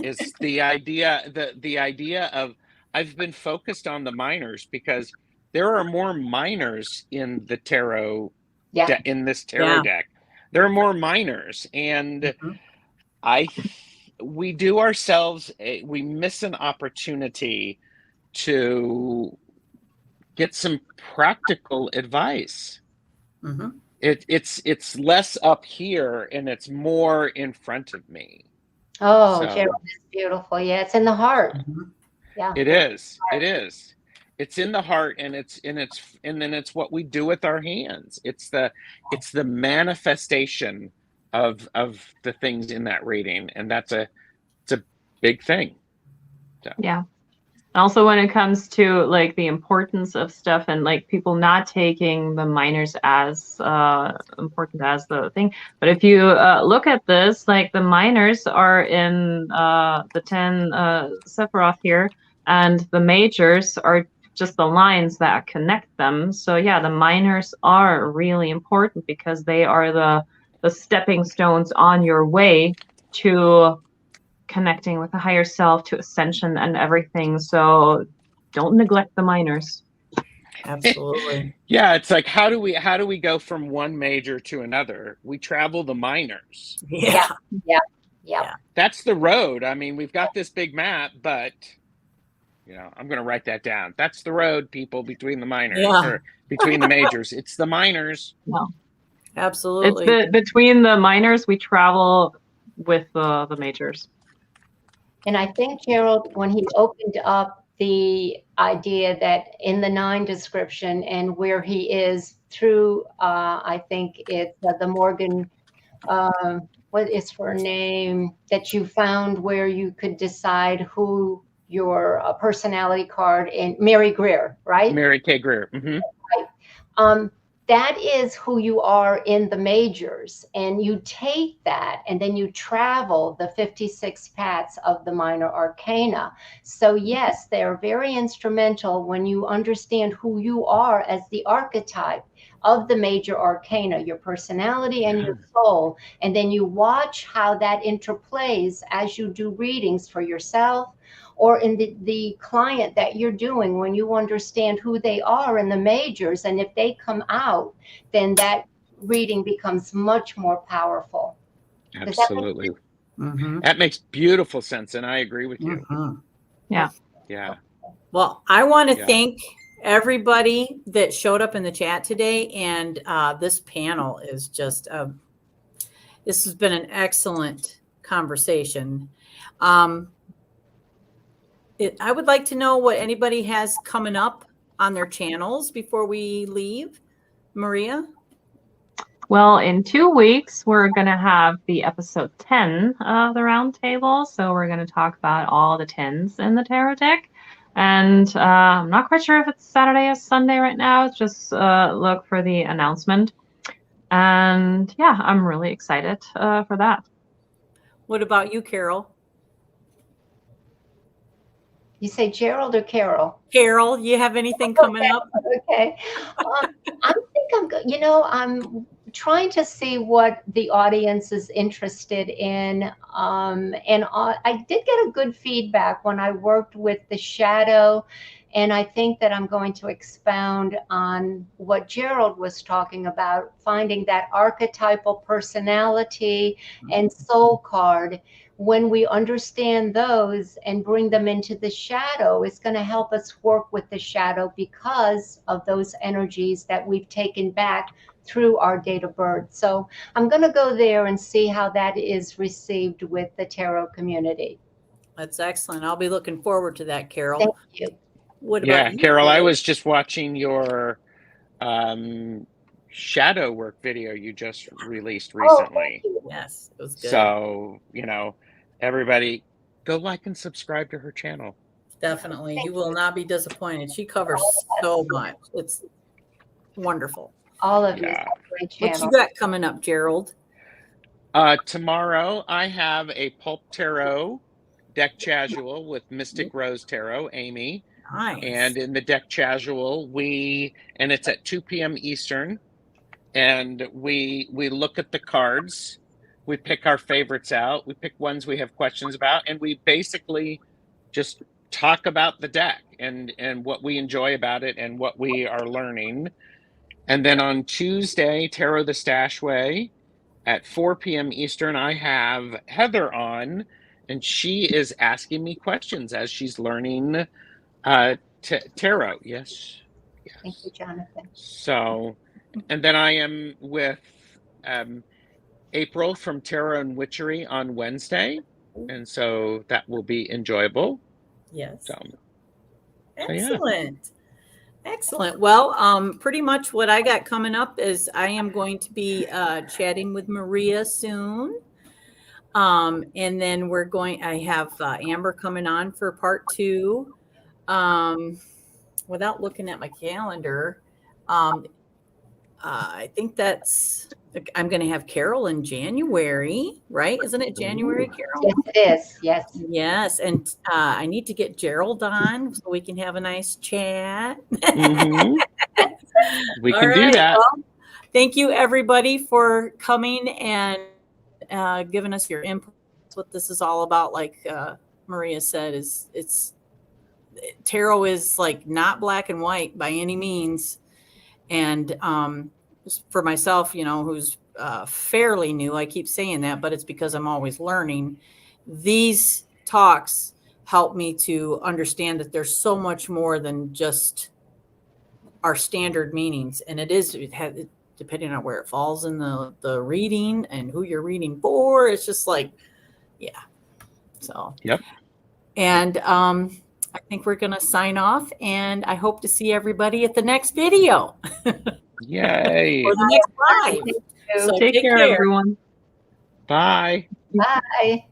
Speaker 3: is the idea of, I've been focused on the minors, because there are more minors in the tarot in this tarot deck. There are more minors, and we do ourselves we miss an opportunity to get some practical advice. It's less up here, and it's more in front of me.
Speaker 4: Gerald, it's beautiful. Yeah, it's in the heart.
Speaker 3: Yeah, it is. It's in the heart, and then it's what we do with our hands. It's the manifestation of the things in that reading, and it's a big thing. So.
Speaker 2: Yeah. Also, when it comes to like the importance of stuff and like people not taking the minors as important as the thing, but if you look at this, like the minors are in the 10 Sephiroth here, and the majors are just the lines that connect them. So yeah, the minors are really important because they are the stepping stones on your way to connecting with the higher self, to ascension and everything. So don't neglect the minors.
Speaker 1: Absolutely.
Speaker 3: Yeah, it's like how do we go from one major to another? We travel the minors.
Speaker 1: Yeah.
Speaker 4: Yeah.
Speaker 3: That's the road. I mean, we've got this big map, but I'm going to write that down. That's the road, people, between the minors or between the majors. It's the minors.
Speaker 2: No.
Speaker 1: Absolutely.
Speaker 2: It's between the minors we travel with the majors.
Speaker 4: And I think Gerald, when he opened up the idea that in the 9 description and where he is through, I think it's the Morgan, what is her name, that you found where you could decide who your personality card in Mary Greer, right?
Speaker 3: Mary K. Greer. Mm-hmm.
Speaker 4: Right. That is who you are in the majors, and you take that and then you travel the 56 paths of the minor arcana. So yes, they're very instrumental when you understand who you are as the archetype of the major arcana, your personality and your soul, and then you watch how that interplays as you do readings for yourself or in the client that you're doing. When you understand who they are in the majors, and if they come out, then that reading becomes much more powerful.
Speaker 3: Absolutely. That makes beautiful sense, and I agree with you. Yeah.
Speaker 1: Well, I want to thank everybody that showed up in the chat today, and this panel is just this has been an excellent conversation. I would like to know what anybody has coming up on their channels before we leave. Maria?
Speaker 2: Well, in 2 weeks, we're going to have the episode 10 of the round table. So we're going to talk about all the 10s in the tarot deck. And I'm not quite sure if it's Saturday or Sunday right now. Just look for the announcement. And yeah, I'm really excited for that.
Speaker 1: What about you, Carol?
Speaker 4: You say Gerald or Carol?
Speaker 1: Carol, you have anything coming up?
Speaker 4: Okay. I think I'm good. I'm trying to see what the audience is interested in. And I did get a good feedback when I worked with the shadow. And I think that I'm going to expound on what Gerald was talking about, finding that archetypal personality and soul card. When we understand those and bring them into the shadow, it's going to help us work with the shadow because of those energies that we've taken back through our date of birth. So I'm going to go there and see how that is received with the tarot community.
Speaker 1: That's excellent. I'll be looking forward to that, Carol.
Speaker 4: Thank you.
Speaker 1: What about you,
Speaker 3: Carol? I was just watching your shadow work video you just released recently.
Speaker 1: Yes, it was good.
Speaker 3: So, everybody go like and subscribe to her channel.
Speaker 1: Definitely. You will not be disappointed. She covers so much. It's wonderful.
Speaker 4: All of you have a great channel.
Speaker 1: What you got coming up, Gerald?
Speaker 3: Tomorrow I have a Pulp Tarot deck casual with Mystic Rose Tarot, Amy.
Speaker 1: Nice.
Speaker 3: And in the deck casual, and it's at 2 p.m. Eastern, and we look at the cards. We pick our favorites out. We pick ones we have questions about, and we basically just talk about the deck and what we enjoy about it and what we are learning. And then on Tuesday, Tarot the Stash Way at 4 p.m. Eastern, I have Heather on, and she is asking me questions as she's learning tarot. Yes.
Speaker 4: Thank you, Jonathan.
Speaker 3: So, and then I am with April from Tarot and Witchery on Wednesday, and so that will be enjoyable.
Speaker 1: Yes.
Speaker 3: So,
Speaker 1: excellent. Excellent. Well, pretty much what I got coming up is I am going to be chatting with Maria soon. And then I have Amber coming on for part 2. Without looking at my calendar, I think I'm going to have Carol in January, right? Isn't it January, Carol?
Speaker 4: Yes, it is. Yes.
Speaker 1: Yes. And I need to get Gerald on so we can have a nice chat.
Speaker 3: Mm-hmm. We
Speaker 1: All
Speaker 3: can do
Speaker 1: right,
Speaker 3: that.
Speaker 1: well, thank you, everybody, for coming and giving us your input. That's what this is all about. Like Maria said, tarot is like not black and white by any means. And for myself, who's fairly new, I keep saying that, but it's because I'm always learning. These talks help me to understand that there's so much more than just our standard meanings. And depending on where it falls in the reading and who you're reading for, it's just like, yeah. So,
Speaker 3: yep.
Speaker 1: And I think we're going to sign off, and I hope to see everybody at the next video.
Speaker 3: Yay.
Speaker 1: Or the next live.
Speaker 4: So
Speaker 2: Take care, everyone.
Speaker 3: Bye.
Speaker 4: bye.